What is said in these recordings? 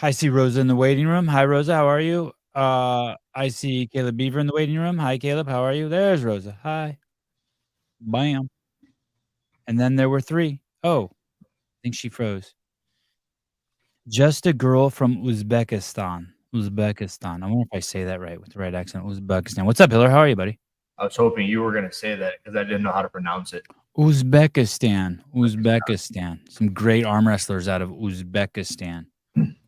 I see Rosa in the waiting room. Hi, Rosa. How are you? I see Caleb Beaver in the waiting room. Hi, Caleb. How are you? There's Rosa. Hi. Bam. And then there were 3. Oh, I think she froze. Just a girl from Uzbekistan. Uzbekistan. I wonder if I say that right with the right accent. Uzbekistan. What's up, Hiller? How are you, buddy? I was hoping you were going to say that because I didn't know how to pronounce it. Uzbekistan. Some great arm wrestlers out of Uzbekistan.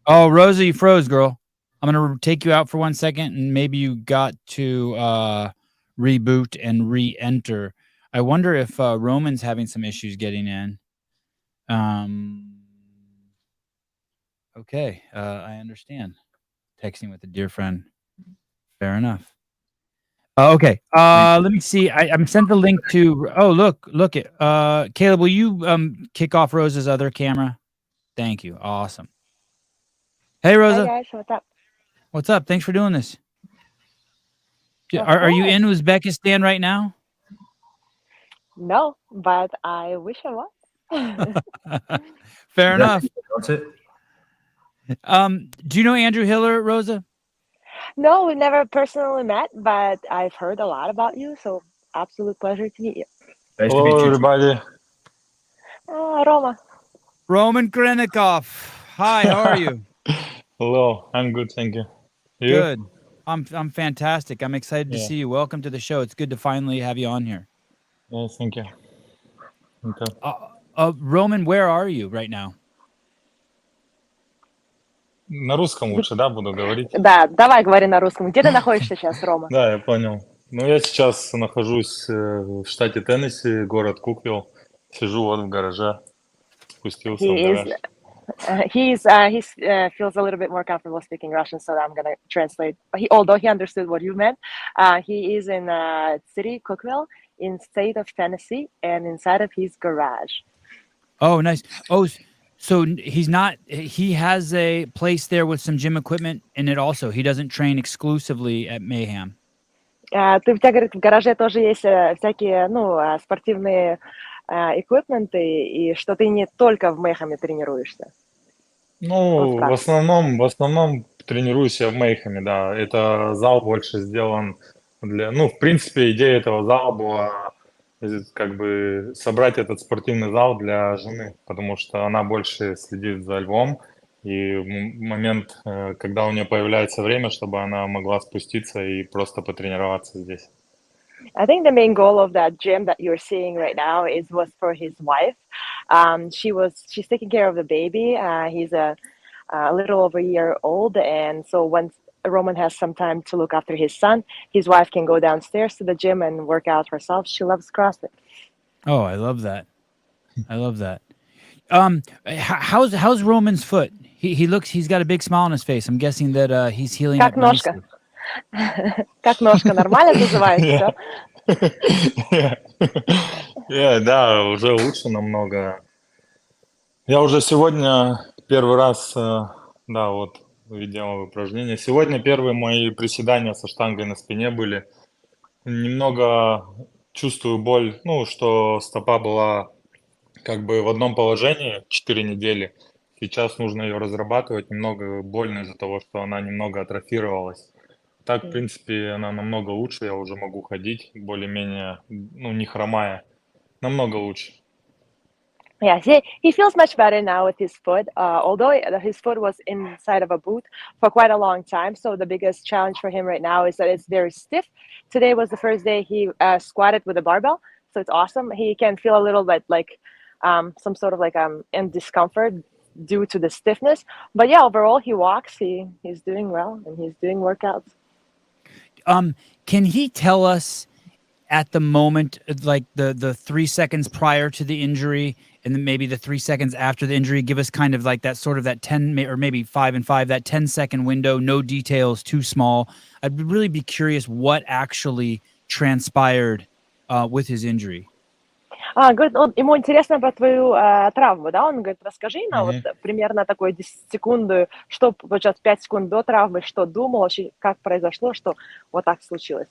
Oh, Rosa, you froze, girl. I'm going to take you out for 1 second, and maybe you got to reboot and re-enter. I wonder if Roman's having some issues getting in. Okay, I understand. Texting with a dear friend. Fair enough. Okay, let me see. I'm sent the link to. Oh, look it. Caleb, will you kick off Rosa's other camera? Thank you. Awesome. Hey, Rosa. Hi guys, what's up? What's up? Thanks for doing this. Are you in Uzbekistan right now? No, but I wish I was. Fair enough. Pronounce it? Do you know Andrew Hiller, Rosa? No, we never personally met, but I've heard a lot about you, so absolute pleasure to meet you. Nice to Hello, meet you. everybody. Roma. Roman Khrennikov. Hi, how are you? Hello, I'm good, thank you. You? Good. I'm fantastic. I'm excited to see you. Welcome to the show. It's good to finally have you on here. Yeah, thank you. Okay. Roman, where are you right now? На русском лучше, да, буду говорить? Да, давай говори на русском. Где ты находишься сейчас, Рома? Да, я понял. Ну, я сейчас нахожусь в штате Теннесси, город Куквилл. Сижу вот в гараже, спустился в гараж. He feels a little bit more comfortable speaking Russian, so I'm gonna translate. Although he understood what you meant, he is in city Cookeville, in state of Tennessee, and inside of his garage. Oh, nice. Oh, so he's not. He has a place there with some gym equipment in it. Also, he doesn't train exclusively at Mayhem. У тебя, говорит, в гараже тоже есть всякие, спортивные эквипменты, и что ты не только в Мэйхэме тренируешься. Ну, в основном тренируюсь я в Мейхаме, да. Это зал больше сделан для... Ну, в принципе, идея этого зала была как бы собрать этот спортивный зал для жены, потому что она больше следит за львом, и в момент, когда у нее появляется время, чтобы она могла спуститься и просто потренироваться здесь. I think the main goal of that gym that you're seeing right now was for his wife. She's taking care of the baby. He's a little over a year old, and so once Roman has some time to look after his son, his wife can go downstairs to the gym and work out herself. She loves CrossFit. Oh, I love that. I love that. How's Roman's foot? He's got a big smile on his face. I'm guessing that he's healing up nicely. Как ножка? Нормально называется? Да, уже лучше намного. Я уже сегодня первый раз, да, вот видел упражнения. Сегодня первые мои приседания со штангой на спине были. Немного чувствую боль, что стопа была как бы в одном положении 4 недели. Сейчас нужно ее разрабатывать. Немного больно из-за того, что она немного атрофировалась. Так, в принципе, она намного лучше. Я уже могу ходить более-менее, не хромая. Намного лучше. Yeah, he feels much better now with his foot, although his foot was inside of a boot for quite a long time. So the biggest challenge for him right now is that it's very stiff. Today was the first day he squatted with a barbell, so it's awesome. He can feel a little bit like some sort of like in discomfort due to the stiffness. But yeah, overall he walks, he's doing well, and he's doing workouts. Can he tell us at the moment, like the 3 seconds prior to the injury, and then maybe the 3 seconds after the injury, give us kind of like that sort of that 10 or maybe 5 and 5, that 10-second window, no details, too small. I'd really be curious what actually transpired with his injury. Говорит, ему интересно про твою травму, да? Он говорит, расскажи нам вот примерно такой 10 секунду, что получилось 5 секунд до травмы, что думал, вообще, как произошло, что вот так случилось.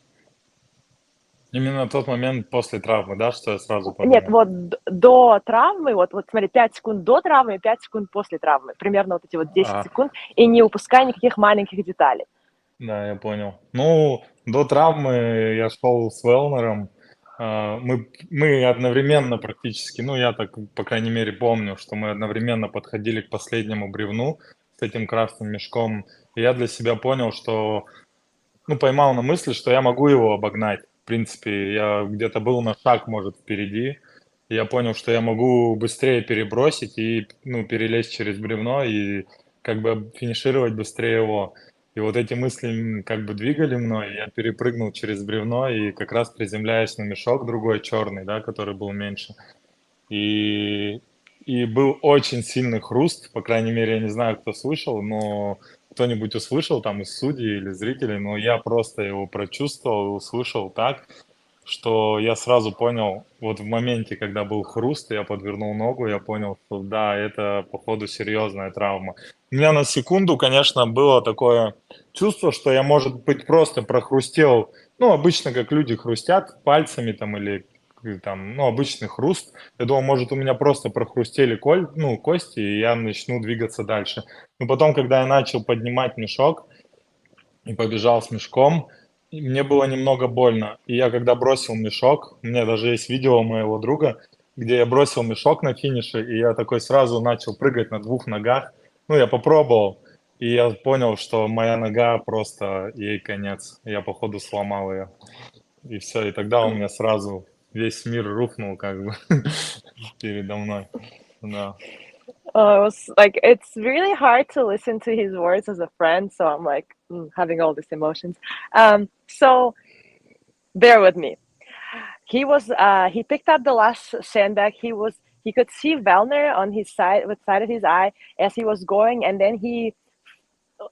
Именно тот момент после травмы, да, что я сразу Нет, подумал. вот до травмы, вот смотри, 5 секунд до травмы и 5 секунд после травмы. Примерно вот эти вот 10 А, секунд. И не упускай никаких маленьких деталей. да, я понял. Ну, до травмы я шел с Велнером. Мы одновременно практически, ну, я так, по крайней мере, помню, что мы одновременно подходили к последнему бревну с этим красным мешком. И я для себя понял, что, ну, поймал на мысли, что я могу его обогнать. В принципе, я где-то был на шаг, может, впереди. И я понял, что я могу быстрее перебросить и, ну, перелезть через бревно и как бы финишировать быстрее его. И вот эти мысли как бы двигали мной, и я перепрыгнул через бревно и как раз приземляясь на мешок другой черный, да, который был меньше. И, и был очень сильный хруст, по крайней мере, я не знаю, кто слышал, но кто-нибудь услышал там из судей или зрителей, но я просто его прочувствовал и услышал так, что я сразу понял, вот в моменте, когда был хруст, я подвернул ногу, я понял, что да, это походу серьезная травма. У меня на секунду, конечно, было такое чувство, что я, может быть, просто прохрустел, ну, обычно, как люди хрустят пальцами там или там, ну, обычный хруст. Я думал, может, у меня просто прохрустели ну, кости, и я начну двигаться дальше. Но потом, когда я начал поднимать мешок и побежал с мешком, и мне было немного больно. И я когда бросил мешок, у меня даже есть видео моего друга, где я бросил мешок на финише, и я такой сразу начал прыгать на 2 ногах. Ну, я попробовал, и я понял, что моя нога просто, ей конец. Я, походу, сломал ее. И все, и тогда у меня сразу весь мир рухнул как бы передо мной. Да. It was like it's really hard to listen to his words as a friend, so I'm like having all these emotions. So bear with me. He picked up the last sandbag. He could see Velner on his side with side of his eye as he was going, and then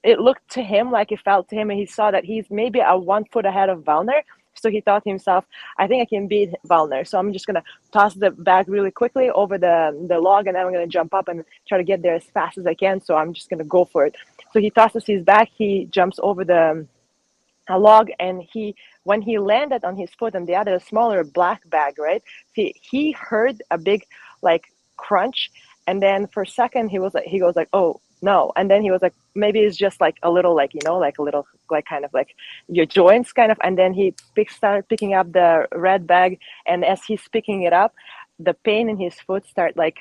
it looked to him like it felt to him, and he saw that he's maybe a 1 foot ahead of Velner. So he thought to himself, I think I can beat Velner. So I'm just gonna toss the bag really quickly over the log, and then I'm gonna jump up and try to get there as fast as I can. So I'm just gonna go for it. So he tosses his bag, he jumps over the log, and when he landed on his foot and the other smaller black bag, right? He heard a big like crunch, and then for a second he goes like, oh no, and then he was like, maybe it's just like a little like like a little like kind of like your joints kind of, and then he started picking up the red bag, and as he's picking it up, the pain in his foot start like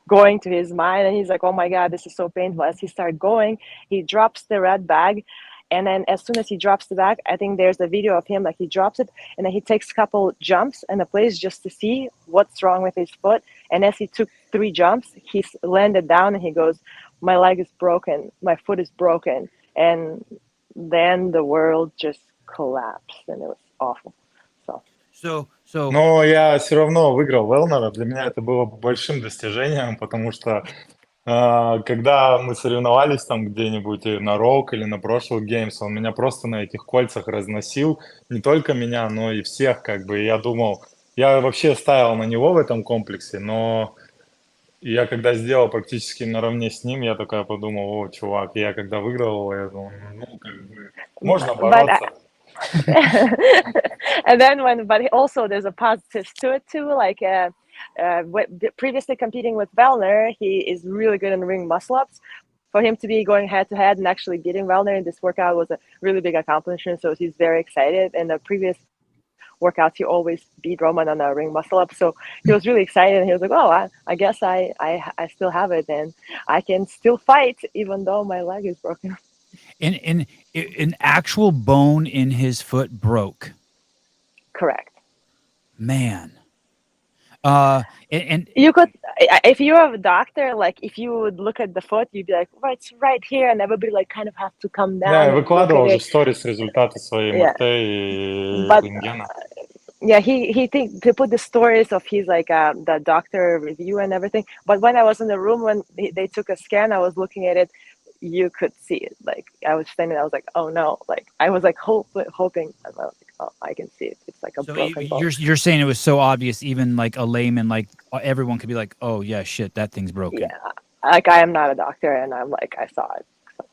going to his mind, and he's like, oh my god, this is so painful. As he started going, he drops the red bag, and then as soon as he drops the bag, I think there's a video of him like he drops it, and then he takes a couple jumps in a place just to see what's wrong with his foot. And as he took 3 jumps, he landed down, and he goes, my leg is broken, my foot is broken. And then the world just collapsed, and it was awful. So Но я все равно выиграл Велнера. Для меня это было большим достижением, потому что когда мы соревновались там где-нибудь на Рок или на прошлых Games, он меня просто на этих кольцах разносил. Не только меня, но и всех как бы. И я думал, я вообще ставил на него в этом комплексе, но я когда сделал практически наравне с ним, я такая подумал, о, чувак, я когда выиграл его, я думал, ну, как бы, можно бороться. And then but also there's a positive to it too, like previously competing with Velner, he is really good in ring muscle ups. For him to be going head to head and actually beating Velner in this workout was a really big accomplishment, so he's very excited. In the previous workouts, he always beat Roman on a ring muscle up, so he was really excited, and he was like, oh, I guess I still have it, and I can still fight even though my leg is broken. an actual bone in his foot broke. Correct. Man. And you could, if you are a doctor, like if you would look at the foot, you'd be like, well, it's right here, and everybody like kind of have to come down. Да, я and выкладывал look же at в сторис результаты своей Yeah. МРТ и But рентгена. yeah, he they put the stories of his like the doctor review and everything. But when I was in the room when they took a scan, I was looking at it. You could see it. Like I was standing, I was like, oh no! Like I was like hoping. And I was like, oh, I can see it. It's like a so broken bone. you're saying it was so obvious, even like a layman, like everyone could be like, oh yeah, shit, that thing's broken. Yeah, like I am not a doctor, and I'm like I saw it. So.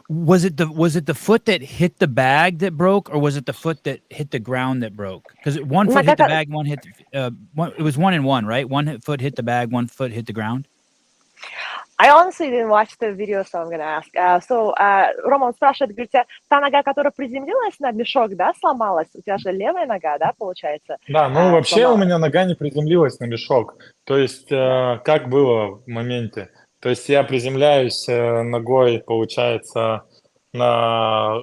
Was it the foot that hit the bag that broke, or was it the foot that hit the ground that broke? Because one foot hit the bag, one hit. It was 1 and 1, right? Foot hit the bag, one foot hit the ground. I honestly didn't watch the video, so I'm gonna ask. Рома, он спрашивает, говорит, та нога, которая приземлилась на мешок, да, сломалась? У тебя же левая нога, да, получается? Да, ну вообще у сломалась. меня нога не приземлилась на мешок. То есть как было в моменте? То есть я приземляюсь ногой, получается, на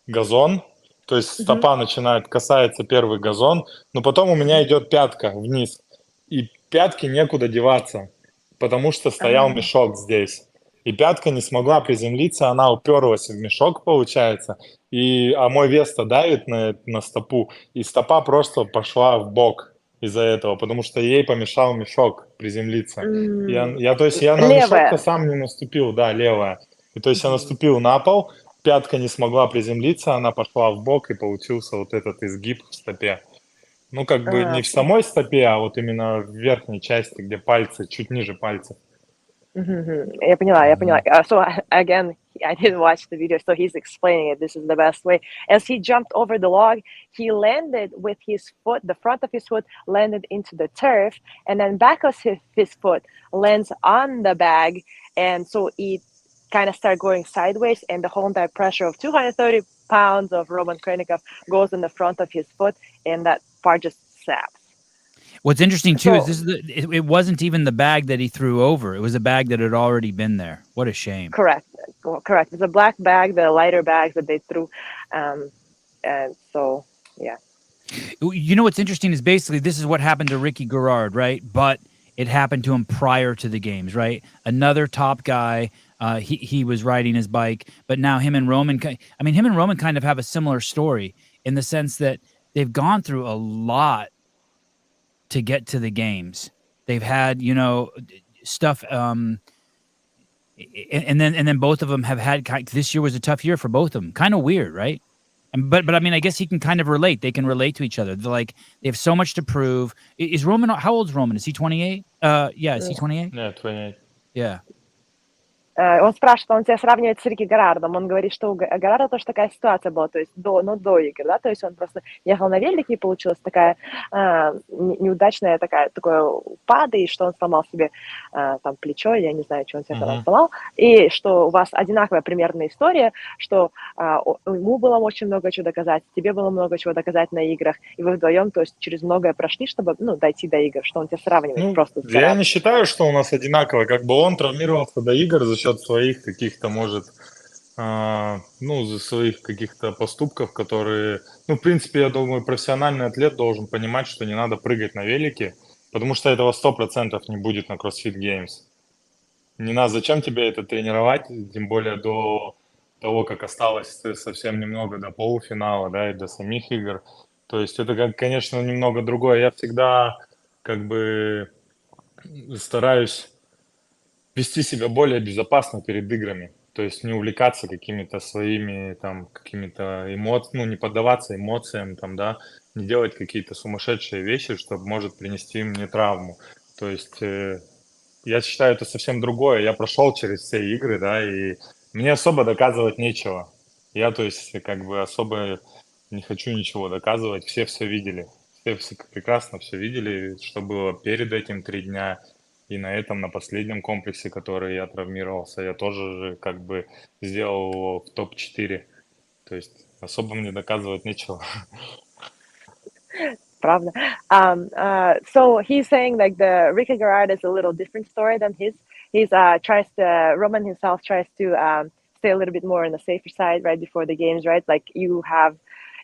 газон. То есть стопа касается первый газон, но потом у меня идет пятка вниз. И пятке некуда деваться, потому что стоял мешок здесь. И пятка не смогла приземлиться, она уперлась в мешок, получается. А мой вес-то давит на стопу, и стопа просто пошла в бок из-за этого, потому что ей помешал мешок приземлиться. Я на мешок-то сам не наступил, да, левая. И то есть я наступил на пол, пятка не смогла приземлиться, она пошла в бок, и получился вот этот изгиб в стопе. Ну, как бы не в самой стопе, а вот именно в верхней части, где пальцы, чуть ниже пальцев. Я поняла. So again, I didn't watch the video, so he's explaining it. This is the best way. As he jumped over the log, he landed with his foot, the front of his foot landed into the turf, and then back of his foot lands on the bag, and so it kind of started going sideways, and the whole entire pressure of 230 pounds of Roman Khrennikov goes in the front of his foot, and that part just snaps. What's interesting too is it wasn't even the bag that he threw over. It was a bag that had already been there. What a shame. Correct. It's a black bag, the lighter bags that they threw. And so, yeah. You know what's interesting is basically this is what happened to Ricky Garrard, right? But it happened to him prior to the games, right? Another top guy. He was riding his bike, but now him and Roman kind of have a similar story in the sense that they've gone through a lot to get to the games. They've had, stuff, and then both of them have had. This year was a tough year for both of them. Kind of weird, right? But I mean, I guess he can kind of relate. They can relate to each other. They're like they have so much to prove. Is Roman? How old is Roman? Is he 28? Is he 28? Yeah, 28. Yeah. Он спрашивает, он тебя сравнивает с Рики Гаррардом. Он говорит, что у Гаррарда тоже такая ситуация была, то есть до игр, да, то есть он просто ехал на велике, и получилась такая неудачная такой упад, и что он сломал себе там плечо, я не знаю, что он себе там сломал, и что у вас одинаковая примерная история, что ему было очень много чего доказать, тебе было много чего доказать на играх, и вы вдвоем, то есть через многое прошли, чтобы, дойти до игр, что он тебя сравнивает просто с Гаррардом. Я не считаю, что у нас одинаково, как бы он травмировался до игр за счет своих каких-то, может, за своих каких-то поступков, которые, в принципе, я думаю, профессиональный атлет должен понимать, что не надо прыгать на велике, потому что этого 100% не будет на CrossFit Games. Не надо, зачем тебе это тренировать, тем более до того, как осталось совсем немного до полуфинала, да, и до самих игр. То есть это, конечно, немного другое. Я всегда как бы стараюсь вести себя более безопасно перед играми, то есть не увлекаться какими-то своими какими-то эмоциями, не поддаваться эмоциям, не делать какие-то сумасшедшие вещи, что может принести мне травму. То есть я считаю, это совсем другое. Я прошел через все игры, да, и мне особо доказывать нечего. Я, то есть, как бы особо не хочу ничего доказывать. Все видели. Все прекрасно все видели, что было перед этим 3 дня. И на последнем комплексе, который я травмировался, я тоже как бы сделал его в топ-4. То есть особо мне доказывать нечего. Правда. So he's saying like the Ricky Garrard is a little different story than his. Roman himself tries to stay a little bit more on the safer side right before the games, right? Like you have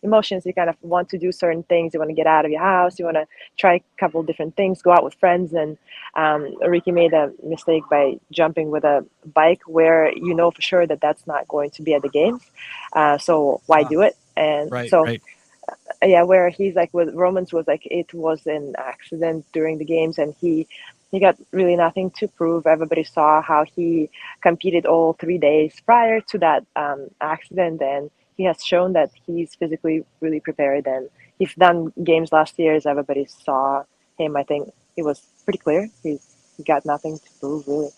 emotions, you kind of want to do certain things, you want to get out of your house, you want to try a couple of different things, go out with friends, and Ricky made a mistake by jumping with a bike where you know for sure that that's not going to be at the games, so why do it? And where he's like with Romans was like it was an accident during the games, and he got really nothing to prove. Everybody saw how he competed all 3 days prior to that accident, and he has shown that he's physically really prepared, and he's done games last year as everybody saw him. I think it was pretty clear. He got nothing to prove, really.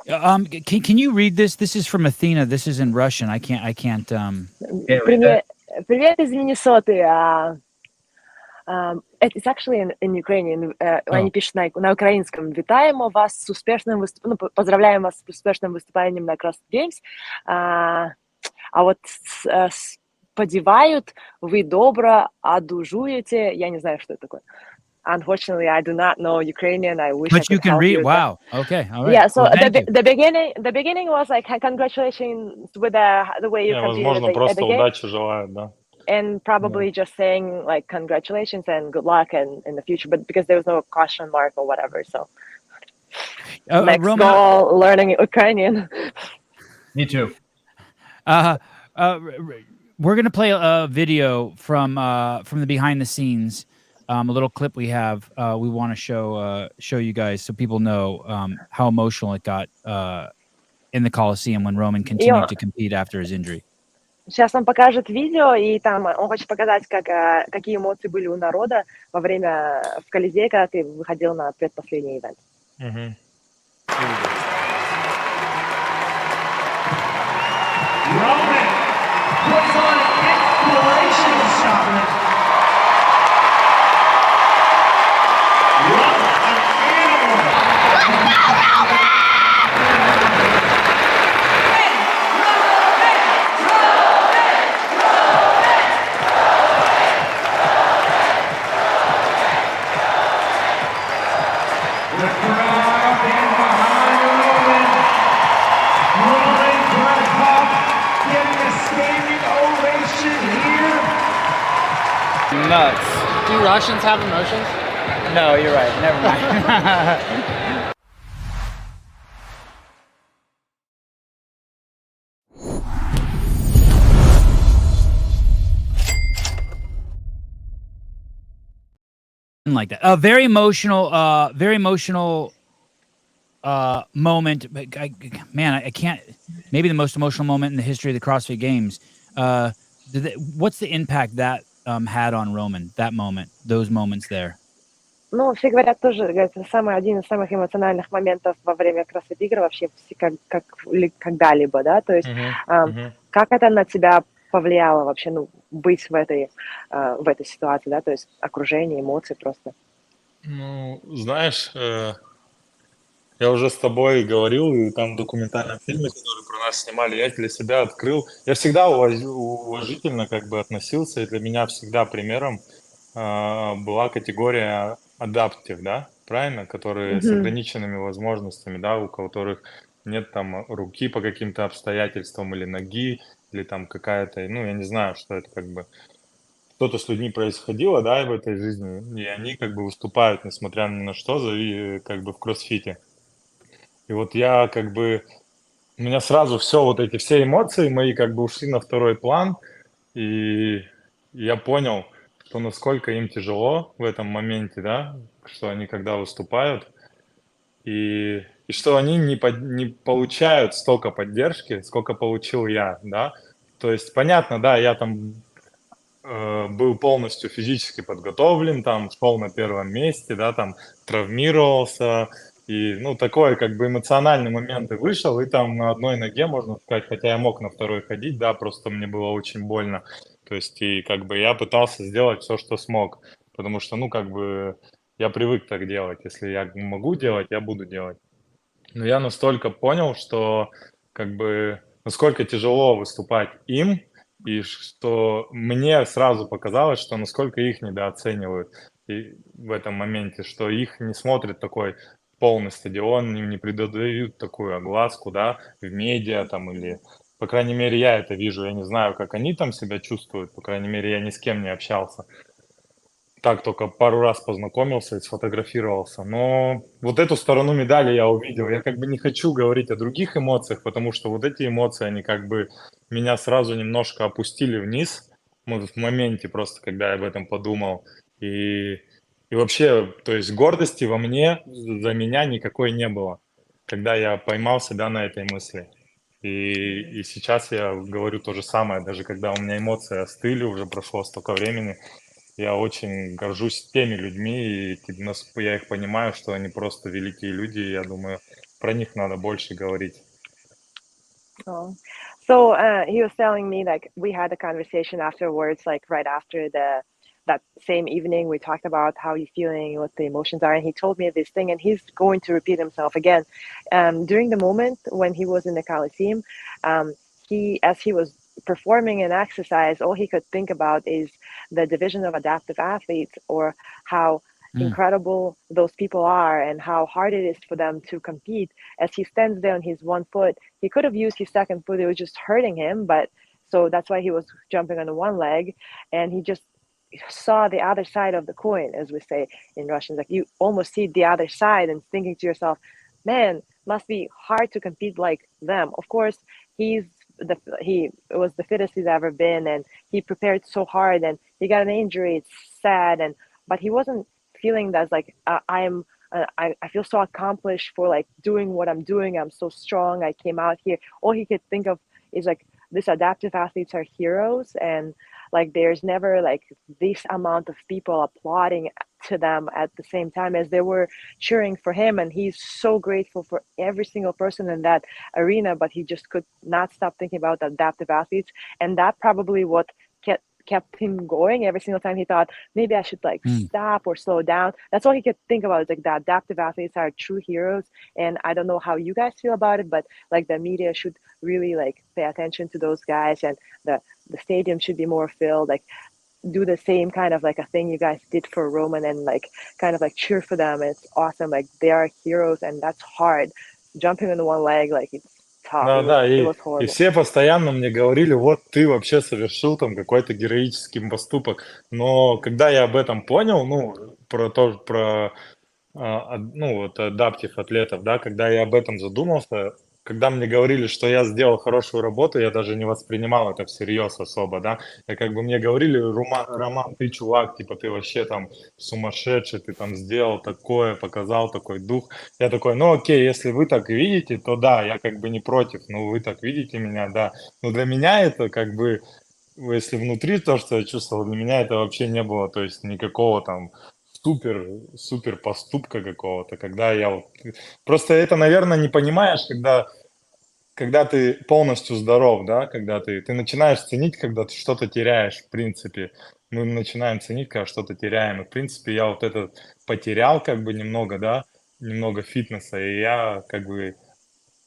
Can you read this? This is from Athena. This is in Russian. I can't. Yeah, read that. Привет из Миннесоты. It's actually in Ukrainian. Они пишут на украинском. Вітаємо вас з успішним виступленням. Поздравляємо вас з успішним виступленням на CrossFit Games. А от сподівають, ви добре одужуєте. Я не знаю, що це таке. Unfortunately, I do not know Ukrainian. I wish I But could you can help read. you with that. Wow. Okay. All right. Yeah. So Well, thank you. the beginning was like congratulations with the way you competed Возможно, at the просто game, удачи желают, да. and probably just saying like congratulations and good luck and in the future, but because there was no question mark or whatever. So next Roman, goal, learning Ukrainian. Me too. we're gonna play a video from the behind the scenes. A little clip we have. We want to show you guys so people know how emotional it got in the Coliseum when Roman continued to compete after his injury. Сейчас он покажет видео, и там он хочет показать, какие эмоции были у народа во время в Колизее, когда ты выходил на предпоследний ивент. Мгм. Roman puts on an inspirational shot. What an animal! The crowd in behind Roman. Roman Khrennikov getting a standing ovation here. Nuts. Do Russians have emotions? No, you're right. Never mind. Like that. A very emotional moment. But I can't. Maybe the most emotional moment in the history of the CrossFit Games. What's the impact that had on Roman? That moment, those moments there. Ну, все говорят тоже, говорят, это один из самых эмоциональных моментов во время CrossFit игр вообще когда-либо, да, то есть как это на тебя повлияло вообще, ну, быть в этой ситуации, да, то есть окружение, эмоции просто. Ну, знаешь, я уже с тобой говорил, и там в документальном фильме, который про нас снимали, я для себя открыл. Я всегда уважительно как бы относился, и для меня всегда примером была категория адаптив, да, правильно, которые с ограниченными возможностями, да, у которых нет там руки по каким-то обстоятельствам или ноги, или там какая-то, ну, я не знаю, что это как бы что-то с людьми происходило, да, в этой жизни, и они как бы выступают, несмотря ни на что, как бы в кроссфите. И вот я как бы, у меня сразу все эмоции мои как бы ушли на второй план, и я понял, что насколько им тяжело в этом моменте, да, что они когда выступают, и что они не получают столько поддержки, сколько получил я, да. То есть понятно, да, я там был полностью физически подготовлен, там шел на первом месте, да, там травмировался, и, ну, такой как бы эмоциональный момент и вышел, и там на одной ноге, можно сказать, хотя я мог на второй ходить, да, просто мне было очень больно. То есть, и как бы я пытался сделать все, что смог, потому что, ну, как бы я привык так делать. Если я могу делать, я буду делать. Но я настолько понял, что как бы насколько тяжело выступать им, и что мне сразу показалось, что насколько их недооценивают и в этом моменте, что их не смотрит такой полный стадион, им не придают такую огласку, да, в медиа там или... По крайней мере, я это вижу. Я не знаю, как они там себя чувствуют. По крайней мере, я ни с кем не общался. Так только пару раз познакомился и сфотографировался. Но вот эту сторону медали я увидел. Я как бы не хочу говорить о других эмоциях, потому что вот эти эмоции, они как бы меня сразу немножко опустили вниз. Вот в моменте просто, когда я об этом подумал. И вообще, то есть гордости во мне за меня никакой не было, когда я поймал себя на этой мысли. И сейчас я говорю то же самое, даже когда у меня эмоции остыли, уже прошло столько времени, я очень горжусь теми людьми, и я их понимаю, что они просто великие люди, и я думаю, про них надо больше говорить. Oh. So he was telling me like we had a conversation afterwards, like right after that same evening we talked about how you're feeling, what the emotions are, and he told me this thing, and he's going to repeat himself again. During the moment when he was in the Coliseum, as he was performing an exercise, all he could think about is the division of adaptive athletes, or how incredible those people are and how hard it is for them to compete. As he stands there on his one foot, he could have used his second foot, it was just hurting him, but so that's why he was jumping on the one leg, and he just saw the other side of the coin, as we say in Russian. Like you almost see the other side and thinking to yourself, man, must be hard to compete like them. Of course, he was the fittest he's ever been, and he prepared so hard, and he got an injury. It's sad, but he wasn't feeling that's like I feel so accomplished for like doing what I'm doing. I'm so strong. I came out here. All he could think of is like these adaptive athletes are heroes, and like there's never like this amount of people applauding to them at the same time as they were cheering for him, and he's so grateful for every single person in that arena, but he just could not stop thinking about adaptive athletes, and that probably what kept him going. Every single time he thought maybe I should like stop or slow down, that's all he could think about, is like the adaptive athletes are true heroes. And I don't know how you guys feel about it, but like the media should really like pay attention to those guys, and the stadium should be more filled, like do the same kind of like a thing you guys did for Roman, and like kind of like cheer for them. It's awesome, like they are heroes, and that's hard. Jumping on the one leg, like it's tough. Да, It и was horrible. все постоянно мне говорили, вот ты вообще совершил там какой-то героический поступок. Но когда я об этом понял, ну, ну, вот адаптив атлетов, да, когда я об этом задумался, когда мне говорили, что я сделал хорошую работу, я даже не воспринимал это всерьез особо, да. Я как бы мне говорили, Роман, ты чувак, типа ты вообще там сумасшедший, ты там сделал такое, показал такой дух. Я такой, ну окей, если вы так видите, то да, я как бы не против, ну вы так видите меня, да. Но для меня это как бы, если внутри то, что я чувствовал, для меня это вообще не было, то есть никакого там супер поступка какого-то, когда я вот... Просто это, наверное, не понимаешь, когда ты полностью здоров, да, когда ты начинаешь ценить, когда ты что-то теряешь, в принципе. Мы начинаем ценить, когда что-то теряем. И, в принципе, я вот это потерял как бы немного, да, немного фитнеса, и я как бы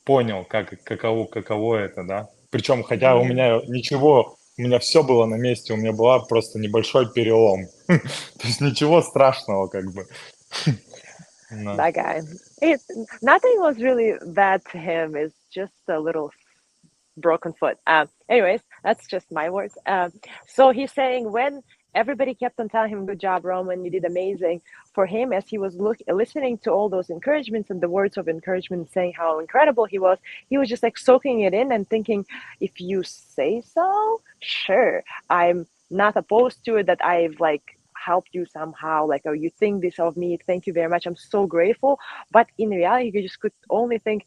понял, каково это, да. Причем, хотя у меня ничего, у меня все было на месте, у меня была просто небольшой перелом. То есть ничего страшного, как бы. That guy. Nothing was really bad to him. It's just a little broken foot. Anyways, that's just my words. So he's saying when everybody kept on telling him, good job, Roman, you did amazing. For him, as he was listening to all those encouragements and the words of encouragement saying how incredible he was just like soaking it in and thinking, if you say so, sure. I'm not opposed to it, that I've like helped you somehow, like, oh, you think this of me, thank you very much, I'm so grateful. But in reality, you just could only think,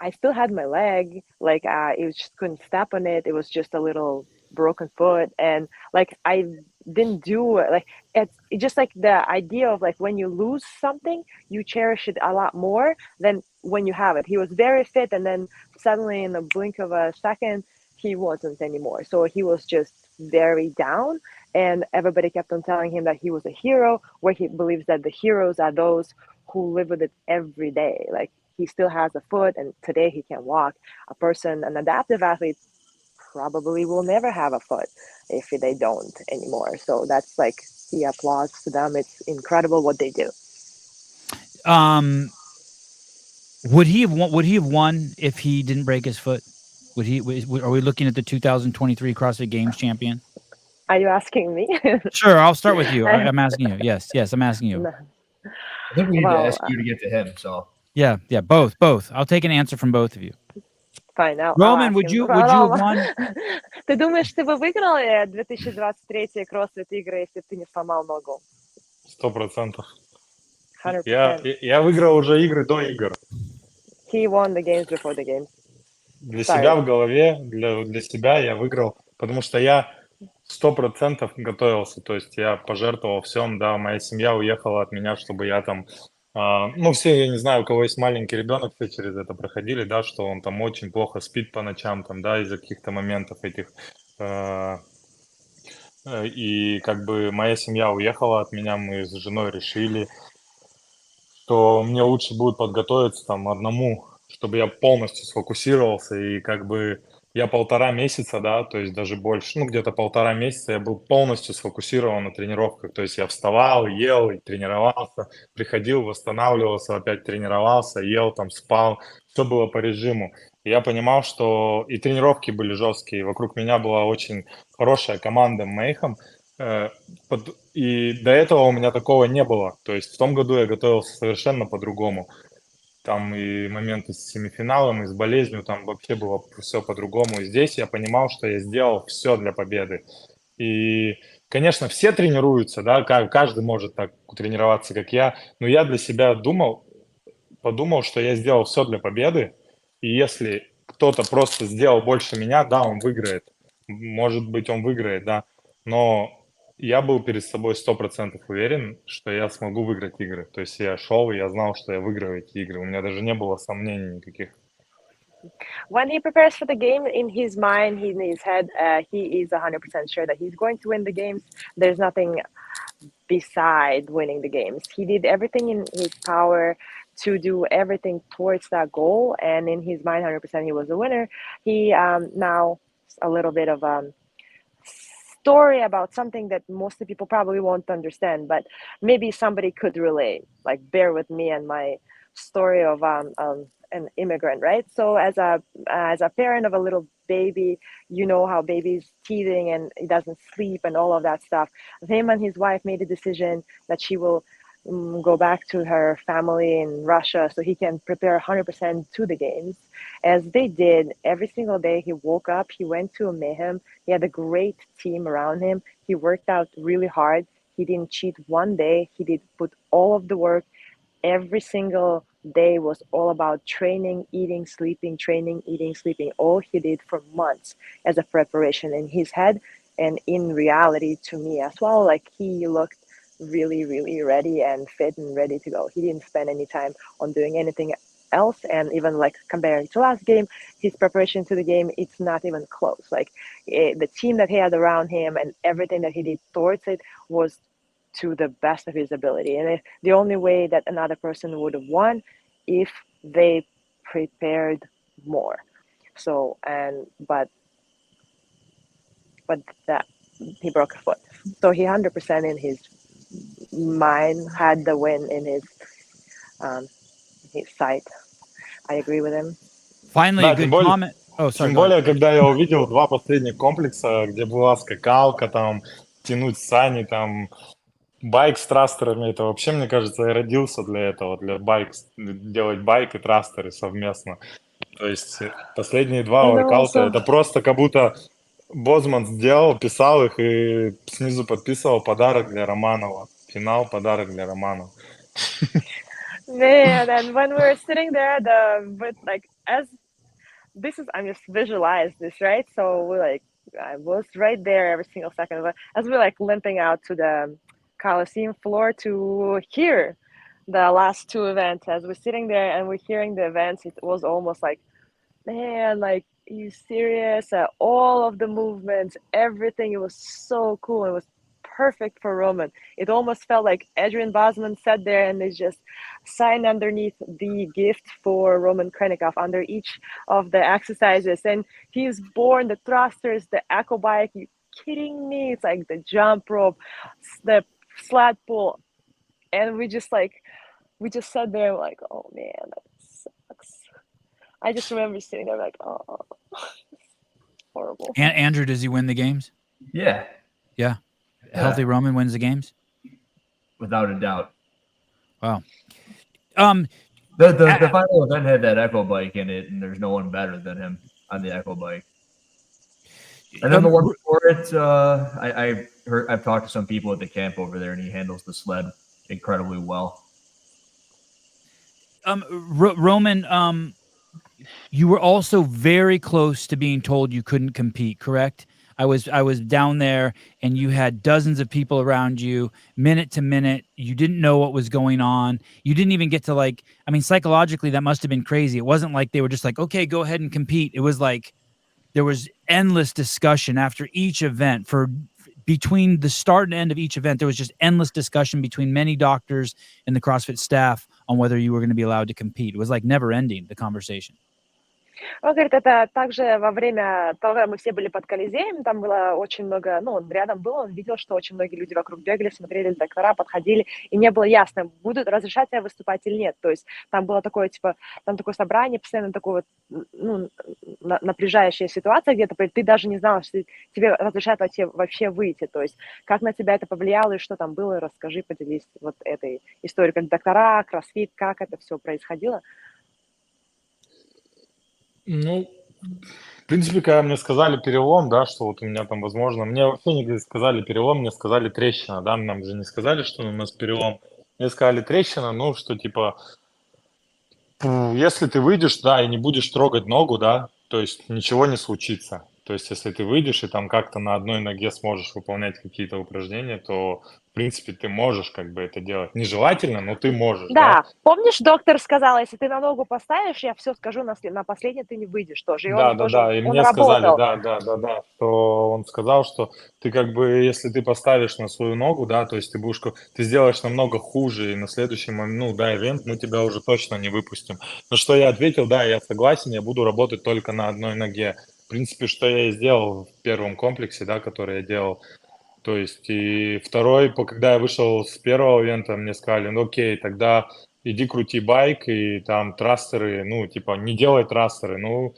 I still had my leg, like it just couldn't step on it. It was just a little broken foot, and like I didn't do like it's just like the idea of like when you lose something, you cherish it a lot more than when you have it. He was very fit, and then suddenly in the blink of a second, he wasn't anymore. So he was just very down, and everybody kept on telling him that he was a hero, where he believes that the heroes are those who live with it every day. Like he still has a foot, and today he can walk. An adaptive athlete probably will never have a foot if they don't anymore. So that's like, he applauds to them. It's incredible what they do. Would he have won if he didn't break his foot? Are we looking at the 2023 CrossFit Games champion? Are you asking me? Sure, I'll start with you. I'm asking you. Yes, I'm asking you. No. I think we need to ask you to get to him. So Yeah, both. I'll take an answer from both of you. Fine, Roman, would you have won? Ты думаешь, ты бы выиграл 2023 CrossFit игры, если бы ты не сломал ногу? 100%. 100%. Я выиграл уже игры до игр. He won the games before the games. Для себя в голове, для себя я выиграл, потому что я 100% готовился, то есть я пожертвовал всем, да, моя семья уехала от меня, чтобы я там Ну, все, я не знаю, у кого есть маленький ребенок, все через это проходили, да, что он там очень плохо спит по ночам, там, да, из-за каких-то моментов этих. И как бы моя семья уехала от меня, мы с женой решили, что мне лучше будет подготовиться там одному, чтобы я полностью сфокусировался, и как бы я 1,5 месяца, да, то есть даже больше, ну, где-то 1,5 месяца я был полностью сфокусирован на тренировках, то есть я вставал, ел и тренировался, приходил, восстанавливался, опять тренировался, ел, там, спал, все было по режиму. И я понимал, что и тренировки были жесткие, вокруг меня была очень хорошая команда Мейхам, и до этого у меня такого не было. То есть в том году я готовился совершенно по-другому. Там и моменты с семифиналом, и с болезнью, там вообще было все по-другому. И здесь я понимал, что я сделал все для победы. И, конечно, все тренируются, да, каждый может так тренироваться, как я. Но я для себя подумал, что я сделал все для победы. И если кто-то просто сделал больше меня, да, он выиграет. Может быть, он выиграет, да. Но я был перед собой 100% уверен, что я смогу выиграть игры. То есть я шел, и я знал, что я выиграю эти игры. У меня даже не было сомнений никаких. When he prepares for the game, in his mind, in his head, he is 100% sure that he's going to win the games. There's nothing beside winning the games. He did everything in his power to do everything towards that goal, and in his mind, 100% he was a winner. He now a little bit of story about something that most of the people probably won't understand, but maybe somebody could relate. Like, bear with me and my story of an immigrant, right? So as a parent of a little baby, you know how baby's teething and he doesn't sleep and all of that stuff. Him and his wife made a decision that she will go back to her family in Russia so he can prepare 100% to the games. As they did, every single day he woke up, he went to a mayhem. He had a great team around him. He worked out really hard. He didn't cheat one day. He did put all of the work. Every single day was all about training, eating, sleeping, training, eating, sleeping. All he did for months as a preparation in his head and in reality to me as well. Like, he looked really, really ready and fit and ready to go. He didn't spend any time on doing anything else. And even like comparing to last game, his preparation to the game, it's not even close. Like, the team that he had around him and everything that he did towards it was to the best of his ability. And the only way that another person would have won if they prepared more. So, but that he broke a foot. So he 100% in his mind had the win in his sight. I agree with him. Finally, Да, a good comment. Oh, sorry. Тем go ahead. более, когда я увидел 2 последних комплекса, где была скакалка, там, тянуть сани, там, байк с трастерами, это вообще, мне кажется, я родился для этого, делать байк и трастеры совместно. То есть последние 2 воркаута, это просто как будто Бозман сделал, писал их и снизу подписывал подарок для Романова. Финал, подарок для Романова. Man, and when we were sitting there, I'm just visualize this, right? So I was right there every single second. But as we're like limping out to the Coliseum floor to hear the last 2 events, as we're sitting there and we're hearing the events, it was almost like, man, like, are you serious? All of the movements, everything, it was so cool. It was perfect for Roman. It almost felt like Adrian Bosman sat there and they just signed underneath the gift for Roman Khrennikov under each of the exercises. And he's born the thrusters, the echo bike. You kidding me? It's like the jump rope, the sled pull. And we just sat there like, oh man, that sucks. I just remember sitting there like, oh, horrible. Andrew, does he win the games? Yeah, Yeah. Healthy Roman wins the games? without a doubt. Wow. The final event had that echo bike in it, and there's no one better than him on the echo bike. And then the one before it, I've talked to some people at the camp over there, and he handles the sled incredibly well. Roman, you were also very close to being told you couldn't compete, correct? I was down there, and you had dozens of people around you, minute to minute. You didn't know what was going on. You didn't even get to like. I mean, psychologically, that must have been crazy. It wasn't like they were just like, okay, go ahead and compete. It was like there was endless discussion after each event between the start and end of each event. There was just endless discussion between many doctors and the CrossFit staff on whether you were going to be allowed to compete. It was like never ending, the conversation. Он говорит, это также во время того, когда мы все были под Колизеем, там было очень много, ну, он рядом был, он видел, что очень многие люди вокруг бегали, смотрели доктора, подходили, и не было ясно, будут разрешать тебе выступать или нет. То есть там было такое, типа, там такое собрание, постоянно такое вот, ну, напряжающая ситуация где-то, ты даже не знал, что тебе разрешают вообще выйти. То есть как на тебя это повлияло и что там было, расскажи, поделись вот этой историей, как доктора, кроссфит, как это все происходило. Ну, в принципе, когда мне сказали перелом, да, что вот у меня там, возможно, мне вообще не сказали перелом, мне сказали трещина, да, нам же не сказали, что у нас перелом. Мне сказали трещина, ну, что типа, если ты выйдешь, да, и не будешь трогать ногу, да, то есть ничего не случится. То есть если ты выйдешь и там как-то на одной ноге сможешь выполнять какие-то упражнения, то, в принципе, ты можешь как бы это делать. Нежелательно, но ты можешь, да. Да, помнишь, доктор сказал, если ты на ногу поставишь, я все скажу, на последнее ты не выйдешь тоже. И он Да, тоже, и он мне сказали, работал. что он сказал, что ты как бы, если ты поставишь на свою ногу, да, то есть ты сделаешь намного хуже, и на следующий момент, ну, да, ивент, мы тебя уже точно не выпустим. Но что я ответил, да, я согласен, я буду работать только на одной ноге. В принципе, что я и сделал в первом комплексе, да, который я делал. То есть, и второй, когда я вышел с первого ивента, мне сказали, ну окей, тогда иди крути байк, и там трассеры, ну, типа, не делай трассеры, ну,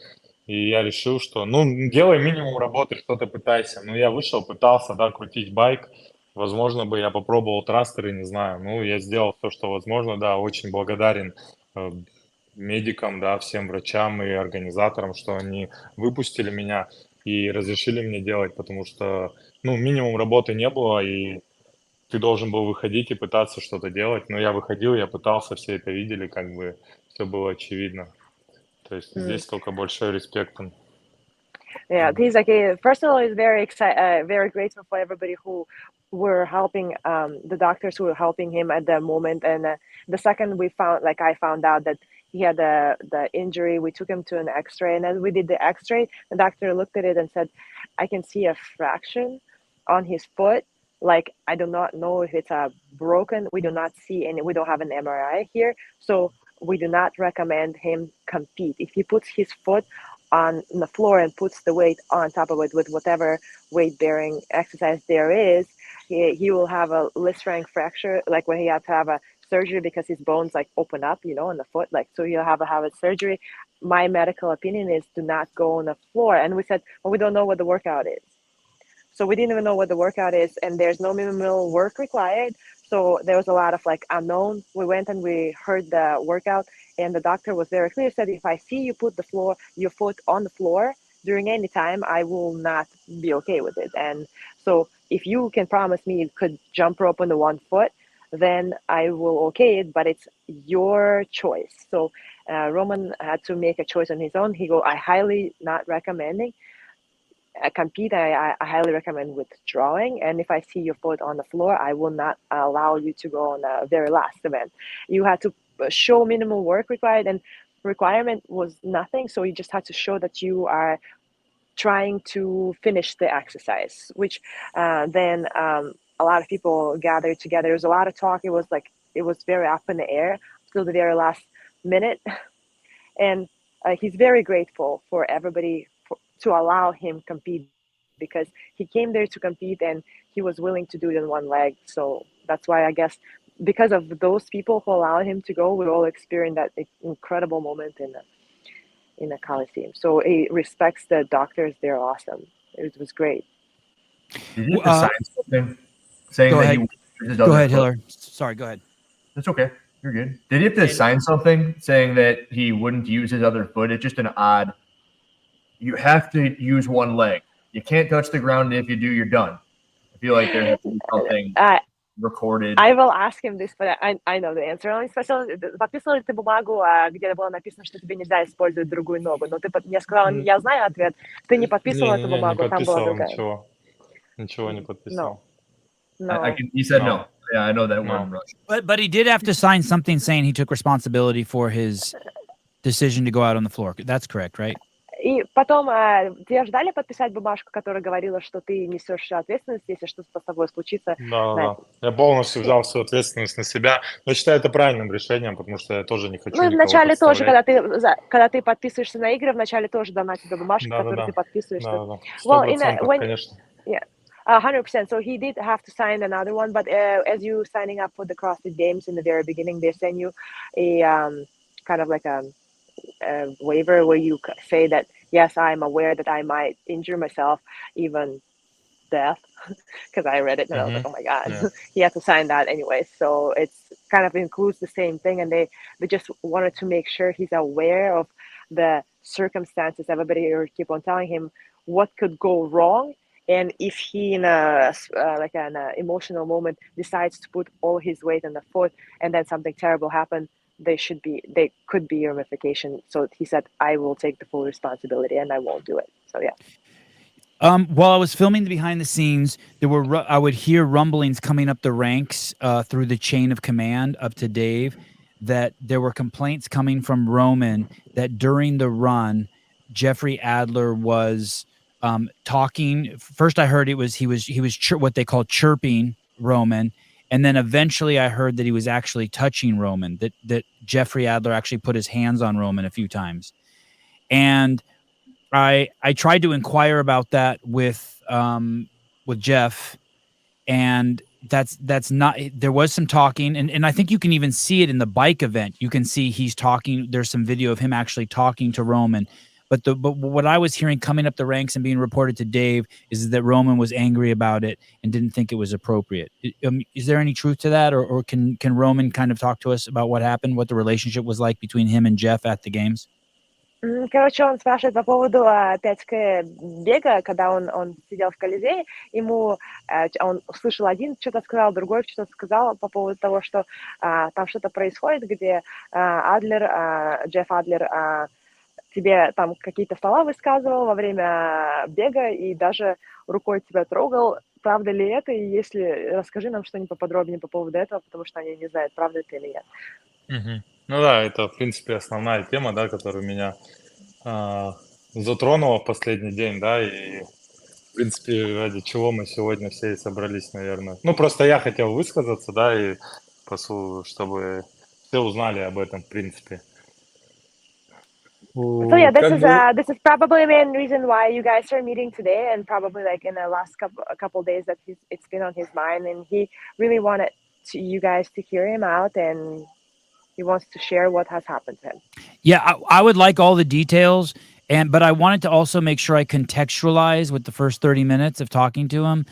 и я решил, что, ну, делай минимум работы, что-то пытайся. Ну, я вышел, пытался, да, крутить байк, возможно бы я попробовал трассеры, не знаю, ну, я сделал все, что возможно, да, очень благодарен медикам, да, всем врачам и организаторам, что они выпустили меня и разрешили мне делать, потому что, ну, минимум работы не было, и ты должен был выходить и пытаться что-то делать. Но я выходил, я пытался, все это видели, как бы все было очевидно. То есть здесь только большой респект. Yeah, he's like, first of all, he's very excited, very grateful for everybody who were helping, the doctors who were helping him at the moment. And the second I found out that he had the injury, we took him to an X-ray, and as we did the X-ray, the doctor looked at it and said, I can see a fraction on his foot. Like, I do not know if it's broken. We do not see any, we don't have an MRI here. So we do not recommend him compete. If he puts his foot on the floor and puts the weight on top of it with whatever weight bearing exercise there is, he will have a Lisfranc fracture, like when he had to have a surgery because his bones like open up, you know, on the foot, like, so he'll have a surgery. My medical opinion is do not go on the floor. And we said, well, we don't know what the workout is. So we didn't even know what the workout is, and there's no minimal work required. So there was a lot of like unknown. We went and we heard the workout, and the doctor was very clear, said, if I see you put your foot on the floor during any time, I will not be okay with it. And so if you can promise me you could jump rope on the 1 foot, then I will okay it, but it's your choice. So Roman had to make a choice on his own. He go, I highly not recommending compete. I highly recommend withdrawing. And if I see your foot on the floor, I will not allow you to go on the very last event. You had to show minimal work required, and requirement was nothing. So you just had to show that you are trying to finish the exercise, which then a lot of people gathered together. There was a lot of talk. It was very up in the air till the very last minute. And he's very grateful for everybody to allow him compete, because he came there to compete and he was willing to do it in one leg. So that's why I guess because of those people who allowed him to go, we all experienced that incredible moment in the Coliseum. So he respects the doctors. They're awesome. It was great. Did you have to sign something saying go that ahead. he his Go other ahead, foot? Hiller. Sorry, go ahead. That's okay. You're good. Did he have to sign something saying that he wouldn't use his other foot? It's just an odd. You have to use one leg. You can't touch the ground. And if you do, you're done. I feel like there has to be something. recorded. I will ask him this, but I know the answer. Он спросил, подписывал ли ты бумагу, где было написано, что тебе нельзя использовать другую ногу. Но ты мне сказал, я знаю ответ. Ты не подписывал эту Не бумагу, там была подписал другая. ничего не подписал. No. He said no. No. Yeah, I know that word No. in Russian. But he did have to sign something saying he took responsibility for his decision to go out on the floor. That's correct, right? И потом тебе ждали подписать бумажку, которая говорила, что ты несешь ответственность, если что-то с тобой случится. Да. Я полностью взял всю ответственность на себя. Но считаю это правильным решением, потому что я тоже не хочу Ну и никого вначале тоже, подставлять. когда ты подписываешься на игры, вначале тоже дана тебе бумажка, которую ты подписываешь. Да. Well, 100%, конечно. Yeah. 100%. So he did have to sign another one, but as you signing up for the CrossFit Games in the very beginning, they send you a kind of like a waiver where you say that, yes, I'm aware that I might injure myself, even death, because I read it and I was like, oh my God, Yeah. he had to sign that anyway. So it's kind of includes the same thing. And they just wanted to make sure he's aware of the circumstances. Everybody keep on telling him what could go wrong. And if he, in an emotional moment, decides to put all his weight on the foot, and then something terrible happened, they could be ramification. So he said, I will take the full responsibility, and I won't do it. So yeah. While I was filming the behind the scenes, I would hear rumblings coming up the ranks through the chain of command up to Dave, that there were complaints coming from Roman that during the run, Jeffrey Adler was talking. First, I heard he was what they call chirping Roman, and then eventually I heard that he was actually touching Roman. That Jeffrey Adler actually put his hands on Roman a few times, and I tried to inquire about that with Jeff, and that's not. There was some talking, and I think you can even see it in the bike event. You can see he's talking. There's some video of him actually talking to Roman. But what I was hearing coming up the ranks and being reported to Dave is that Roman was angry about it and didn't think it was appropriate. Is there any truth to that, or can Roman kind of talk to us about what happened, what the relationship was like between him and Jeff at the games? Короче, он спрашивает по поводу 5К бега, когда он сидел в Колизее, он услышал один, что-то сказал, другой что-то сказал по поводу того, что там что-то происходит, где Джефф Адлер тебе там какие-то слова высказывал во время бега и даже рукой тебя трогал. Правда ли это? И если расскажи нам что-нибудь поподробнее по поводу этого, потому что они не знают, правда это или нет. Ну да, это, в принципе, основная тема, да, которая меня затронула в последний день, да, и, в принципе, ради чего мы сегодня все и собрались, наверное. Ну, просто я хотел высказаться, да, и чтобы все узнали об этом, в принципе. So yeah, this is probably the main reason why you guys are meeting today, and probably like in the last couple days that it's been on his mind, and he really wanted you guys to hear him out, and he wants to share what has happened to him. Yeah, I would like all the details, but I wanted to also make sure I contextualize with the first 30 minutes of talking to him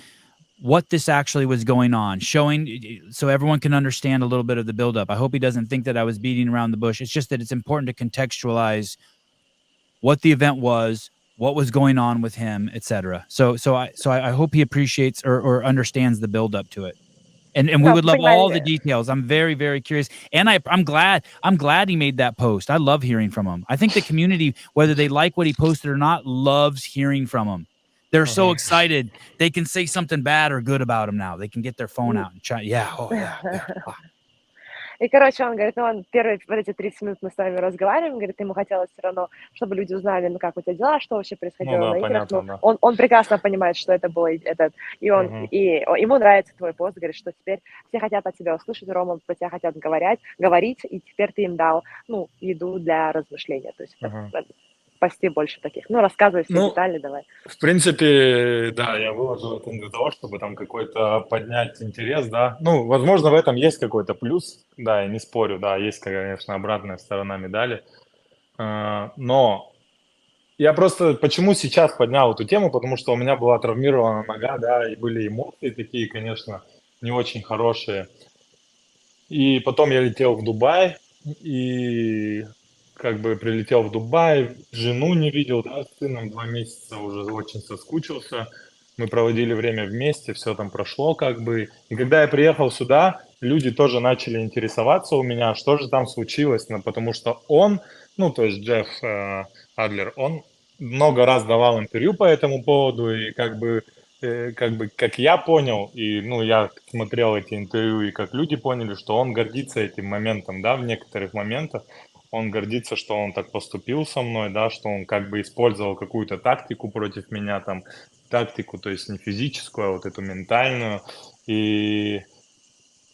what this actually was going on, showing so everyone can understand a little bit of the buildup. I hope he doesn't think that I was beating around the bush. It's just that it's important to contextualize what the event was, what was going on with him, etc. So I hope he appreciates or understands the buildup to it. And we would love all the details. I'm very, very curious. And I'm glad he made that post. I love hearing from him. I think the community, whether they like what he posted or not, loves hearing from him. They're so excited. They can say something bad or good about him now. They can get their phone out and try. Yeah. И, короче, он говорит, он первые вот эти 30 минут мы с вами разговариваем, говорит, ему хотелось все равно, чтобы люди узнали, как у тебя дела, что вообще происходило на играх. Понятно, да. Он прекрасно понимает, что это было и ему нравится твой пост, говорит, что теперь все хотят от тебя услышать, Рома, про тебя хотят говорить, и теперь ты им дал, еду для размышления. То есть пости больше таких. Рассказывай все детали, давай. В принципе, да, я выложил это для того, чтобы там какой-то поднять интерес, да. Возможно, в этом есть какой-то плюс, да, я не спорю, да, есть, конечно, обратная сторона медали. Но я просто почему сейчас поднял эту тему, потому что у меня была травмирована нога, да, и были эмоции такие, конечно, не очень хорошие. И потом я летел в Дубай, и прилетел в Дубай, жену не видел, да, с сыном 2 месяца, уже очень соскучился. мы проводили время вместе, все там прошло как бы. И когда я приехал сюда, люди тоже начали интересоваться у меня, что же там случилось, ну, потому что он, ну, то есть Джефф Адлер, он много раз давал интервью по этому поводу, и как я понял, и, ну, я смотрел эти интервью, и как люди поняли, что он гордится этим моментом, да, в некоторых моментах. Он гордится, что он так поступил со мной, да, что он как бы использовал какую-то тактику против меня, там, тактику, то есть не физическую, а вот эту ментальную. И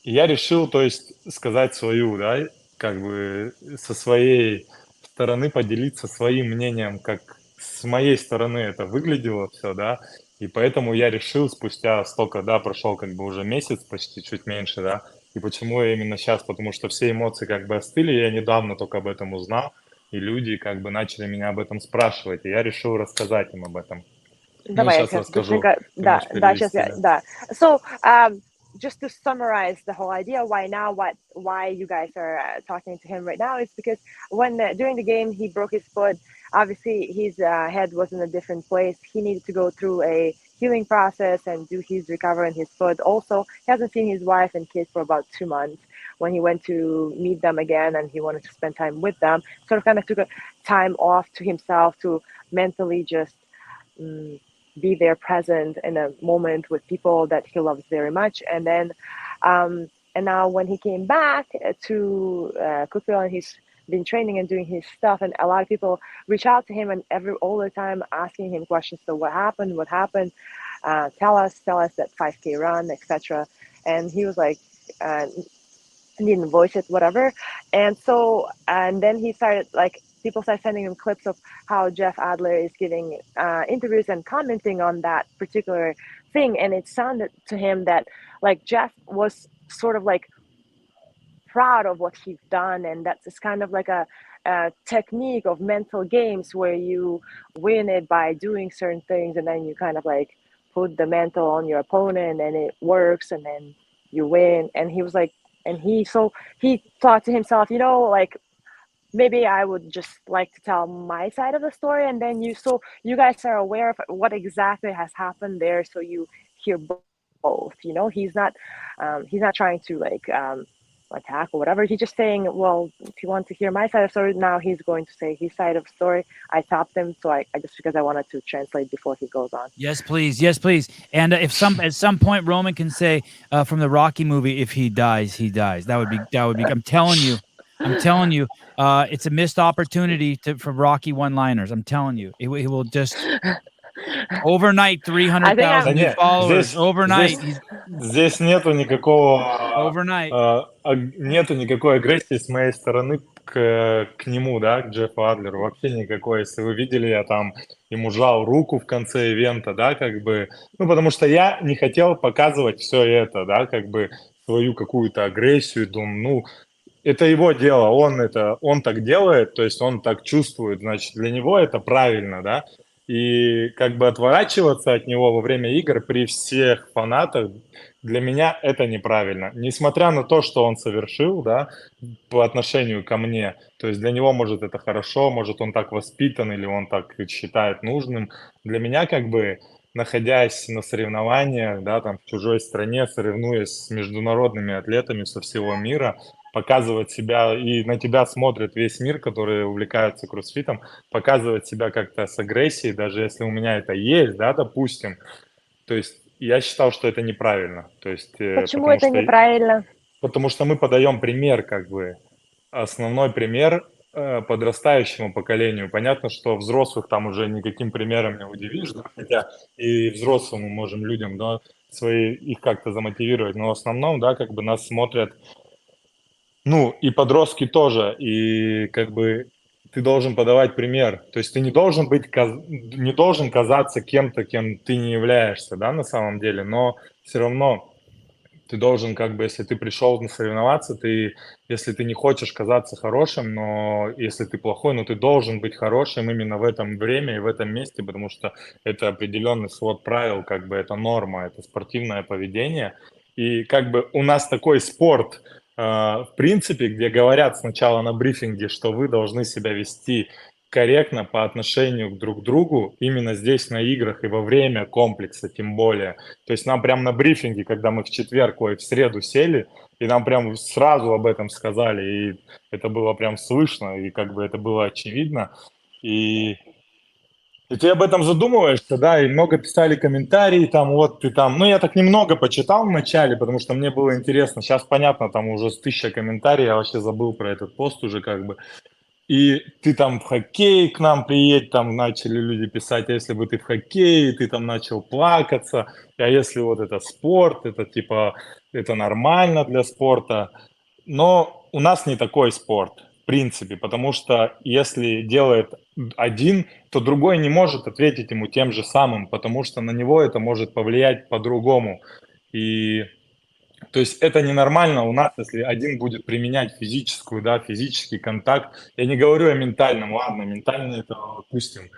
я решил, то есть, сказать свою, да, как бы со своей стороны поделиться своим мнением, как с моей стороны это выглядело все, да, и поэтому я решил спустя столько, да, прошел как бы уже месяц, почти чуть меньше, да, и почему я именно сейчас, потому что все эмоции как бы остыли, я недавно только об этом узнал, и люди как бы начали меня об этом спрашивать, и я решил рассказать им об этом. Ну, Давай я сейчас сейчас расскажу, быстренько, ты да, можешь да, сейчас перевести, я, да. да. So, just to summarize the whole idea, why you guys are talking to him right now is because when during the game he broke his foot. Obviously, his head was in a different place. He needed to go through a healing process and do his recovery in his foot. Also, he hasn't seen his wife and kids for about 2 months. When he went to meet them again and he wanted to spend time with them, sort of kind of took a time off to himself to mentally just be there present in a moment with people that he loves very much. And then, and now when he came back to Cookville and he's been training and doing his stuff, and a lot of people reach out to him and all the time asking him questions. So what happened? What happened? Tell us that 5K run, etc. And he was like, didn't voice it, whatever. And so, and then he started like people started sending him clips of how Jeff Adler is giving interviews and commenting on that particular thing. And it sounded to him that like Jeff was sort of like proud of what he's done. And that's kind of like a technique of mental games where you win it by doing certain things. And then you kind of like put the mental on your opponent and it works. And then you win. And he was like, and he thought to himself, like maybe I would just like to tell my side of the story, and then you guys are aware of what exactly has happened there, so you hear both. He's not trying to like attack or whatever. He's just saying, well, if you want to hear my side of the story, now he's going to say his side of the story. I stopped him, so I just because I wanted to translate before he goes on. Yes, please. Yes, please. And at some point Roman can say from the Rocky movie, if he dies, he dies. That would be. I'm telling you, it's a missed opportunity for Rocky one-liners. I'm telling you, he will just overnight 300,000 new нет, followers. Overnight, здесь нету никакого, overnight. нету никакой агрессии с моей стороны к нему, да, к Джеффу Адлеру, вообще никакой. Если вы видели, я там ему жал руку в конце ивента, да, как бы, ну, потому что я не хотел показывать все это, да, как бы свою какую-то агрессию, думаю, ну, это его дело, он так делает, то есть он так чувствует, значит, для него это правильно, да, и как бы отворачиваться от него во время игр при всех фанатах, для меня это неправильно. Несмотря на то, что он совершил, да, по отношению ко мне, то есть для него, может, это хорошо, может, он так воспитан или он так считает нужным. Для меня, как бы, находясь на соревнованиях, да, там, в чужой стране, соревнуясь с международными атлетами со всего мира, показывать себя, и на тебя смотрит весь мир, который увлекается кроссфитом, показывать себя как-то с агрессией, даже если у меня это есть, да, допустим, то есть я считал, что это неправильно. То есть, Почему это неправильно? Потому что мы подаем пример, как бы, основной пример подрастающему поколению. Понятно, что взрослых там уже никаким примером не удивишь, да? Хотя и взрослым мы можем людям, да, их как-то замотивировать, но в основном, да, как бы нас смотрят, ну, и подростки тоже, и как бы ты должен подавать пример. То есть ты не должен казаться кем-то, кем ты не являешься, да, на самом деле, но все равно ты должен, как бы, если ты пришел на соревноваться, если ты не хочешь казаться хорошим, но если ты плохой, но ты должен быть хорошим именно в этом время и в этом месте, потому что это определенный свод правил, как бы это норма, это спортивное поведение. И как бы у нас такой спорт, в принципе, где говорят сначала на брифинге, что вы должны себя вести корректно по отношению друг к другу именно здесь на играх и во время комплекса тем более. То есть нам прям на брифинге, когда мы в четверг, в среду сели, и нам прям сразу об этом сказали, и это было прям слышно, и как бы это было очевидно. И ты об этом задумываешься, да, и много писали комментарии, там, вот ты там, ну, я так немного почитал вначале, потому что мне было интересно, сейчас понятно, там уже 1000 комментариев, я вообще забыл про этот пост уже как бы, и ты там в хоккей к нам приедь, там начали люди писать, а если бы ты в хоккее, ты там начал плакаться, а если вот это спорт, это типа, это нормально для спорта, но у нас не такой спорт, в принципе, потому что если делает один, то другой не может ответить ему тем же самым, потому что на него это может повлиять по-другому. И то есть это ненормально у нас, если один будет применять физическую, да, физический контакт. Я не говорю о ментальном, ладно, ментальный это допустим.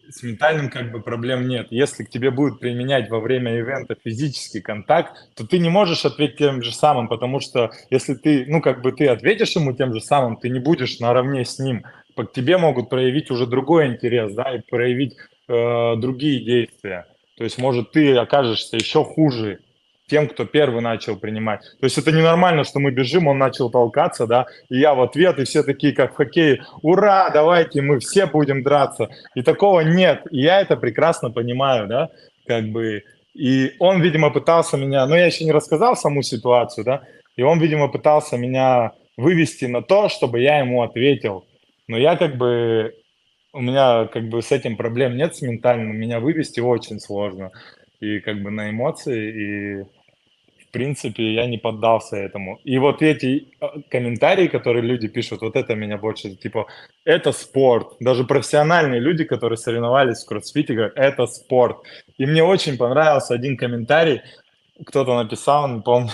С ментальным как бы проблем нет. Если к тебе будет применять во время ивента физический контакт, то ты не можешь ответить тем же самым, потому что если ты, ну как бы ты ответишь ему тем же самым, ты не будешь наравне с ним. К тебе могут проявить уже другой интерес, да, и проявить другие действия. То есть, может, ты окажешься еще хуже тем, кто первый начал принимать. То есть это ненормально, что мы бежим, он начал толкаться, да, и я в ответ, и все такие, как в хоккее, ура, давайте, мы все будем драться. И такого нет, и я это прекрасно понимаю, да, как бы, и он, видимо, пытался меня, ну, я еще не рассказал саму ситуацию, да, и он, видимо, пытался меня вывести на то, чтобы я ему ответил, но я как бы, у меня как бы с этим проблем нет, с ментальным, меня вывести очень сложно, и как бы на эмоции, и в принципе, я не поддался этому. И вот эти комментарии, которые люди пишут, вот это меня больше, типа, это спорт. Даже профессиональные люди, которые соревновались в кроссфите, говорят, это спорт. И мне очень понравился один комментарий, кто-то написал, не помню,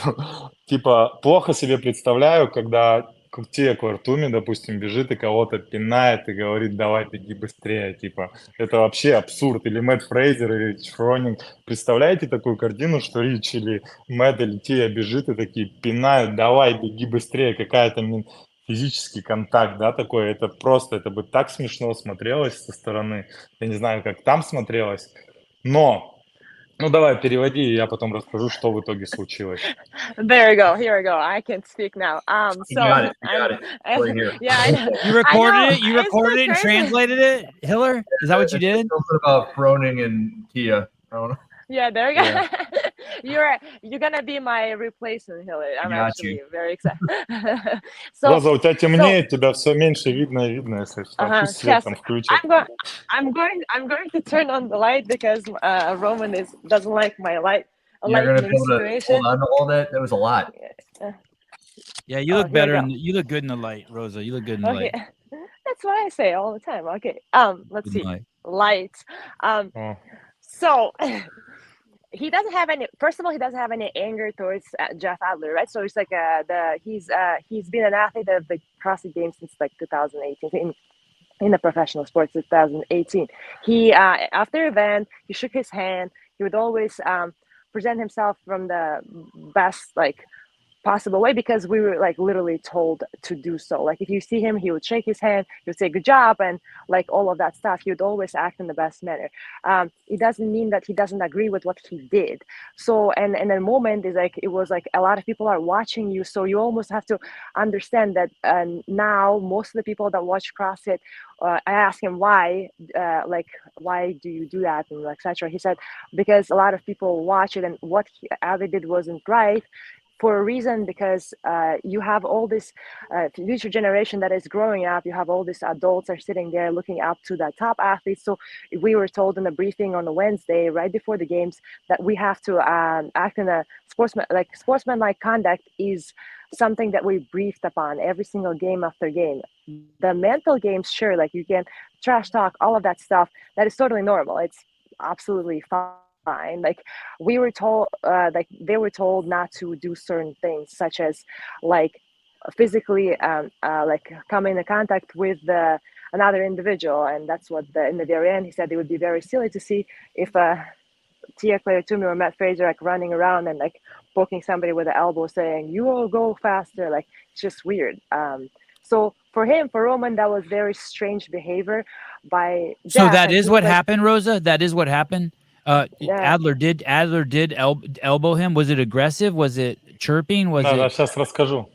типа, плохо себе представляю, когда те к Артуме, допустим, бежит и кого-то пинает и говорит, давай, беги быстрее, типа, это вообще абсурд. Или Мэтт Фрейзер, или Фронинг. Представляете такую картину, что Рич или Мэтт или Тия бежит и такие пинают, давай, беги быстрее, какая-то физический контакт, да, такой, это просто, это бы так смешно смотрелось со стороны, я не знаю, как там смотрелось, но ну, давай, переводи, и я потом расскажу, что в итоге случилось. There we go. Here we go. I can speak now. You got it. Right here. Yeah, I know. You recorded I know. it? You recorded it and crazy. translated it? Hiller? Is that what you did? Something about Froning and Tia. I don't know. Yeah, there you go. Yeah. You're gonna be my replacement, Hillary. I'm Got actually you. very excited. Роза, у тебя темнеет, тебя все меньше видно и видно, если что. Пусть свет Yes, там включат. I'm going to turn on the light because Roman doesn't like my You're gonna be lightning able to situation. hold on to all that. That was a lot. Yeah, you Oh, look here we better. go. You look good in the light, Rosa. You look good in the Okay, light. that's what I say all the time. Okay, let's Good in see. the light. Light. О, So he doesn't have any. First of all, he doesn't have any anger towards Jeff Adler, right? So it's like he's been an athlete of the CrossFit Games since like 2018 in the professional sports 2018. He after event he shook his hand. He would always present himself from the best like possible way because we were like literally told to do so. Like if you see him, he would shake his hand, he would say good job, and like all of that stuff. He would always act in the best manner. It doesn't mean that he doesn't agree with what he did. So and the moment is like it was like a lot of people are watching you, so you almost have to understand that now most of the people that watch CrossFit, I asked him why, why do you do that and etc. He said because a lot of people watch it and what Ali did wasn't right. For a reason, because you have all this future generation that is growing up. You have all these adults are sitting there looking up to the top athletes. So we were told in the briefing on the Wednesday, right before the games, that we have to act in a sportsmanlike conduct is something that we briefed upon every single game after game. The mental games, sure, like you can trash talk, all of that stuff. That is totally normal. It's absolutely fine. Like we were told, like they were told not to do certain things, such as like physically, like come into contact with another individual, and that's what in the very end he said it would be very silly to see if Tia Toomey or Matt Fraser like running around and like poking somebody with the elbow, saying "You will go faster." Like it's just weird. So for Roman, that was very strange behavior by Jeff. So that and is he what was like, happened, Rosa? That is what happened? Yeah. Adler did elbow him? Was it aggressive? Was it chirping? Was Да, it... сейчас расскажу.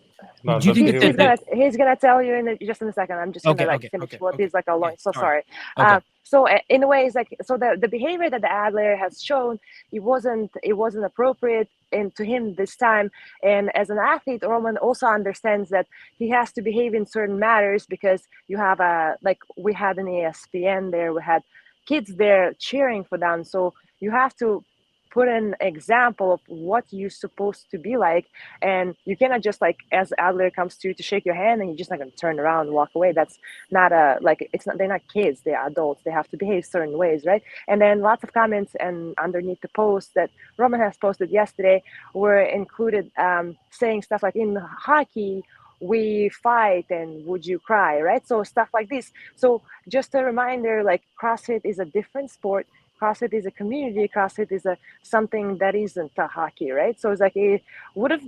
Да, Do you think договорил. he's gonna tell you just in a second. I'm just gonna Okay, finish okay, what okay, is like a long. okay, So sorry. sorry. Okay. So in a way, it's like the behavior that the Adler has shown, it wasn't appropriate to him this time. And as an athlete, Roman also understands that he has to behave in certain matters because you have we had an ESPN there, we had kids there cheering for them. So you have to put an example of what you're supposed to be like, and you cannot just as Adler comes to you to shake your hand and you're just not going to turn around and walk away. That's not they're not kids, they're adults, they have to behave certain ways, right? And then lots of comments and underneath the post that Roman has posted yesterday were included saying stuff like, in hockey we fight and would you cry, right? So stuff like this. So just a reminder, CrossFit is a different sport. CrossFit is a community. CrossFit is something that isn't a hockey, right? So it's it would have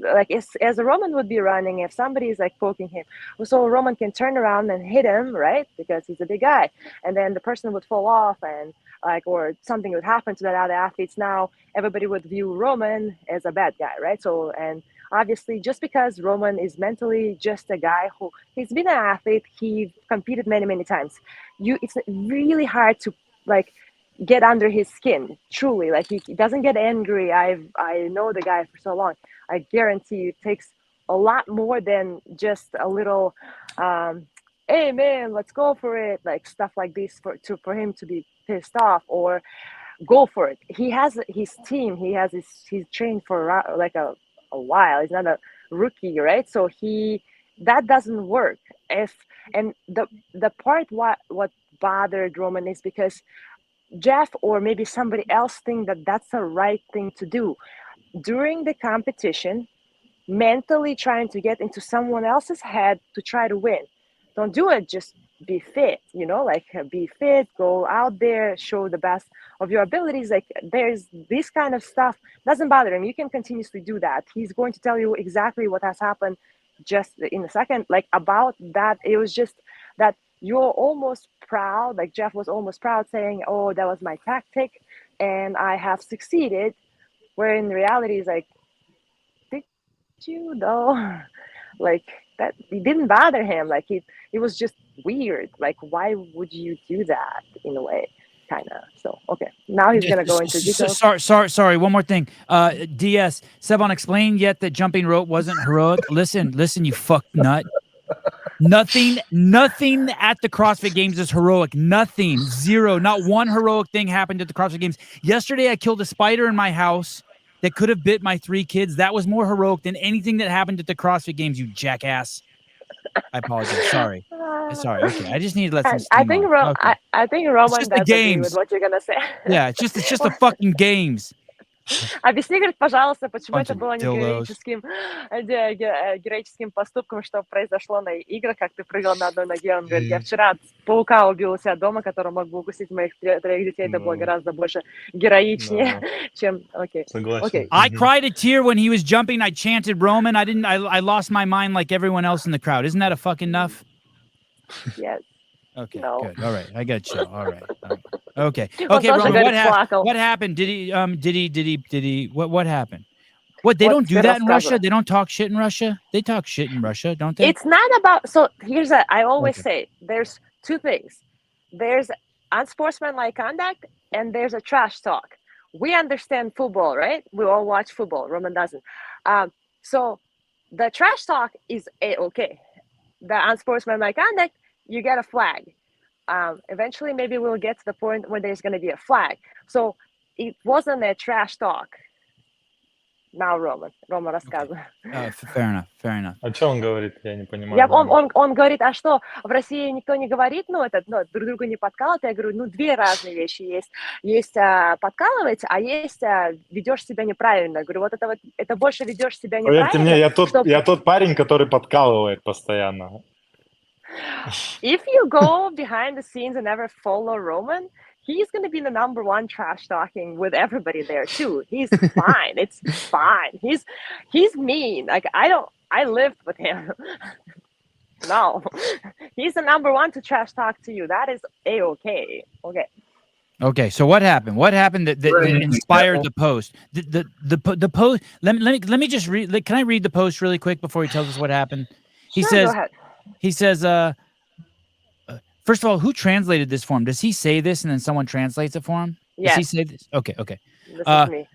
as a Roman would be running, if somebody is poking him, so Roman can turn around and hit him, right? Because he's a big guy, and then the person would fall off and or something would happen to that other athletes. Now everybody would view Roman as a bad guy, right? So and obviously just because Roman is mentally just a guy who he's been an athlete, he competed many times. It's really hard to get under his skin, truly. He doesn't get angry. I know the guy for so long. I guarantee you it takes a lot more than just a little hey man, let's go for it, stuff like this for him to be pissed off or go for it. He has his team, he's trained for a while. He's not a rookie, right? So that doesn't work. And the part what bothered Roman is because Jeff or maybe somebody else think that that's the right thing to do during the competition, mentally trying to get into someone else's head to try to win. Don't do it. Just be fit, be fit, go out there, show the best of your abilities. There's this kind of stuff doesn't bother him. You can continuously do that. He's going to tell you exactly what has happened just in a second, about that. It was just that you're almost proud, Jeff was almost proud, saying, oh, that was my tactic and I have succeeded, where in reality is did you though? That it didn't bother him. It was just weird. Why would you do that in a way? Kind of. So okay, now he's gonna go into details. Sorry. One more thing. DS Sevan, explain yet that jumping rope wasn't heroic. Listen, you fuck nut. Nothing at the CrossFit Games is heroic. Nothing. Zero. Not one heroic thing happened at the CrossFit Games. Yesterday, I killed a spider in my house that could have bit my 3 kids. That was more heroic than anything that happened at the CrossFit Games, you jackass. I apologize. Sorry. Okay. I just need to let some steam I think off. Okay. I think Roman just the does agree games. with what you're gonna say. Yeah, it's just the fucking games. Объясни, говорит, пожалуйста, почему Bunch это of было не dildos. героическим поступком, что произошло на играх, как ты прыгал на одной ноге. Он говорит, я вчера паука убил у себя дома, который мог бы укусить моих 3 детей. Это было гораздо больше героичнее, чем... Okay. Согласен. I cried a tear when he was jumping. I chanted Roman. I lost my mind like everyone else in the crowd. Isn't that a fucking enough? Yes. Okay, No. good. All right. I got you. All right. Okay. Он тоже, Roman, говорит, плакал. what happened? Did he what happened? What, they Вот don't do ты that in Russia? рассказывай. They don't talk shit in Russia? They talk shit in Russia, don't they? It's not about... So here's I always Okay. say, there's 2 things. There's unsportsmanlike conduct and there's a trash talk. We understand football, right? We all watch football. Roman doesn't. So the trash talk is okay. The unsportsmanlike conduct, you get a flag. Eventually, maybe we'll get to the point where there's going to be a flag. So it wasn't a trash talk. Now, Roman рассказывает. Fair enough. О чем он говорит? Я не понимаю. Он говорит, а что, в России никто не говорит, друг друга не подкалывает? Я говорю, 2 разные вещи есть. Есть подкалывать, а есть ведешь себя неправильно. Я говорю, это больше ведешь себя неправильно. Поверьте мне, я тот парень, который подкалывает постоянно. If you go behind the scenes and never follow Roman, he's going to be the number 1 trash talking with everybody there too. He's fine. It's fine. He's mean. I lived with him. No, he's the number one to trash talk to you. That is a-okay. Okay. Okay, so what happened? What happened that Right. inspired the post? The post. Let me just read. Can I read the post really quick before he tells us what happened? He Sure, says. go ahead. He says. First of all, who translated this for him? Does he say this and then someone translates it for him? Does he Yes. say this? Okay. This is me.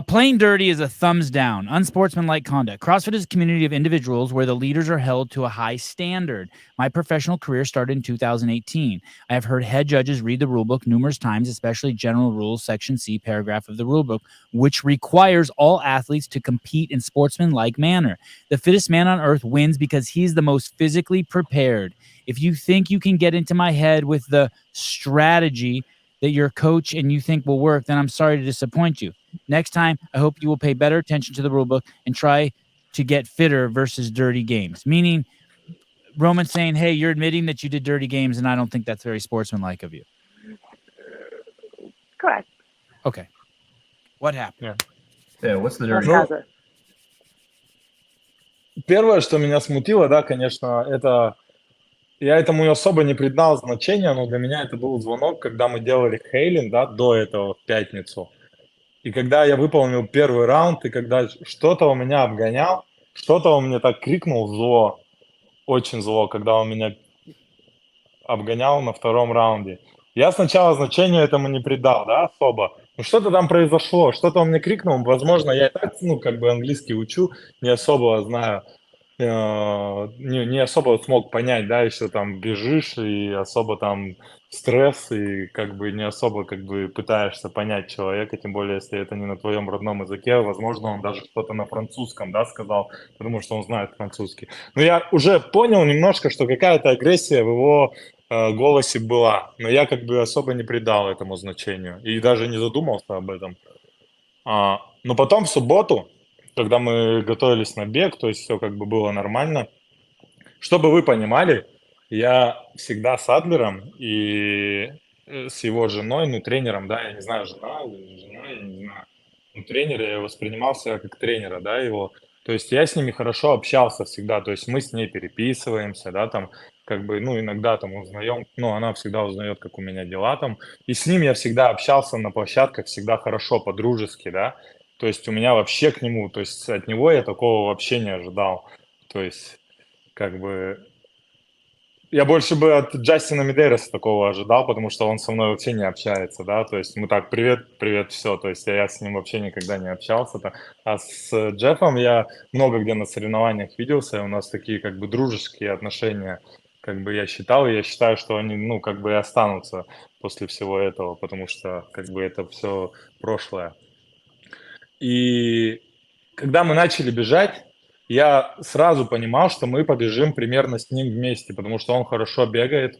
Playing dirty is a thumbs down, unsportsmanlike conduct. CrossFit is a community of individuals where the leaders are held to a high standard. My professional career started in 2018. I have heard head judges read the rulebook numerous times, especially General Rules, Section C, paragraph of the rulebook, which requires all athletes to compete in sportsmanlike manner. The fittest man on earth wins because he's the most physically prepared. If you think you can get into my head with the strategy that your coach and you think will work, then I'm sorry to disappoint you. Next time, I hope you will pay better attention to the rulebook and try to get fitter versus dirty games. Meaning, Roman saying, hey, you're admitting that you did dirty games, and I don't think that's very sportsmanlike of you. Correct. Okay. What happened? Yeah, what's the dirty? Рассказывай. Первое, что меня смутило, да, конечно, это я этому особо не придал значения, но для меня это был звонок, когда мы делали хейлинг, да, до этого в пятницу. И когда я выполнил первый раунд, и когда что-то у меня обгонял, что-то он мне так крикнул зло, очень зло, когда он меня обгонял на втором раунде. Я сначала значения этому не придал, да, особо. Ну что-то там произошло, что-то он мне крикнул, возможно, я и так, ну, как бы английский учу, не особо знаю, не особо смог понять, да, еще там бежишь, и особо там стресс, и как бы не особо как бы пытаешься понять человека, тем более, если это не на твоем родном языке, возможно, он даже что-то на французском, да, сказал, потому что он знает французский. Но я уже понял немножко, что какая-то агрессия в его голосе была, но я как бы особо не придал этому значению и даже не задумался об этом. Но потом в субботу, когда мы готовились на бег, то есть все как бы было нормально. Чтобы вы понимали, я всегда с Адлером и с его женой, ну, тренером, да, я не знаю, жена или не жена, я не знаю. Ну, тренер, я воспринимал себя как тренера, да, его. То есть я с ними хорошо общался всегда, то есть мы с ней переписываемся, да, там, как бы, ну, иногда там узнаем, ну, она всегда узнает, как у меня дела там. И с ним я всегда общался на площадках, всегда хорошо, по-дружески, да. То есть у меня вообще к нему, то есть от него я такого вообще не ожидал. То есть, как бы, я больше бы от Джастина Медейроса такого ожидал, потому что он со мной вообще не общается, да, то есть мы так, привет, все, то есть я с ним вообще никогда не общался. А с Джеффом я много где на соревнованиях виделся, и у нас такие как бы дружеские отношения, как бы я считаю, что они, ну, как бы и останутся после всего этого, потому что как бы это все прошлое. И когда мы начали бежать, я сразу понимал, что мы побежим примерно с ним вместе, потому что он хорошо бегает.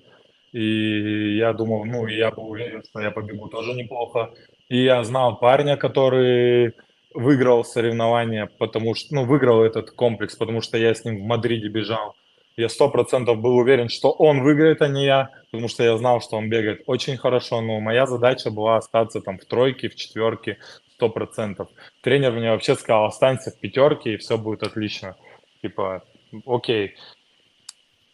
И я думал, ну, и я был уверен, что я побегу тоже неплохо. И я знал парня, который выиграл соревнования, потому что, ну, выиграл этот комплекс, потому что я с ним в Мадриде бежал. Я 100% был уверен, что он выиграет, а не я, потому что я знал, что он бегает очень хорошо, но моя задача была остаться там в тройке, в четверке, 100%. Тренер мне вообще сказал, останься в пятерке, и все будет отлично. Типа, окей.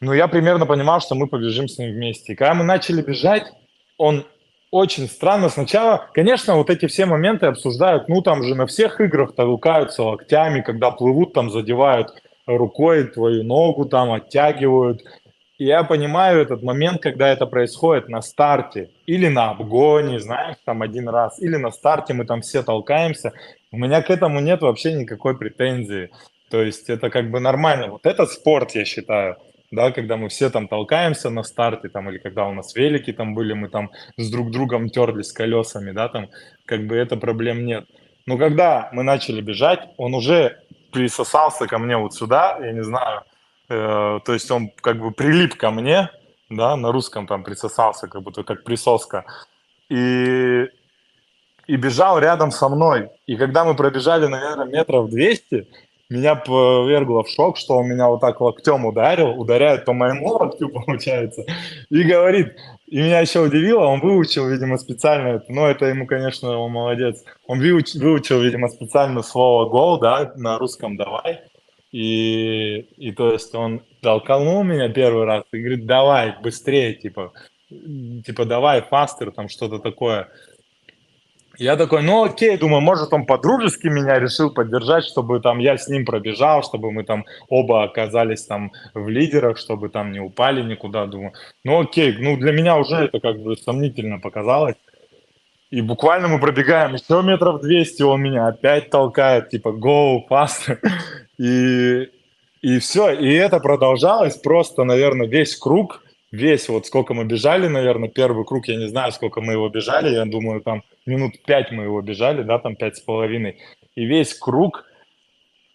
Но я примерно понимал, что мы побежим с ним вместе. И когда мы начали бежать, он очень странно. Сначала, конечно, вот эти все моменты обсуждают, ну, там же на всех играх толкаются локтями, когда плывут, там задевают рукой твою ногу, там оттягивают. И я понимаю этот момент, когда это происходит на старте или на обгоне, знаешь, там один раз, или на старте мы там все толкаемся. У меня к этому нет вообще никакой претензии. То есть это как бы нормально. Вот это спорт, я считаю, да, когда мы все там толкаемся на старте, там, или когда у нас велики там были, мы там с друг другом терлись колесами, да, там, как бы это проблем нет. Но когда мы начали бежать, он уже присосался ко мне вот сюда, я не знаю, то есть он как бы прилип ко мне, да, на русском там присосался, как будто как присоска, и бежал рядом со мной. И когда мы пробежали, наверное, метров 200, меня повергло в шок, что он меня вот так локтем ударяет по моему локтю, получается, и говорит, и меня еще удивило, он выучил, видимо, специально это, но это ему, конечно, он молодец, он выучил, видимо, специально слово «гол», да, на русском «давай», и то есть он толкнул меня первый раз и говорит, давай, быстрее, типа давай, фастер, там что-то такое. Я такой, ну окей, думаю, может он по-дружески меня решил поддержать, чтобы там я с ним пробежал, чтобы мы там оба оказались там в лидерах, чтобы там не упали никуда, думаю. Ну окей, ну для меня уже это как бы сомнительно показалось. И буквально мы пробегаем еще метров 200, он меня опять толкает, типа, go, faster. И все, и это продолжалось просто, наверное, весь круг, весь вот сколько мы бежали, наверное, первый круг, я не знаю, сколько мы его бежали, я думаю, там минут 5 мы его бежали, да, там 5,5. И весь круг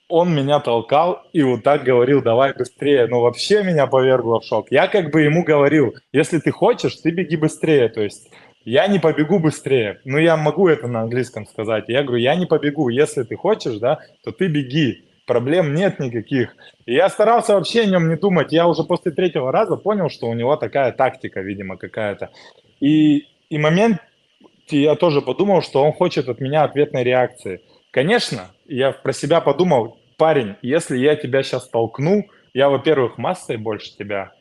он меня толкал и вот так говорил, давай быстрее. Ну, вообще меня повергло в шок. Я как бы ему говорил, если ты хочешь, ты беги быстрее. То есть я не побегу быстрее. Ну, я могу это на английском сказать. Я говорю, я не побегу. Если ты хочешь, да, то ты беги. Проблем нет никаких. И я старался вообще о нем не думать. Я уже после 3-го раза понял, что у него такая тактика, видимо, какая-то. И момент, я тоже подумал, что он хочет от меня ответной реакции. Конечно, я про себя подумал, парень, если я тебя сейчас толкну, я, во-первых, массой больше тебя,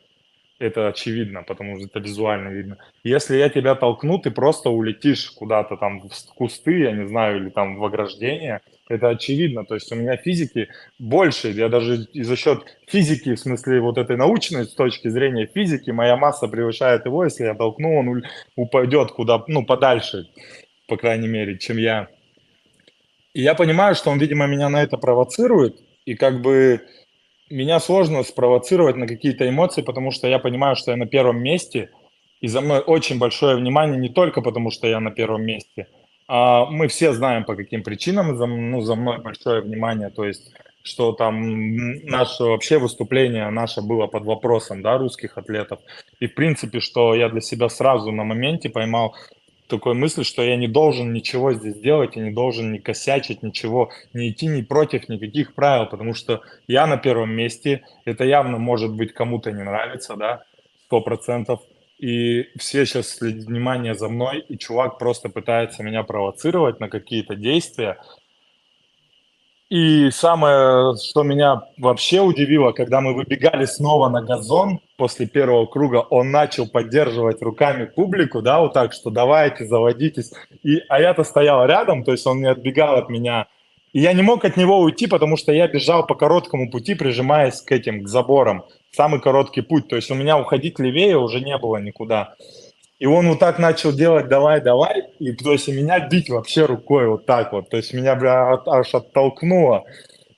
это очевидно, потому что это визуально видно. Если я тебя толкну, ты просто улетишь куда-то там в кусты, я не знаю, или там в ограждение. Это очевидно. То есть у меня физики больше. Я даже и за счет физики, в смысле вот этой научной с точки зрения физики, моя масса превышает его. Если я толкну, он упадет куда, ну, подальше, по крайней мере, чем я. И я понимаю, что он, видимо, меня на это провоцирует. И как бы меня сложно спровоцировать на какие-то эмоции, потому что я понимаю, что я на первом месте, и за мной очень большое внимание не только потому, что я на первом месте, а мы все знаем, по каким причинам за мной большое внимание, то есть, что там наше вообще выступление наше было под вопросом, да, русских атлетов, и в принципе, что я для себя сразу на моменте поймал такой мысли, что я не должен ничего здесь делать, я не должен ни косячить, ничего, не идти ни против никаких правил, потому что я на первом месте, это явно может быть кому-то не нравится, да, 100%, и все сейчас внимание за мной, и чувак просто пытается меня провоцировать на какие-то действия. И самое, что меня вообще удивило, когда мы выбегали снова на газон после первого круга, он начал поддерживать руками публику, да, вот так, что давайте, заводитесь. А я-то стоял рядом, то есть он не отбегал от меня. И я не мог от него уйти, потому что я бежал по короткому пути, прижимаясь к заборам. Самый короткий путь. То есть у меня уходить левее уже не было никуда. И он вот так начал делать, давай, давай, и то есть меня бить вообще рукой вот так вот, то есть меня аж оттолкнуло.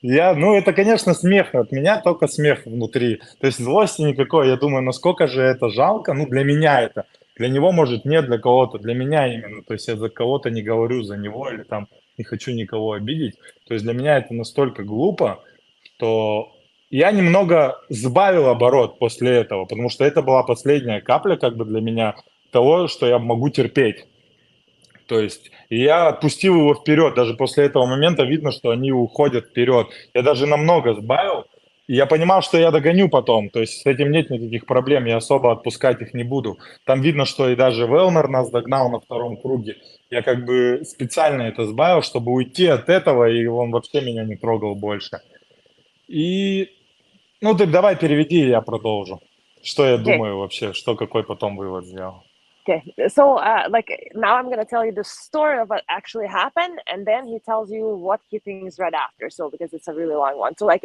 Ну это, конечно, смех, от меня только смех внутри, то есть злости никакой, я думаю, насколько же это жалко, ну для меня это, для него может нет, для кого-то, для меня именно, то есть я за кого-то не говорю, за него или там не хочу никого обидеть, то есть для меня это настолько глупо, что я немного сбавил оборот после этого, потому что это была последняя капля как бы для меня, того, что я могу терпеть. То есть я отпустил его вперед. Даже после этого момента видно, что они уходят вперед. Я даже намного сбавил. И я понимал, что я догоню потом. То есть с этим нет никаких проблем. Я особо отпускать их не буду. Там видно, что и даже Велнер нас догнал на втором круге. Я как бы специально это сбавил, чтобы уйти от этого, и он вообще меня не трогал больше. И, ну, ты давай переведи, и я продолжу. Что я думаю вообще, какой потом вывод сделал. Okay, so now I'm gonna tell you the story of what actually happened, and then he tells you what he thinks right after. So because it's a really long one, so like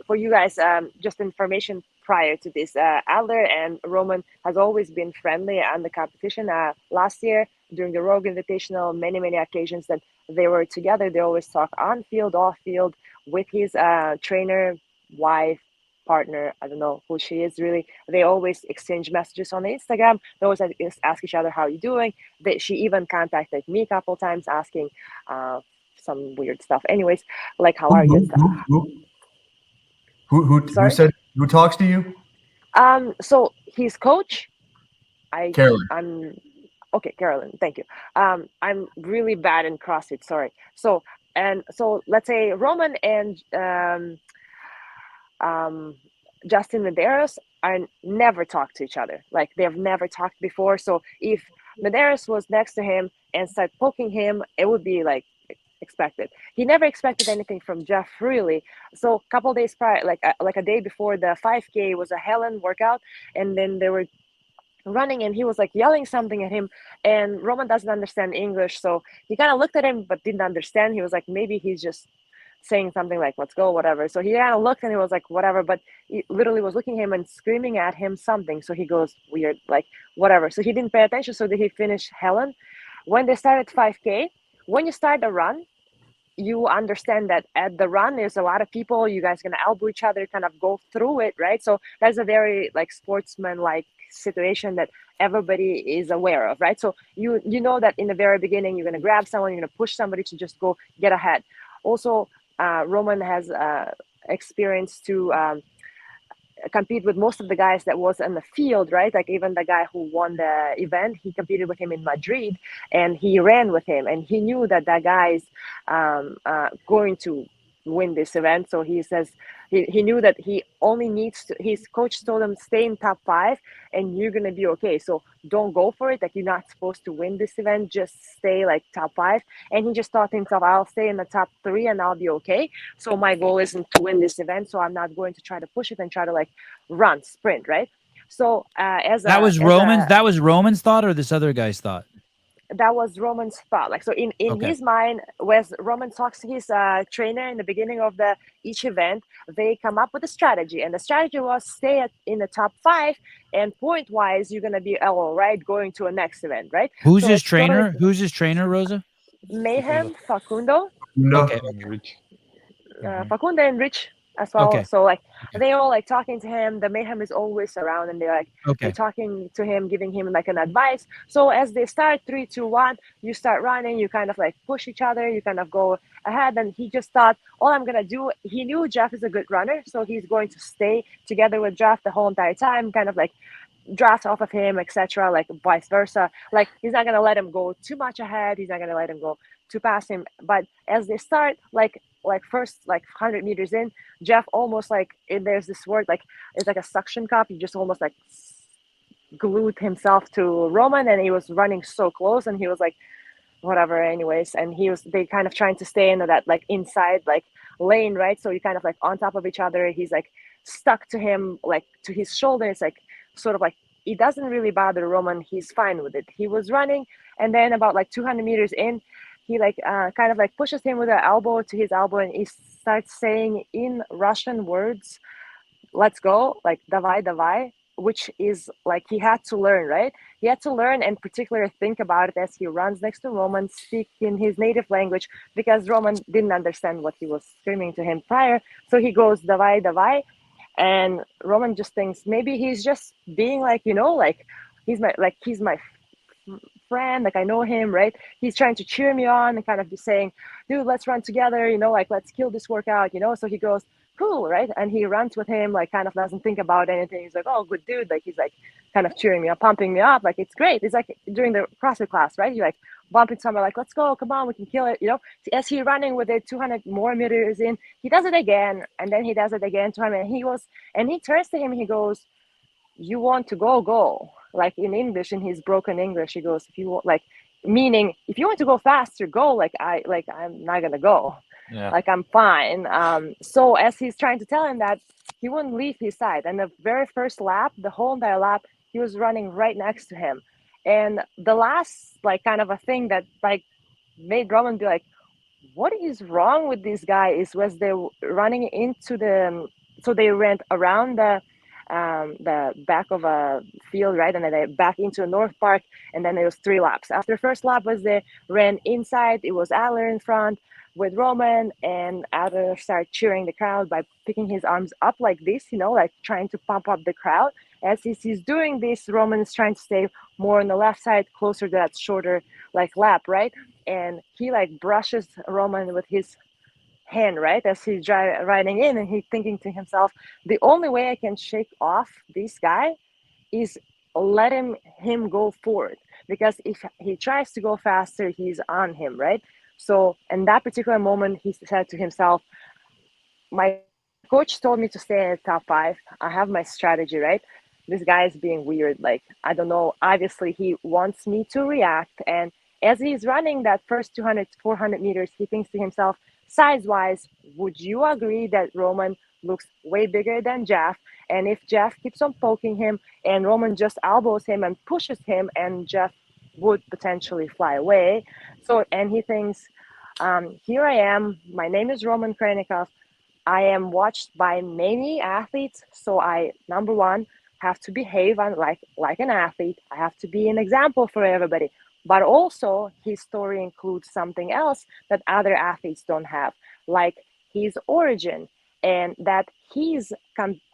for you guys, just information prior to this, Adler and Roman has always been friendly on the competition. Last year during the Rogue Invitational, many occasions that they were together, they always talk on field, off field, with his trainer, wife, partner, I don't know who she is really. They always exchange messages on Instagram. They always ask each other how you doing. She even contacted me a couple times asking some weird stuff. Anyways, like how are you? Who said who talks to you? So his coach, Carolyn. Okay, Carolyn, thank you. I'm really bad in CrossFit, sorry. So let's say Roman and Justin Medeiros never talked to each other. Like they have never talked before. So if Medeiros was next to him and started poking him, it would be like expected. He never expected anything from Jeff, really. So a couple days prior, like a day before the 5K, was a Helen workout, and then they were running, and he was like yelling something at him, and Roman doesn't understand English, so he kind of looked at him but didn't understand. He was like, maybe he's just saying something like, let's go, whatever. So he kind of looked, and he was like, whatever, but he literally was looking at him and screaming at him something. So he goes, weird, like, whatever. So he didn't pay attention. So did he finish Helen? When they started 5K, when you start the run, you understand that at the run there's a lot of people, you guys gonna elbow each other, kind of go through it, right? So that's a very like sportsman like situation that everybody is aware of, right? So you know that in the very beginning you're gonna grab someone, you're gonna push somebody to just go get ahead. Also, Roman has experience to compete with most of the guys that was in the field, right? Like even the guy who won the event, he competed with him in Madrid, and he ran with him, and he knew that that guy is going to win this event. So he says he knew that he only needs to, his coach told him, stay in top 5 and you're gonna be okay. So don't go for it, like you're not supposed to win this event, just stay like top 5. And he just thought to himself, I'll stay in the top 3 and I'll be okay. So my goal isn't to win this event, so I'm not going to try to push it and try to like run sprint, right? So that was Roman's thought, or this other guy's thought? That was Roman's thought. Like, so in Okay. his mind, was Roman talks to his trainer in the beginning of each event, they come up with a strategy, and the strategy was stay in the top 5, and point wise you're gonna be all right going to a next event, right? Who's So his it's totally trainer? Who's his trainer, Rosa? Mayhem, Facundo, No. Okay. Rich. Facundo and Rich as well. Okay. So like they all like talking to him. The Mayhem is always around, and they're like they're Okay. talking to him, giving him like an advice. So as they start 3, 2, 1, you start running, you kind of like push each other, you kind of go ahead. And he just thought, all I'm gonna do, he knew Jeff is a good runner, so he's going to stay together with Jeff the whole entire time, kind of like draft off of him, etc., like vice versa. Like he's not gonna let him go too much ahead, he's not gonna let him go too past him. But as they start like first like 100 meters in, Jeff almost like, there's this word like it's like a suction cup, he just almost like glued himself to Roman, and he was running so close, and he was like whatever anyways, and they kind of trying to stay into that like inside like lane, right? So you kind of like on top of each other, he's like stuck to him, like to his shoulder. It's like sort of like it doesn't really bother Roman, he's fine with it. He was running, and then about like 200 meters in, he like kind of like pushes him with an elbow to his elbow, and he starts saying in Russian words, let's go, like davai davai, which is like he had to learn, right? He had to learn and particularly think about it as he runs next to Roman, speak in his native language, because Roman didn't understand what he was screaming to him prior. So he goes davai davai, and Roman just thinks maybe he's just being like, like he's my friend, like I know him, right? He's trying to cheer me on and kind of be saying, dude, let's run together, like let's kill this workout, So he goes, cool, right? And he runs with him, like kind of doesn't think about anything. He's like, oh, good dude. Like he's like kind of cheering me up, pumping me up. Like it's great. It's like during the CrossFit class, right? You're like bumping someone, like, let's go, come on, we can kill it, As he running with it 200 more meters in, he does it again, and then he does it again 200, and he turns to him and he goes, you want to go. Like in English, in his broken English, he goes, if you want, like, meaning if you want to go faster, go. I'm not gonna go. Yeah. Like I'm fine. So as he's trying to tell him that, he wouldn't leave his side. And the very first lap, the whole entire lap, he was running right next to him. And the last like kind of a thing that like made Roman be like, what is wrong with this guy, was they running into so they ran around the back of a field, right? And then they back into North Park, and then it was 3 laps. After first lap was they ran inside, it was Adler in front with Roman, and Adler started cheering the crowd by picking his arms up like this, like trying to pump up the crowd. As he's doing this, Roman is trying to stay more on the left side, closer to that shorter like lap, right? And he like brushes Roman with his hand, right, as he's riding in, and he's thinking to himself, the only way I can shake off this guy is let him go forward, because if he tries to go faster, he's on him, right? So in that particular moment, he said to himself, my coach told me to stay in the top 5. I have my strategy, right? This guy is being weird. Like, I don't know. Obviously, he wants me to react, and as he's running that first 200, 400 meters, he thinks to himself, size-wise, would you agree that Roman looks way bigger than Jeff? And if Jeff keeps on poking him and Roman just elbows him and pushes him, and Jeff would potentially fly away. So, and he thinks, here I am. My name is Roman Khrennikov. I am watched by many athletes. So I, number one, have to behave like an athlete. I have to be an example for everybody. But also, his story includes something else that other athletes don't have, like his origin, and that he's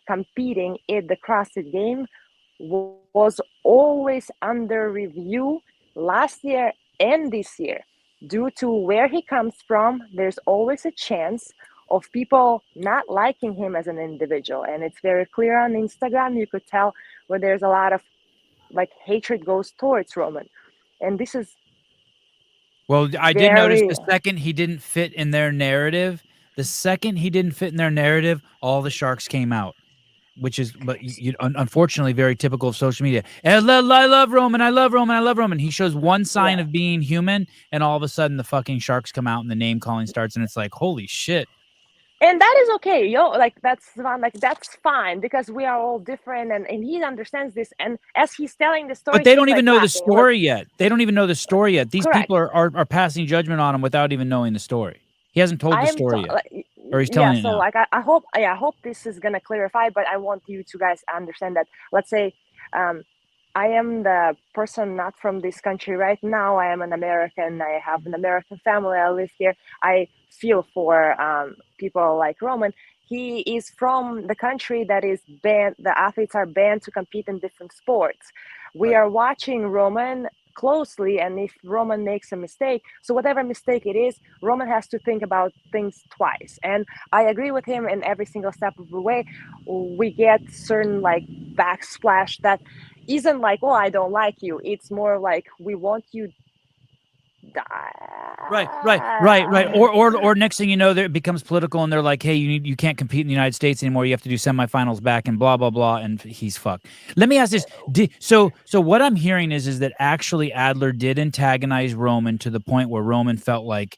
competing at the CrossFit game was always under review last year and this year. Due to where he comes from, there's always a chance of people not liking him as an individual. And it's very clear on Instagram. You could tell where there's a lot of like hatred goes towards Roman. And this is I did notice the second he didn't fit in their narrative, all the sharks came out, which is, but unfortunately, very typical of social media. And I love Roman. I love Roman. I love Roman. He shows one sign of being human, and all of a sudden, the fucking sharks come out, and the name calling starts, and it's like, holy shit. And that is okay, that's fine, because we are all different, and he understands this. And as he's telling the story, but they don't even know the story yet. They don't even know the story yet. These people are passing judgment on him without even knowing the story. He hasn't told the story yet, or he's telling it now. I hope this is gonna clarify. But I want you to guys understand that. Let's say, I am the person not from this country right now. I am an American. I have an American family. I live here. I feel for people like Roman. He is from the country that is banned. The athletes are banned to compete in different sports. We are watching Roman closely, and if Roman makes a mistake, so whatever mistake it is, Roman has to think about things twice. And I agree with him in every single step of the way. We get certain like backsplash that isn't like, oh, I don't like you. It's more like, we want you Right. Or next thing you know, it becomes political, and they're like, hey, you can't compete in the United States anymore. You have to do semifinals back, and blah blah blah, and he's fucked. Let me ask this: so what I'm hearing is that actually Adler did antagonize Roman to the point where Roman felt like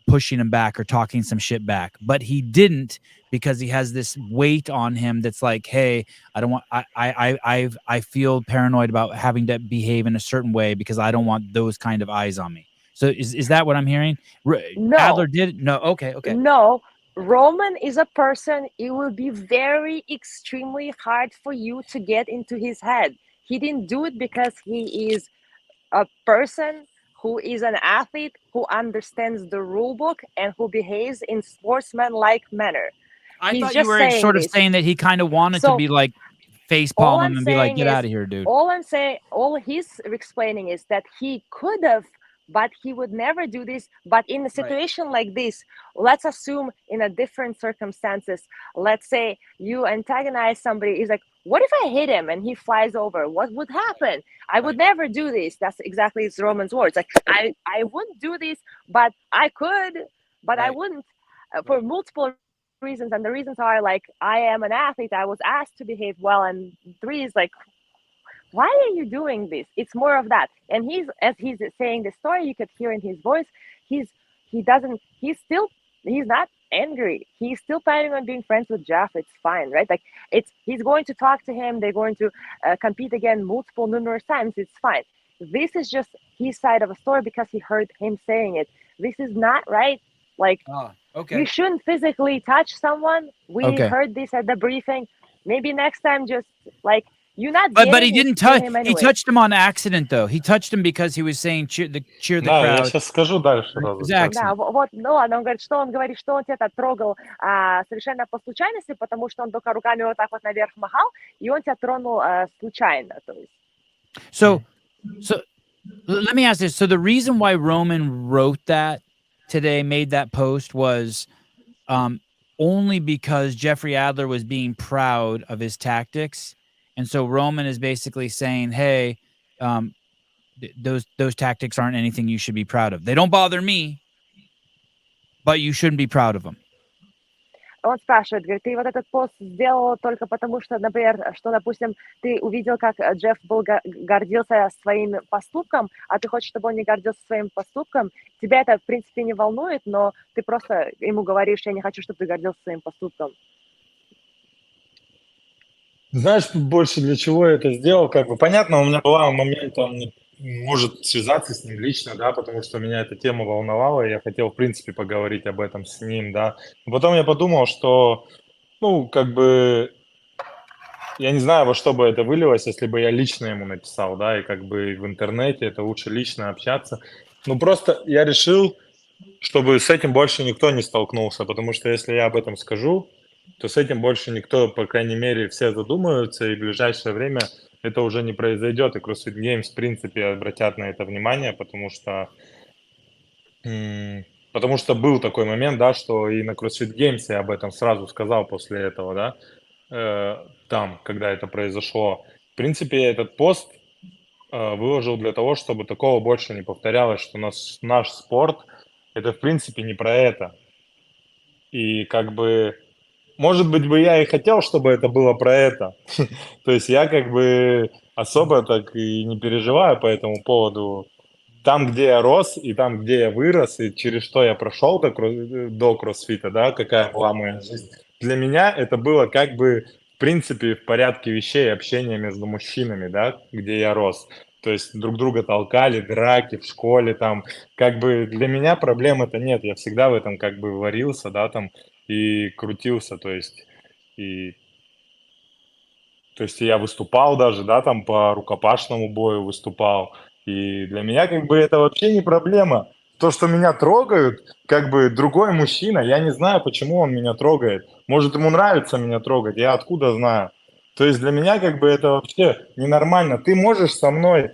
pushing him back or talking some shit back, but he didn't, because he has this weight on him that's like, hey, I don't want, I feel paranoid about having to behave in a certain way because I don't want those kind of eyes on me. So is that what I'm hearing? No. Adler did? No. Okay. No. Roman is a person, it will be very extremely hard for you to get into his head. He didn't do it because he is a person who is an athlete, who understands the rule book, and who behaves in sportsman-like manner. I thought you were sort of saying that he kind of wanted to be like face palm him and be like, get out of here, dude. All he's explaining is that he could have, but he would never do this. But in a situation like this, let's assume in a different circumstances, let's say you antagonize somebody, is like, what if I hit him and he flies over? What would happen? I would never do this. That's exactly his Roman's words. Like, I wouldn't do this, but I could, but I wouldn't, for multiple reasons. And the reasons are like, I am an athlete. I was asked to behave well. And three is like, why are you doing this? It's more of that. And as he's saying the story, you could hear in his voice, he's not angry. He's still planning on being friends with Jeff. It's fine, right? Like, he's going to talk to him. They're going to compete again numerous times. It's fine. This is just his side of a story because he heard him saying it. This is not right. Like, you shouldn't physically touch someone. We heard this at the briefing. Maybe next time, just like, you're not. But he didn't touch. Anyway. He touched him on accident, though. He touched him because he was saying cheer the crowd. Я сейчас скажу дальше. Exactly. Да, вот, он говорит, что он тебя трогал совершенно по случайности, потому что он только руками вот так вот наверх махал, и он тебя тронул случайно. То есть. So let me ask this. So the reason why Roman wrote that today, made that post, was only because Jeffrey Adler was being proud of his tactics. And so Roman is basically saying, hey, those tactics aren't anything you should be proud of. They don't bother me, but you shouldn't be proud of them. Он спрашивает, говорит, ты вот этот пост сделал только потому, что, например, что, допустим, ты увидел, как Джефф был гордился своим поступком, а ты хочешь, чтобы он не гордился своим поступком. Тебя это, в принципе, не волнует, но ты просто ему говоришь, я не хочу, чтобы ты гордился своим поступком. Знаешь, больше для чего я это сделал? Как бы понятно, у меня был момент, он не может связаться с ним лично, да, потому что меня эта тема волновала, и я хотел, в принципе, поговорить об этом с ним, да. Но потом я подумал, что, ну, как бы, я не знаю, во что бы это вылилось, если бы я лично ему написал, да, и как бы в интернете это лучше лично общаться. Ну, просто я решил, чтобы с этим больше никто не столкнулся, потому что если я об этом скажу, то с этим больше никто, по крайней мере, все задумаются, и в ближайшее время это уже не произойдет, и CrossFit Games, в принципе, обратят на это внимание, потому что был такой момент, да, что и на CrossFit Games я об этом сразу сказал после этого, да, там, когда это произошло. В принципе, я этот пост выложил для того, чтобы такого больше не повторялось, что наш спорт – это, в принципе, не про это. И как бы, может быть, бы я и хотел, чтобы это было про это. То есть я как бы особо так и не переживаю по этому поводу. Там, где я рос, и там, где я вырос, и через что я прошел до кроссфита, да, какая была моя жизнь. Для меня это было как бы, в принципе, в порядке вещей общение между мужчинами, да, где я рос. То есть друг друга толкали, драки в школе, там, как бы для меня проблем-то нет. Я всегда в этом как бы варился, да, там, и крутился, и то есть я выступал даже, да, там по рукопашному бою выступал. И для меня как бы это вообще не проблема. То, что меня трогают, как бы другой мужчина, я не знаю, почему он меня трогает. Может, ему нравится меня трогать, я откуда знаю. То есть для меня как бы это вообще ненормально. Ты можешь со мной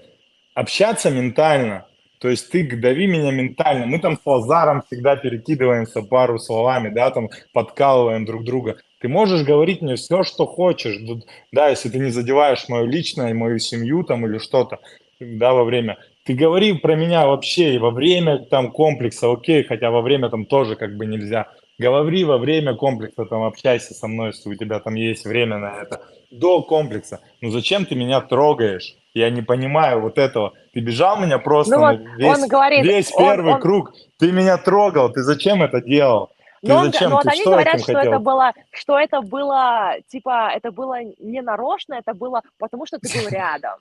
общаться ментально. То есть ты дави меня ментально. Мы там с Лазаром всегда перекидываемся пару словами, да, там подкалываем друг друга. Ты можешь говорить мне все, что хочешь, да, если ты не задеваешь мою личное, мою семью там или что-то, да, во время. Ты говори про меня вообще и во время там комплекса, окей, хотя во время там тоже как бы нельзя. Говори во время комплекса, там общайся со мной, если у тебя там есть время на это. До комплекса. Ну зачем ты меня трогаешь? Я не понимаю вот этого. Ты бежал меня просто Ну вот, он говорит, весь первый круг. Ты меня трогал. Ты зачем это делал? Ты зачем? но вот Ты они что говорят, этим хотел? что это было, типа, это было не нарочно, это было потому, что ты был рядом.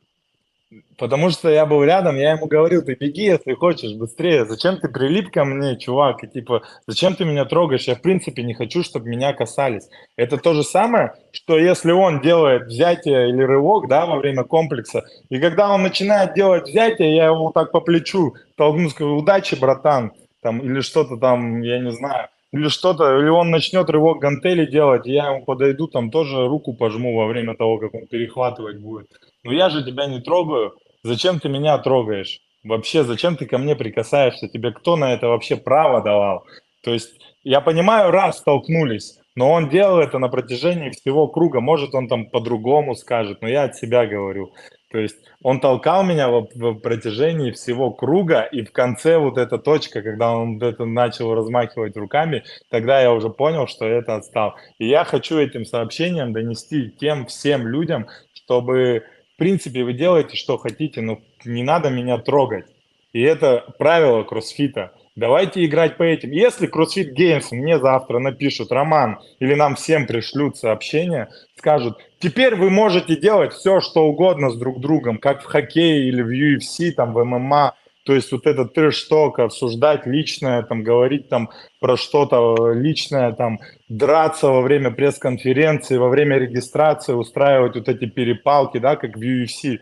Потому что я был рядом, я ему говорил, ты беги, если хочешь, быстрее. Зачем ты прилип ко мне, чувак? И типа, зачем ты меня трогаешь? Я, в принципе, не хочу, чтобы меня касались. Это то же самое, что если он делает взятие или рывок, да, во время комплекса, и когда он начинает делать взятие, я его вот так по плечу толкну, скажу, удачи, братан, там, или что-то там, я не знаю, или что-то, или он начнет рывок гантели делать, и я ему подойду, там тоже руку пожму во время того, как он перехватывать будет. Ну я же тебя не трогаю. Зачем ты меня трогаешь? Вообще, зачем ты ко мне прикасаешься? Тебе кто на это вообще право давал? То есть, я понимаю, раз столкнулись, но он делал это на протяжении всего круга. Может, он там по-другому скажет, но я от себя говорю. То есть, он толкал меня в протяжении всего круга, и в конце вот эта точка, когда он это начал размахивать руками, тогда я уже понял, что это отстал. И я хочу этим сообщением донести тем всем людям, чтобы в принципе, вы делаете, что хотите, но не надо меня трогать. И это правило кроссфита. Давайте играть по этим. Если CrossFit Games мне завтра напишут, Роман, или нам всем пришлют сообщение, скажут, теперь вы можете делать все, что угодно с друг другом, как в хоккее или в UFC, там, в ММА, то есть вот этот трэш-ток, обсуждать личное, там, говорить там про что-то личное, там, драться во время пресс-конференции, во время регистрации, устраивать вот эти перепалки, да, как в UFC.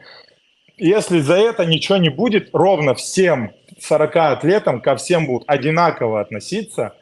Если за это ничего не будет, ровно всем 40 атлетам ко всем будут одинаково относиться,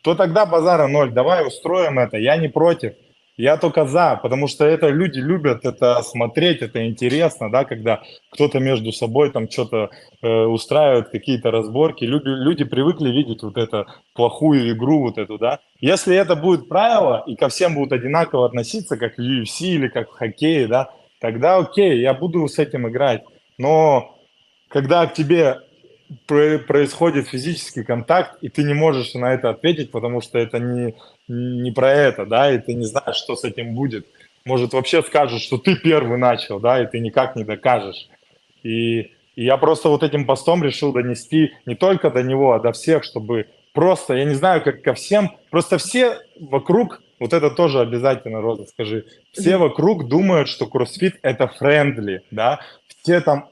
то тогда базара ноль. Давай устроим это. Я не против. Я только за, потому что это люди любят это смотреть, это интересно, да, когда кто-то между собой там что-то устраивает, какие-то разборки. Люди привыкли видеть вот эту плохую игру, вот эту, да. Если это будет правило, и ко всем будут одинаково относиться, как в UFC или как в хоккее, да, тогда окей, я буду с этим играть. Но когда к тебе происходит физический контакт, и ты не можешь на это ответить, потому что это не про это, да, и ты не знаешь, что с этим будет. Может, вообще скажут, что ты первый начал, да, и ты никак не докажешь. И я просто вот этим постом решил донести не только до него, а до всех, чтобы просто, я не знаю, как ко всем, просто все вокруг, вот это тоже обязательно, Роза, скажи, все вокруг думают, что кроссфит это френдли, да, все там,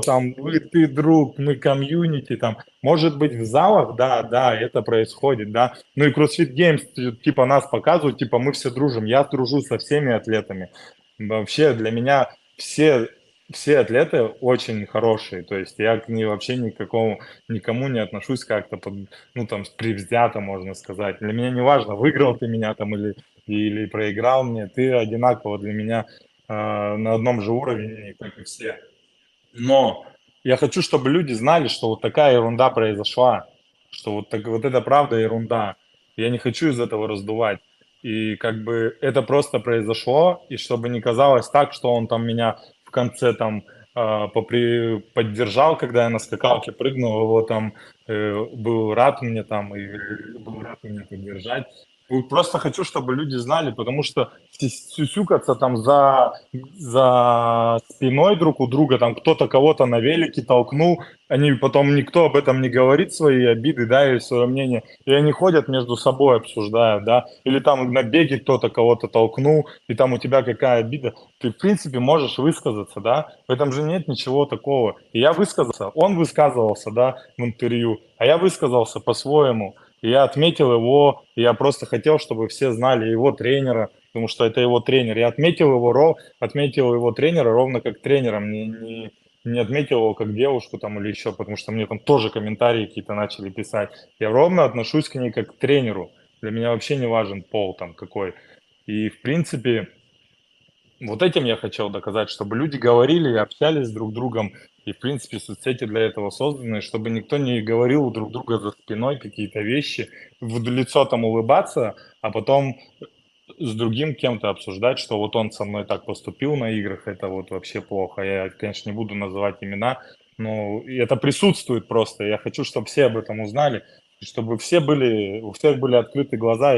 там, ты друг, мы комьюнити, там, может быть, в залах, да, это происходит, да, ну и CrossFit Games, типа, нас показывают, типа, мы все дружим, я дружу со всеми атлетами, вообще для меня все атлеты очень хорошие, то есть я к ним вообще никому не отношусь как-то предвзято, можно сказать. Для меня не важно, выиграл ты меня там или проиграл мне, ты одинаково для меня на одном же уровне, как и все. Но я хочу, чтобы люди знали, что вот такая ерунда произошла, что вот это правда ерунда. Я не хочу из этого раздувать. И как бы это просто произошло, и чтобы не казалось так, что он там меня в конце там поддержал, когда я на скакалке прыгнул, его там был рад мне там и был рад меня поддержать. Просто хочу, чтобы люди знали, потому что сюсюкаться там за спиной друг у друга, там кто-то кого-то на велике толкнул, они потом никто об этом не говорит, свои обиды, да, или свое мнение, и они ходят между собой, обсуждают, да, или там на беге кто-то кого-то толкнул, и там у тебя какая обида, ты в принципе можешь высказаться, да, в этом же нет ничего такого. И я высказался, он высказывался, да, в интервью, а я высказался по-своему. И я отметил его, и я просто хотел, чтобы все знали его тренера, потому что это его тренер. Я отметил его тренера ровно как тренером, не отметил его как девушку там или еще, потому что мне там тоже комментарии какие-то начали писать. Я ровно отношусь к ней как к тренеру. Для меня вообще не важен пол там какой. И в принципе вот этим я хотел доказать, чтобы люди говорили и общались друг с другом. И, в принципе, соцсети для этого созданы, чтобы никто не говорил друг друга за спиной какие-то вещи, в лицо там улыбаться, а потом с другим кем-то обсуждать, что вот он со мной так поступил на играх, это вот вообще плохо. Я, конечно, не буду называть имена, но это присутствует просто. Я хочу, чтобы все об этом узнали, и чтобы у всех были открыты глаза,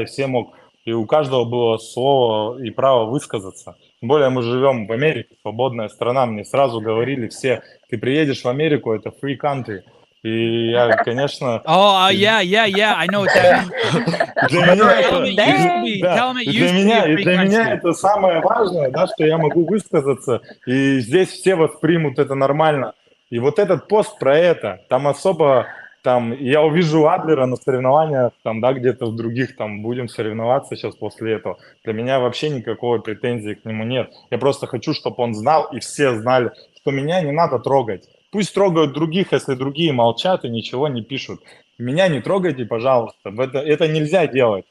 и у каждого было слово и право высказаться. Тем более мы живем в Америке, свободная страна. Мне сразу говорили все, ты приедешь в Америку, это free country. И я, конечно... Yeah, I know what that means. Для меня Tell them it used to be. да, Tell them it и used to be a free для меня country. это самое важное, да, что я могу высказаться, и здесь все воспримут это нормально. И вот этот пост про это, там особо, там, я увижу Адлера на соревнованиях, там, да, где-то в других, там, будем соревноваться сейчас после этого. Для меня вообще никакой претензии к нему нет. Я просто хочу, чтобы он знал, и все знали, что меня не надо трогать. Пусть трогают других, если другие молчат и ничего не пишут. Меня не трогайте, пожалуйста. Это нельзя делать.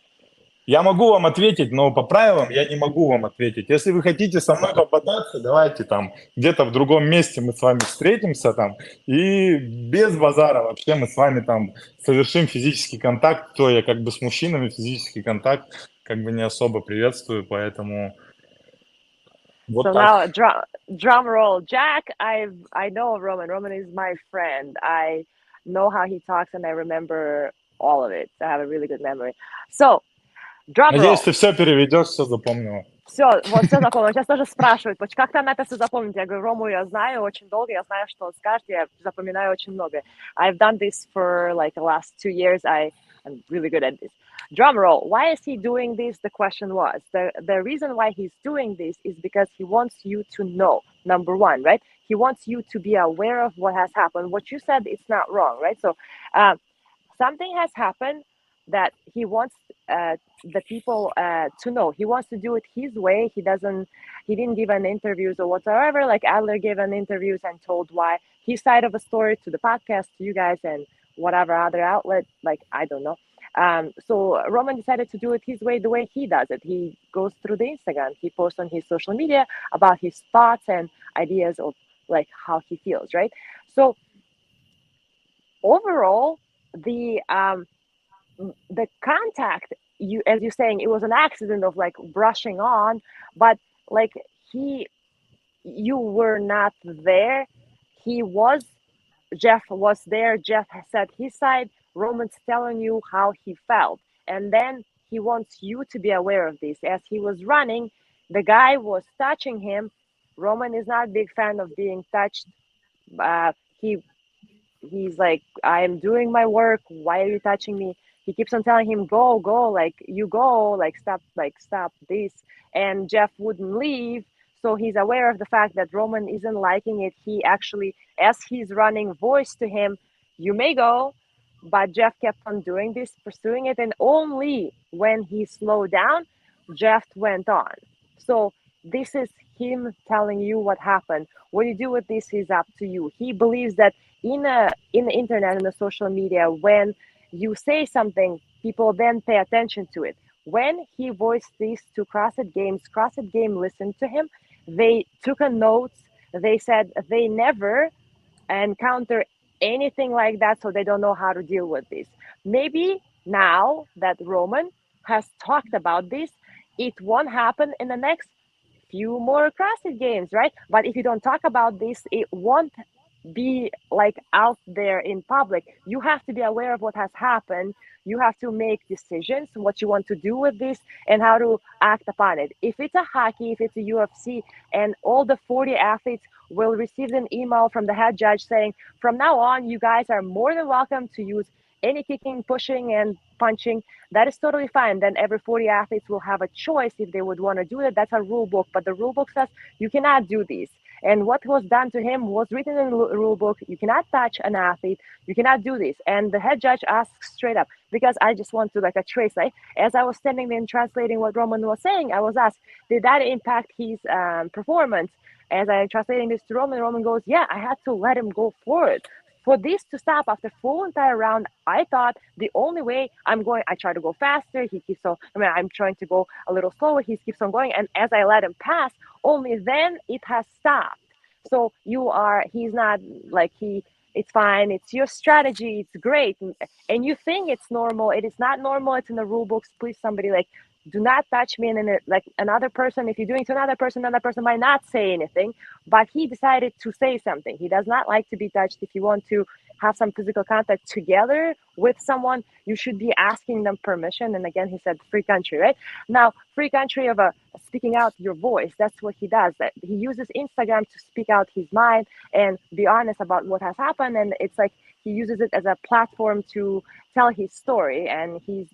Я могу вам ответить, но по правилам я не могу вам ответить. Если вы хотите со мной попадаться, давайте там где-то в другом месте мы с вами встретимся там и без базара вообще мы с вами там совершим физический контакт. То я как бы с мужчинами физический контакт как бы не особо приветствую, поэтому вот So так. now drum roll. Jack, I know Roman. Roman is my friend. I know how he talks and I remember all of it. I have a really good memory. So, drum roll. Надеюсь, ты все переведешь, все запомнила. Все, вот все запомнил. Сейчас тоже спрашивают, как там это все запомнить? Я говорю, Рому я знаю очень долго, я знаю, что он скажет, я запоминаю очень много. I've done this for like the last 2 years. I'm really good at this. Drum roll. Why is he doing this? The question was. The reason why he's doing this is because he wants you to know, number one, right? He wants you to be aware of what has happened. What you said, it's not wrong, right? So something has happened that he wants the people to know. He wants to do it his way. He didn't give an interviews or whatsoever. Like Adler gave an interviews and told why his side of a story to the podcast, to you guys, and whatever other outlet. Like I don't know. So Roman decided to do it his way, the way he does it. He goes through the Instagram. He posts on his social media about his thoughts and ideas of like how he feels, right? So overall, the contact, as you're saying, it was an accident of like brushing on, but like you were not there. He was Jeff was there. Jeff has said his side. Roman's telling you how he felt. And then he wants you to be aware of this. As he was running, the guy was touching him. Roman is not a big fan of being touched. He's like, I am doing my work. Why are you touching me? He keeps on telling him, go, like you go, like stop this. And Jeff wouldn't leave. So he's aware of the fact that Roman isn't liking it. He actually, as he's running, voiced to him, you may go. But Jeff kept on doing this, pursuing it. And only when he slowed down, Jeff went on. So this is him telling you what happened. What you do with this is up to you. He believes that in the internet, in the social media, when you say something, people then pay attention to it. When he voiced this to CrossFit Game listened to him. They took a notes. They said they never encounter anything like that, so they don't know how to deal with this. Maybe now that Roman has talked about this, it won't happen in the next few more CrossFit Games, right? But if you don't talk about this, it won't be like out there in public. You have to be aware of what has happened. You have to make decisions, what you want to do with this and how to act upon it. If it's a hockey, if it's a UFC, and all the 40 athletes will receive an email from the head judge saying, from now on, you guys are more than welcome to use any kicking, pushing, and punching, that is totally fine. Then every 40 athletes will have a choice if they would want to do that. That's a rule book. But the rule book says you cannot do this. And what was done to him was written in the rule book. You cannot touch an athlete. You cannot do this. And the head judge asks straight up, because I just want to like a trace. Like, as I was standing there and translating what Roman was saying, I was asked, did that impact his performance? As I'm translating this to Roman, Roman goes, yeah, I had to let him go forward. For this to stop after full entire round, I thought the only way I try to go faster. He keeps on, I'm trying to go a little slower. He keeps on going. And as I let him pass, only then it has stopped. So he's not like it's fine. It's your strategy. It's great. And you think it's normal. It is not normal. It's in the rule books. Please, somebody do not touch me. And then like another person, if you're doing to another person might not say anything, but he decided to say something. He does not like to be touched. If you want to have some physical contact together with someone, you should be asking them permission. And again, he said free country, right? Now, free country of speaking out your voice. That's what he does. That he uses Instagram to speak out his mind and be honest about what has happened. And it's like he uses it as a platform to tell his story. And he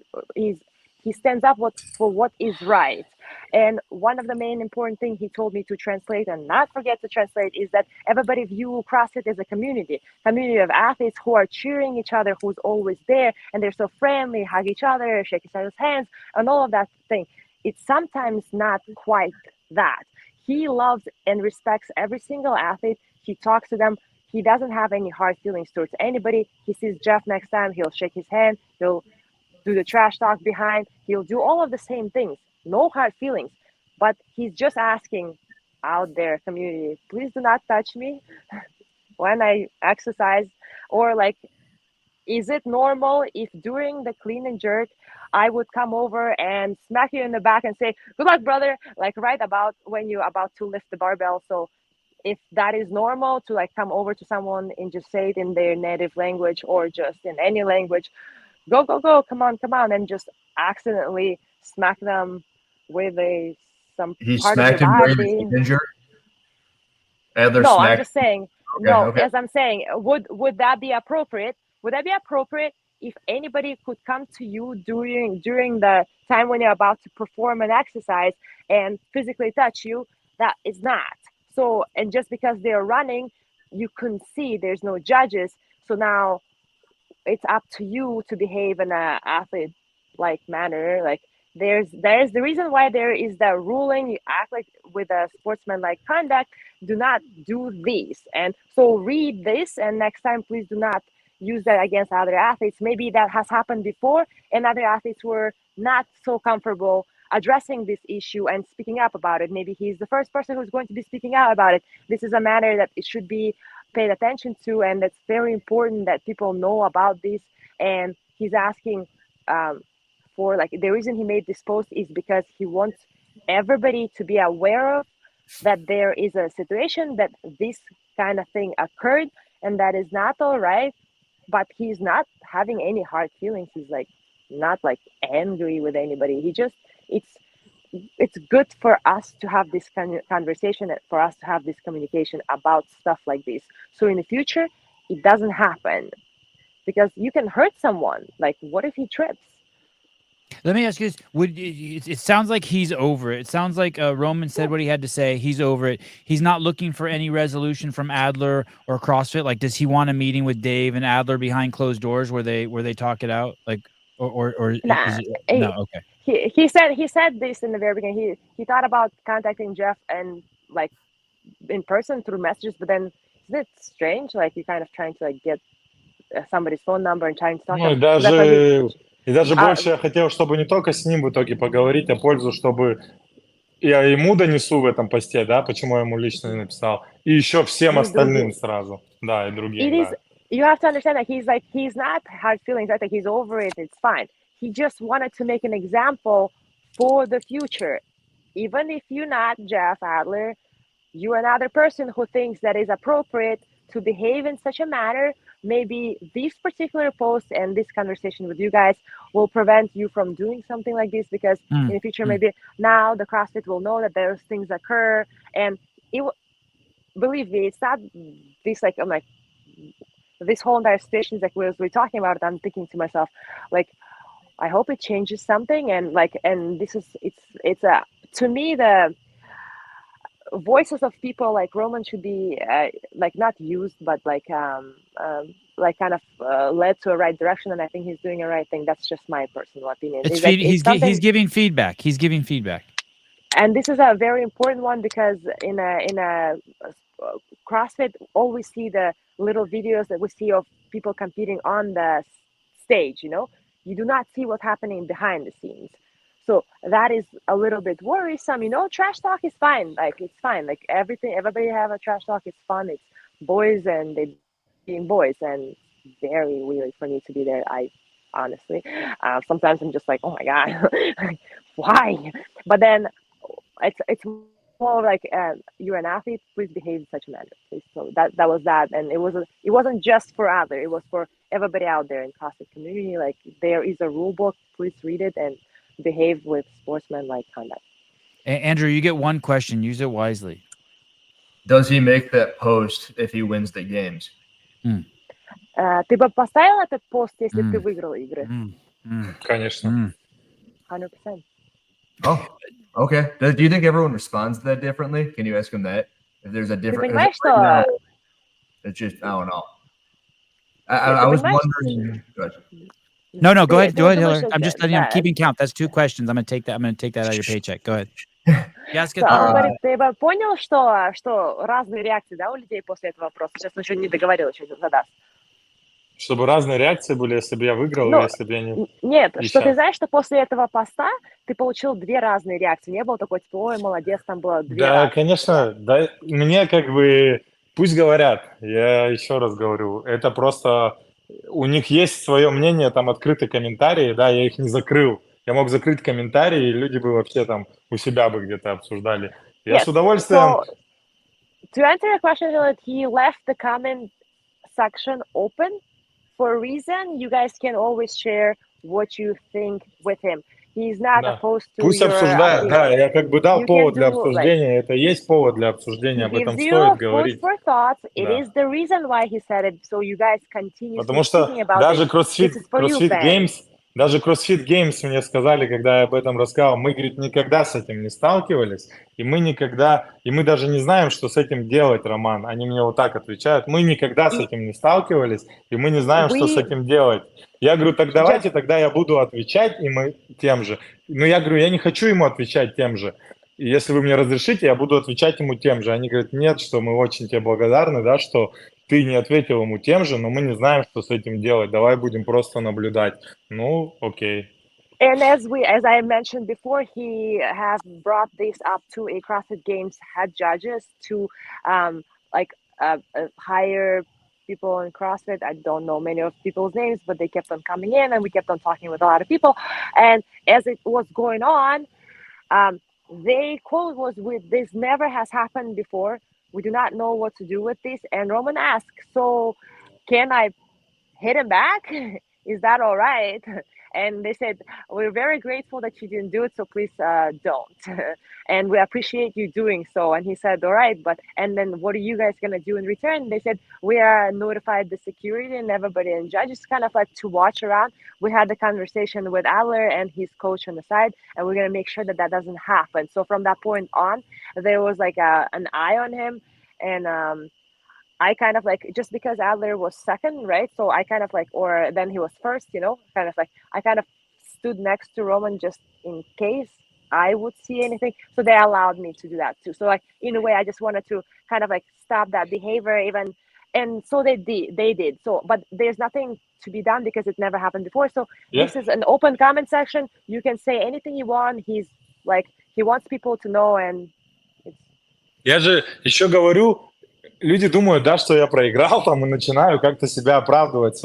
stands up for what is right. And one of the main important things he told me to translate and not forget to translate is that everybody view CrossFit as a community of athletes who are cheering each other, who's always there, and they're so friendly, hug each other, shake each other's hands, and all of that thing. It's sometimes not quite that. He loves and respects every single athlete. He talks to them. He doesn't have any hard feelings towards anybody. He sees Jeff next time, he'll shake his hand, he'll do the trash talk behind, he'll do all of the same things, no hard feelings. But he's just asking out there, community, please do not touch me when I exercise. Or like, is it normal if during the clean and jerk, I would come over and smack you in the back and say, good luck, brother, like right about when you're about to lift the barbell. So if that is normal to like come over to someone and just say it in their native language or just in any language, go, come on, and just accidentally smack them with some He part of smacked the him during body. the injury. Adler No, smacked. I'm just saying. Okay, no, okay. As I'm saying, would that be appropriate? Would that be appropriate if anybody could come to you during the time when you're about to perform an exercise and physically touch you? That is not. So, and just because they're running, you couldn't see. There's no judges. So now it's up to you to behave in a athlete like manner. Like there's the reason why there is the ruling, you act like with a sportsman like conduct, do not do this. And so read this, and next time please do not use that against other athletes. Maybe that has happened before and other athletes were not so comfortable addressing this issue and speaking up about it. Maybe he's the first person who's going to be speaking out about it. This is a matter that it should be paid attention to, and it's very important that people know about this. And he's asking for, like, the reason he made this post is because he wants everybody to be aware of that there is a situation that this kind of thing occurred, and that is not all right. But he's not having any hard feelings. He's like not like angry with anybody. He just it's good for us to have this conversation, for us to have this communication about stuff like this. So in the future, it doesn't happen, because you can hurt someone. Like, what if he trips? Let me ask you this: it sounds like he's over it? It sounds like Roman said what he had to say. He's over it. He's not looking for any resolution from Adler or CrossFit. Like, does he want a meeting with Dave and Adler behind closed doors where they talk it out? Like, or Nah, is it, no? Okay. He said this in the very beginning. He thought about contacting Jeff and like in person through messages, but then isn't it strange? Like, you're kind of trying to like get somebody's phone number and trying to talk to Ну, them. и даже больше я хотел, чтобы не только с ним в итоге поговорить, а пользу, чтобы я ему донесу в этом посте, да, почему я ему лично написал, и еще всем остальным сразу, да, и другим, да. You have to understand that he's not hard feelings, right? Like, he's over it, it's fine. He just wanted to make an example for the future. Even if you're not Jeff Adler, you're another person who thinks that is appropriate to behave in such a manner. Maybe this particular post and this conversation with you guys will prevent you from doing something like this, because in the future, maybe now the CrossFit will know that those things occur. And believe me, it's not this like, I'm like, this whole entire situation is like, we're talking about it, I'm thinking to myself, like, I hope it changes something. And like, and this is, it's to me, the voices of people like Roman should be like not used, but like kind of led to a right direction. And I think he's doing a right thing. That's just my personal opinion. He's giving feedback. He's giving feedback. And this is a very important one, because in a CrossFit, all we see the little videos that we see of people competing on the stage, you know, you do not see what's happening behind the scenes. So that is a little bit worrisome, you know. Trash talk is fine. Like, it's fine. Like, everybody have a trash talk. It's fun. It's boys and they being boys, and very weird for me to be there. I honestly, sometimes I'm just like, oh my God, why? But then it's more like, you're an athlete, please behave in such a manner, please. So that was that. And it wasn't just for Adler, it was for everybody out there in CrossFit community. Like, there is a rule book, please read it and behave with sportsman-like conduct. Andrew, you get one question, use it wisely. Does he make that post if he wins the games? Ты бы поставил этот пост, если бы ты выиграл игры? Конечно. 100%. Oh, okay. Do you think everyone responds to that differently? Can you ask him that? If there's a different... Right now, it's just, I don't know. I was wondering... No, go ahead, Hillary. I'm just letting you, I'm keeping count. That's 2 questions. I'm going to take that out of your paycheck. Go ahead. Говорит, ты бы понял, что разные реакции, да, у людей после этого вопроса? Сейчас он еще не договорил, еще задаст. Чтобы разные реакции были, если бы я выиграл, или если бы я не... Нет, что ты знаешь, что после этого поста ты получил 2 разные реакции. Не было такой, типа, ой, молодец, там было 2 Да, разные. конечно. Да, мне как бы... Пусть говорят. Я еще раз говорю. Это просто... У них есть свое мнение, там открытые комментарии, да, я их не закрыл. Я мог закрыть комментарии, и люди бы вообще там у себя бы где-то обсуждали. Я с удовольствием... So, to answer your question, he left the comment section open for a reason. You guys can always share what you think with him. He's not opposed to Пусть обсуждает, да, я как бы дал повод для обсуждения, это есть повод для обсуждения, об этом стоит говорить. For thoughts. It is the reason why he said it, so you guys continue Потому что даже CrossFit Games мне сказали, когда я об этом рассказал, мы, говорит, никогда с этим не сталкивались, и мы даже не знаем, что с этим делать, Роман. Они мне вот так отвечают, мы никогда с этим не сталкивались, и мы не знаем, что с этим делать. Я говорю, так давайте, тогда я буду отвечать ему тем же. Но я говорю, я не хочу ему отвечать тем же. И если вы мне разрешите, я буду отвечать ему тем же. Они говорят, нет, что мы очень тебе благодарны, да, что ты не ответил ему тем же, но мы не знаем, что с этим делать. Давай будем просто наблюдать. Ну, окей. And as I mentioned before, he has brought this up to a CrossFit Games head judges to hire people in CrossFit. I don't know many of people's names, but they kept on coming in and we kept on talking with a lot of people. And as it was going on, they quote was with, this never has happened before. we do not know what to do with this. And Roman asked, so can I hit him back? Is that all right? And they said, we're very grateful that you didn't do it, so please don't. And we appreciate you doing so. And he said, all right, and then what are you guys going to do in return? They said, we are notified the security and everybody and judges kind of like to watch around. We had the conversation with Adler and his coach on the side, and we're going to make sure that that doesn't happen. So from that point on, there was like an eye on him. And I kind of like, just because Adler was second, right? So I kind of like, or then he was first, kind of like, I kind of stood next to Roman just in case I would see anything. So they allowed me to do that too. So like, in a way, I just wanted to kind of like stop that behavior even. And so they did. So, but there's nothing to be done because it never happened before. So This is an open comment section. You can say anything you want. He's like, he wants people to know. And Я же еще говорю, люди думают, да, что я проиграл там и начинаю как-то себя оправдывать.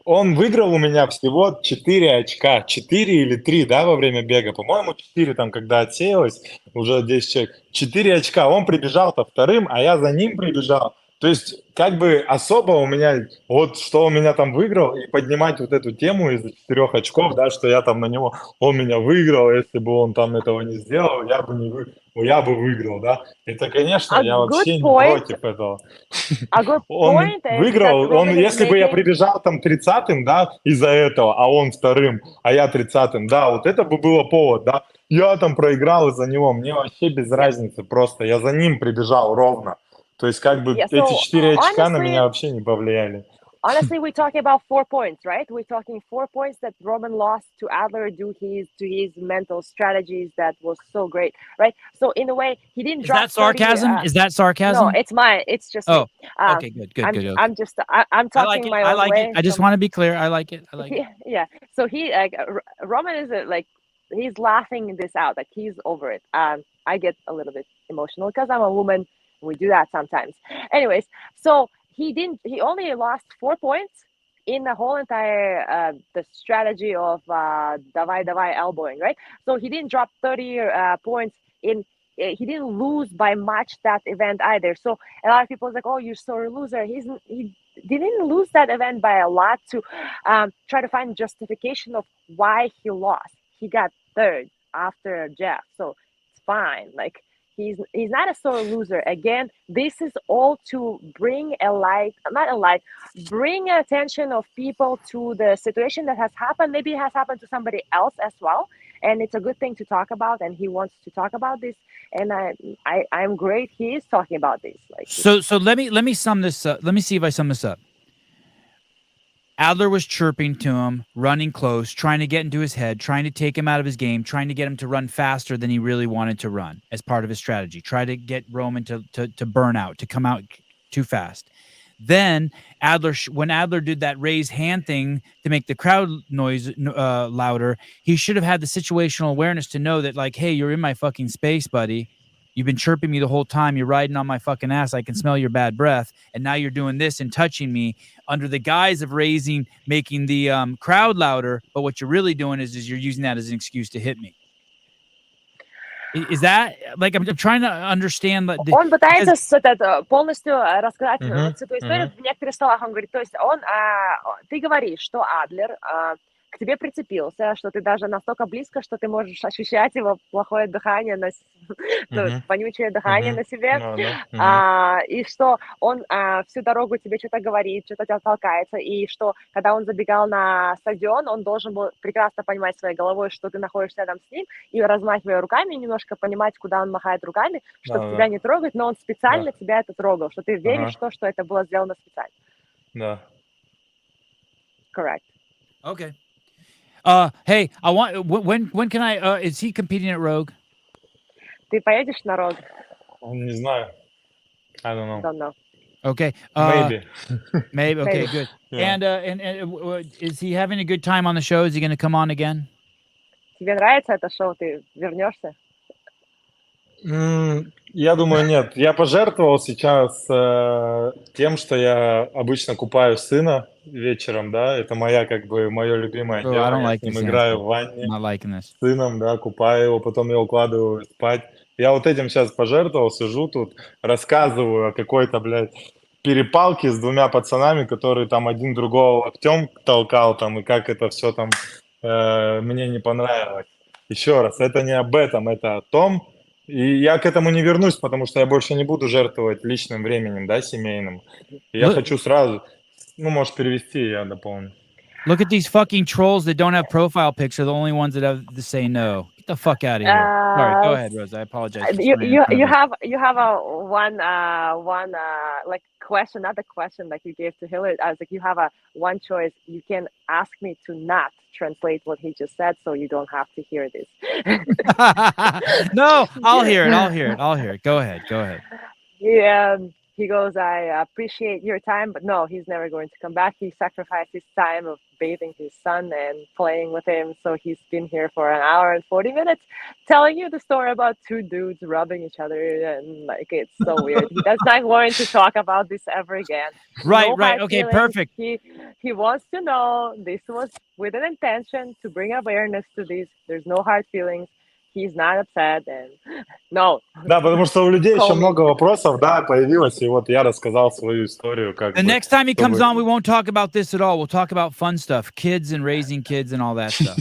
Он выиграл у меня всего 4 очка, 4 или 3, да, во время бега. По-моему, 4 там, когда отсеялось, уже 10 человек. 4 очка, он прибежал-то вторым, а я за ним прибежал. То есть, как бы особо у меня, вот что он меня там выиграл, и поднимать вот эту тему из-за 4 очков, да, что я там на него, он меня выиграл, если бы он там этого не сделал, я бы выиграл, да. Это, конечно, я вообще не против этого. Он выиграл, если бы я прибежал там 30-м, да, из-за этого, а он вторым, а я 30-м, да, вот это бы было повод, да. Я там проиграл из-за него, мне вообще без разницы, просто я за ним прибежал ровно. То есть как бы эти 4 очка на меня вообще не повлияли. Honestly, we're talking about 4 points, right? We're talking 4 points that Roman lost to Adler due to his mental strategies that was so great, right? So in a way, he didn't drop. Is that sarcasm? Is that sarcasm? No, it's mine. It's just me. Okay, good. I'm just I'm talking my own way. I just want to be clear. I like it. Yeah. So Roman is like, he's laughing this out, like he's over it. I get a little bit emotional because I'm a woman. We do that sometimes. Anyways, so he only lost 4 points in the whole entire the strategy of davai elbowing, right? So he didn't drop 30 points in. He didn't lose by much that event either. So a lot of people was like, "Oh, you're so a loser." He didn't lose that event by a lot to try to find justification of why he lost. He got third after Jeff, so it's fine. Like. He's not a sore loser. Again, this is all to bring bring attention of people to the situation that has happened. Maybe it has happened to somebody else as well. And it's a good thing to talk about. And he wants to talk about this. And I'm great. He is talking about this. Like, so let me sum this up. Let me see if I sum this up. Adler was chirping to him, running close, trying to get into his head, trying to take him out of his game, trying to get him to run faster than he really wanted to run as part of his strategy. Try to get Roman to burn out, to come out too fast. Then when Adler did that raised hand thing to make the crowd noise louder, he should have had the situational awareness to know that, like, hey, you're in my fucking space, buddy. You've been chirping me the whole time. You're riding on my fucking ass. I can smell your bad breath. And now you're doing this and touching me under the guise of making the crowd louder. But what you're really doing is you're using that as an excuse to hit me. Is that, like, I'm trying to understand. Он пытается полностью рассказать эту историю в некоторых словах. Он говорит, то есть ты говоришь, что Адлер к тебе прицепился, что ты даже настолько близко, что ты можешь ощущать его плохое дыхание, вонючее дыхание на себе, и что он всю дорогу тебе что-то говорит, что-то тебя толкается, и что, когда он забегал на стадион, он должен был прекрасно понимать своей головой, что ты находишься рядом с ним, и размахивая руками, немножко понимать, куда он махает руками, чтобы тебя не трогать, но он специально тебя это трогал, что ты веришь в то, что это было сделано специально. Да. Correct. Okay. Hey, I want. When can I? Is he competing at Rogue? Ты поедешь на Rogue? Не знаю. I don't know. Don't know. Okay. Maybe. Maybe. Okay. Good. Yeah. And is he having a good time on the show? Is he going to come on again? Тебе нравится это шоу? Ты вернешься? Я думаю, нет. Я пожертвовал сейчас тем, что я обычно купаю сына вечером, да, это мое любимое дело. Я с ним играю в ванне с сыном, да, купаю его, потом я укладываю спать. Я вот этим сейчас пожертвовал, сижу тут, рассказываю о какой-то, блядь, перепалке с двумя пацанами, которые там один другого локтем толкал там, и как это все там мне не понравилось. Еще раз, это не об этом, это о том, и я к этому не вернусь, потому что я больше не буду жертвовать личным временем, да, семейным. И я Look, хочу сразу, ну, можешь перевести, я дополню. look at these fucking trolls that don't have profile pics are the only ones that have to say no. Get the fuck out of here. Sorry, go ahead, Rosa. I apologize. For You swearing in front you of her. you have a one like question, not the question like you gave to Hillary. I was like, you have a one choice. You can ask me to not translate what he just said, so you don't have to hear this. No, I'll hear it. I'll hear it. I'll hear it. Go ahead. Go ahead. Yeah, he goes, I appreciate your time, but no, he's never going to come back. He sacrificed his time of bathing his son and playing with him. So he's been here for an hour and 40 minutes telling you the story about two dudes rubbing each other. And like, it's so weird. He does not want to talk about this ever again. Right, No right. hard Okay, feelings. perfect. He wants to know this was with an intention to bring awareness to this. There's no hard feelings. He's not upset. And no. Да, потому что у людей Call еще me. много вопросов, да, появилось, и вот я рассказал свою историю, как The бы, next time he comes чтобы- on, we won't talk about this at all. We'll talk about fun stuff, kids and raising kids and all that stuff.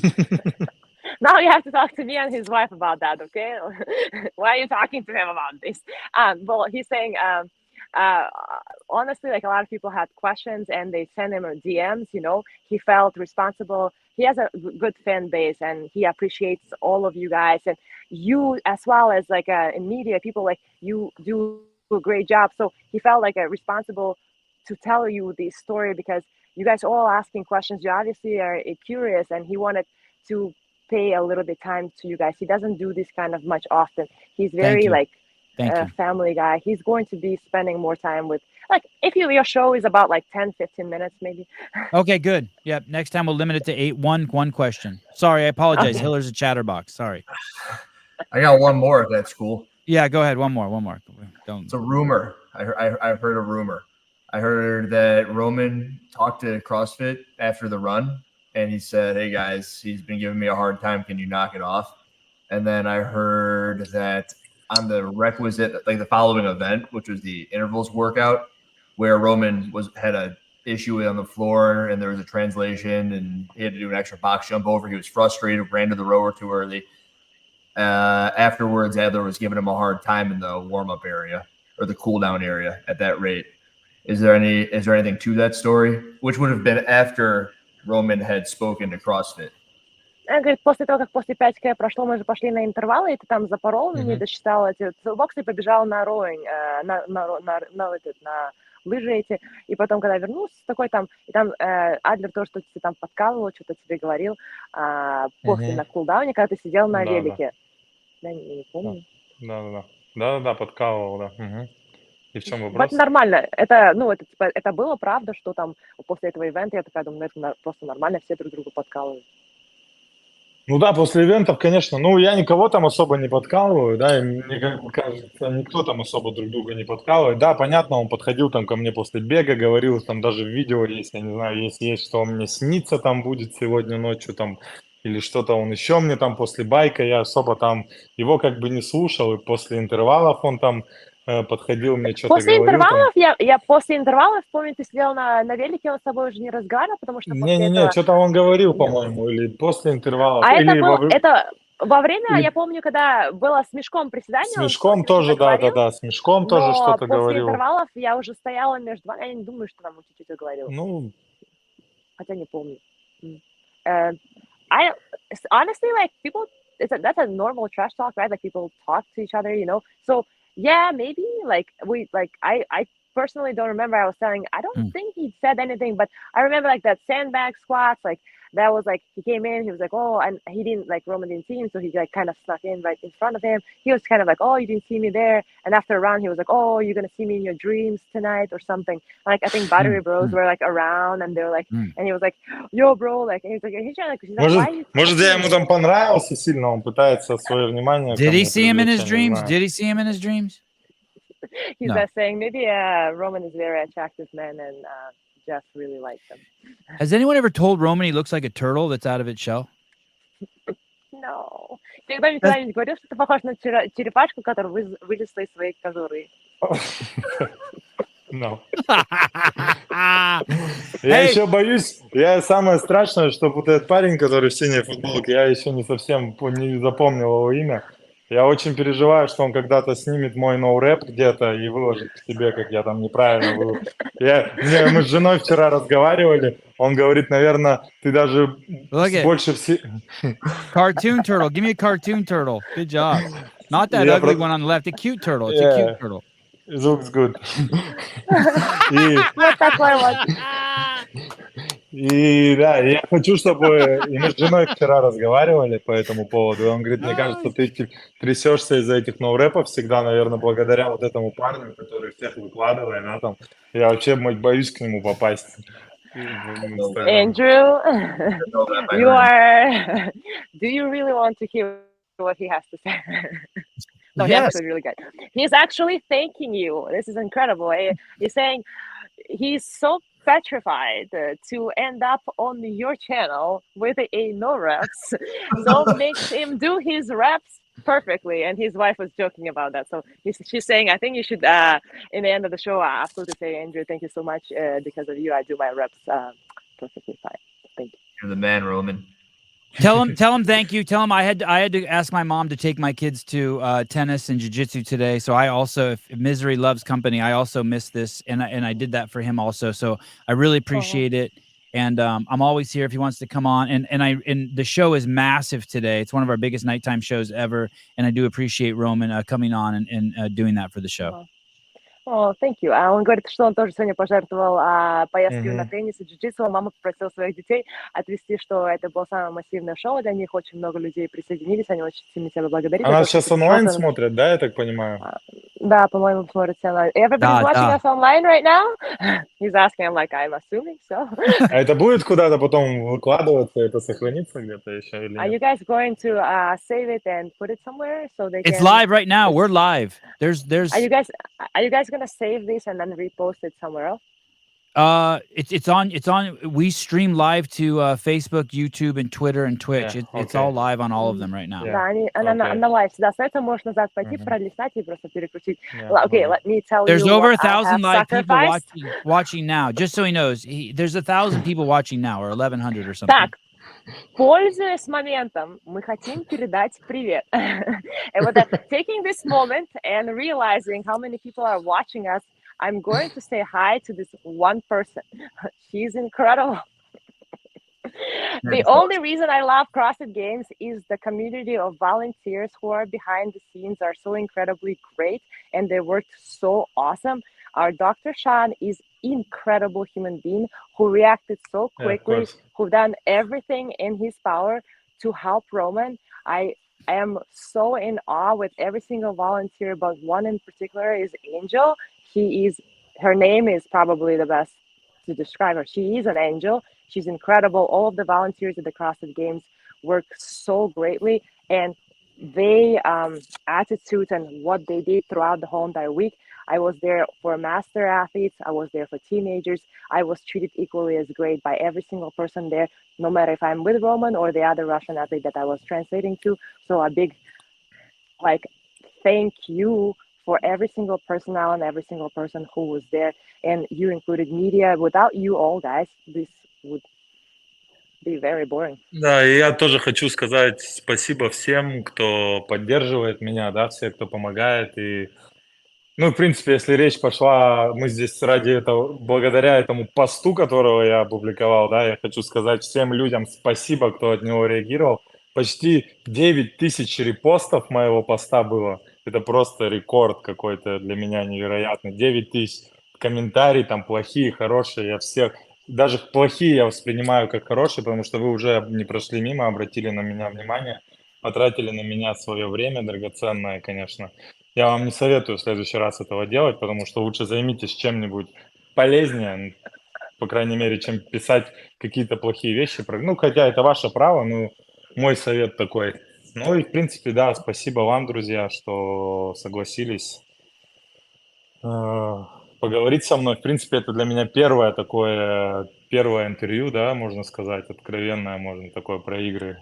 Now you have to talk to me and his wife about that, okay? Why are you talking to him about this? Well, he's saying, honestly, like a lot of people had questions and they send him DMs, you know, he felt responsible. He has a good fan base and he appreciates all of you guys and you as well as like in media, people like you do a great job. So he felt like responsible to tell you this story because you guys all asking questions. You obviously are curious and he wanted to pay a little bit time to you guys. He doesn't do this kind of much often. He's very you. like Thank you. family guy. He's going to be spending more time with like if your show is about like 10-15 minutes maybe. Okay, good. Yep. Next time we'll limit it to one question. Sorry, I apologize. Okay. Hiller's a chatterbox. Sorry. I got one more if that's cool. Yeah, go ahead. One more. Don't. It's a rumor. I've heard a rumor. I heard that Roman talked to CrossFit after the run, and he said, "Hey guys, he's been giving me a hard time. Can you knock it off?" And then I heard that on the requisite, like the following event, which was the intervals workout, where Roman had a issue on the floor, and there was a translation, and he had to do an extra box jump over. He was frustrated, ran to the rower too early. Afterwards, Adler was giving him a hard time in the warm-up area or the cool-down area at that rate. Is there anything to that story? Which would have been after Roman had spoken to CrossFit. Он говорит, после того, как после 5К прошло, мы же пошли на интервалы, и ты там запорол, не досчитал эти боксы и побежал на роинг, на лыжи эти. И потом, когда вернулся, такой там, и там Адлер тоже что-то тебе там подкалывал, что-то тебе говорил после на кулдауне, когда ты сидел на велике. Да, не помню. Да, подкалывал, да. Угу. И в чем вопрос? Это нормально. Это было правда, что там после этого ивента я такая думаю, это просто нормально, все друг друга подкалывают. Ну да, после ивентов, конечно. Ну, я никого там особо не подкалываю, да, и мне кажется, никто там особо друг друга не подкалывает. Да, понятно, он подходил там ко мне после бега, говорил, там даже в видео есть, я не знаю, если есть, что он мне снится там будет сегодня ночью там, или что-то он еще мне там после байка, я особо там его как бы не слушал, и после интервалов он там подходил, мне что-то после говорил. Интервалов, я после интервалов, помню, ты сидел на велике, он с тобой уже не разговаривал, потому что Не-не-не, что-то он говорил, по-моему, или после интервалов. А или это во время, я помню, когда было с мешком приседания. С мешком тоже, да, с мешком тоже что-то говорил. После интервалов я уже стояла между вами, я не думаю, что там чуть-чуть говорил. Ну... Хотя не помню. Honestly, like, people, that's a normal trash talk, right? Like, people talk to each other, you know? So, yeah, maybe, like, I personally don't remember. I was telling, I don't think he said anything, but I remember, like, that sandbag squats, like, that was, like, he came in, he was like, oh, and he didn't, like, Roman didn't see him, so he, like, kind of snuck in right in front of him. He was kind of like, oh, you didn't see me there. And after a round, he was like, oh, you're going to see me in your dreams tonight or something. Like, I think Battery Bros were, like, around, and they were, like, and he was like, yo, bro, like, and he's like, why are you Может, я ему там понравился сильно, он пытается свое внимание... Did he see him in his dreams? Did he see him in his dreams? He's saying maybe Roman is a very attractive man and Jeff really likes him. Has anyone ever told Roman he looks like a turtle that's out of its shell? No. Тебе кто никогда-нибудь говорил, что ты похож на черепашку, которая вылезла из своей кожуры? No. Я еще боюсь, самое страшное, что вот этот парень, который в синей футболке, я еще не совсем не запомнил его имя. Я очень переживаю, что он когда-то снимет мой ноу-рэп где-то и выложит к себе, как я там неправильно был. Мы с женой вчера разговаривали, он говорит, наверное, ты даже больше всех... Cartoon turtle. Give me a cartoon turtle. Good job. Not that ugly one on the left. A cute turtle. It's a cute turtle. It looks good. Вот такой вот. И да, я хочу, чтобы... И мы с женой вчера разговаривали по этому поводу, и он говорит, мне кажется, ты трясешься из-за этих ноу-рэпов всегда, наверное, благодаря вот этому парню, который всех выкладывает, да, там. Я вообще боюсь к нему попасть. Andrew, do you really want to hear what he has to say? No, Yes. He's actually really good. He's actually thanking you. This is incredible. He's saying he's so petrified to end up on your channel with no reps. So makes him do his reps perfectly. And his wife was joking about that. So she's saying, I think you should, in the end of the show, absolutely say, Andrew, thank you so much. Because of you, I do my reps perfectly fine. Thank you. You're the man, Roman. Tell him thank you. Tell him I had to ask my mom to take my kids to tennis and jiu-jitsu today. So I also, if misery loves company, I also missed this, and I did that for him also. So I really appreciate it, and I'm always here if he wants to come on. And the show is massive today. It's one of our biggest nighttime shows ever, and I do appreciate Roman coming on and doing that for the show. Oh, thank you. А он говорит, что он тоже сегодня пожертвовал поездкой на теннис и джиу-джитсу. Мама попросила своих детей отвезти, что это было самое массивное шоу для них. Очень много людей присоединились. Они очень сильно тебя благодарили. Она сейчас онлайн смотрит, да, я так понимаю? Да, по-моему, смотрит онлайн. Everybody's watching us online right now? He's asking, I'm assuming so. А это будет куда-то потом выкладываться, это сохранится где-то еще или нет? Are you guys going to save it and put it somewhere so they can... It's live right now. We're live. There's. Are you guys gonna save this and then repost it somewhere else? It's on. We stream live to Facebook, YouTube, and Twitter and Twitch. It's all live on all of them right now. Да, она live всегда остается. Можешь назад пойти, пролистать и просто переключить. Okay, let me tell you. There's over 1,000 live people sacrificed. watching now. Just so he knows, there's 1,000 people watching now, or 1,100 or something. Так, пользуясь моментом, мы хотим передать привет. And with that, taking this moment and realizing how many people are watching us, I'm going to say hi to this one person. She's incredible. The only reason I love CrossFit Games is the community of volunteers who are behind the scenes are so incredibly great and they work so awesome. Our Dr. Sean is incredible human being who reacted so quickly, who done everything in his power to help Roman. I am so in awe with every single volunteer, but one in particular is Angel. Her name is probably the best to describe her. She is an angel. She's incredible. All of the volunteers at the CrossFit Games work so greatly, and they attitude and what they did throughout the whole entire week. I was there for master athletes. I was there for teenagers. I was treated equally as great by every single person there, no matter if I'm with Roman or the other Russian athlete that I was translating to. So a big, thank you for every single personnel and every single person who was there. And you included media. Without you all, guys, this would be very boring. Да, и я тоже хочу сказать спасибо всем, кто поддерживает меня, да, все, кто помогает. И, в принципе, если речь пошла, мы здесь ради этого, благодаря этому посту, которого я опубликовал, да, я хочу сказать всем людям спасибо, кто от него реагировал. Почти 9 тысяч репостов моего поста было. Это просто рекорд какой-то для меня невероятный. 9 тысяч комментарий, там плохие, хорошие, я всех... Даже плохие я воспринимаю как хорошие, потому что вы уже не прошли мимо, обратили на меня внимание, потратили на меня свое время драгоценное, конечно. Я вам не советую в следующий раз этого делать, потому что лучше займитесь чем-нибудь полезнее, по крайней мере, чем писать какие-то плохие вещи. Хотя это ваше право, мой совет такой. И, в принципе, да, спасибо вам, друзья, что согласились поговорить со мной. В принципе, это для меня первое интервью, да, можно сказать, откровенное, можно такое про игры.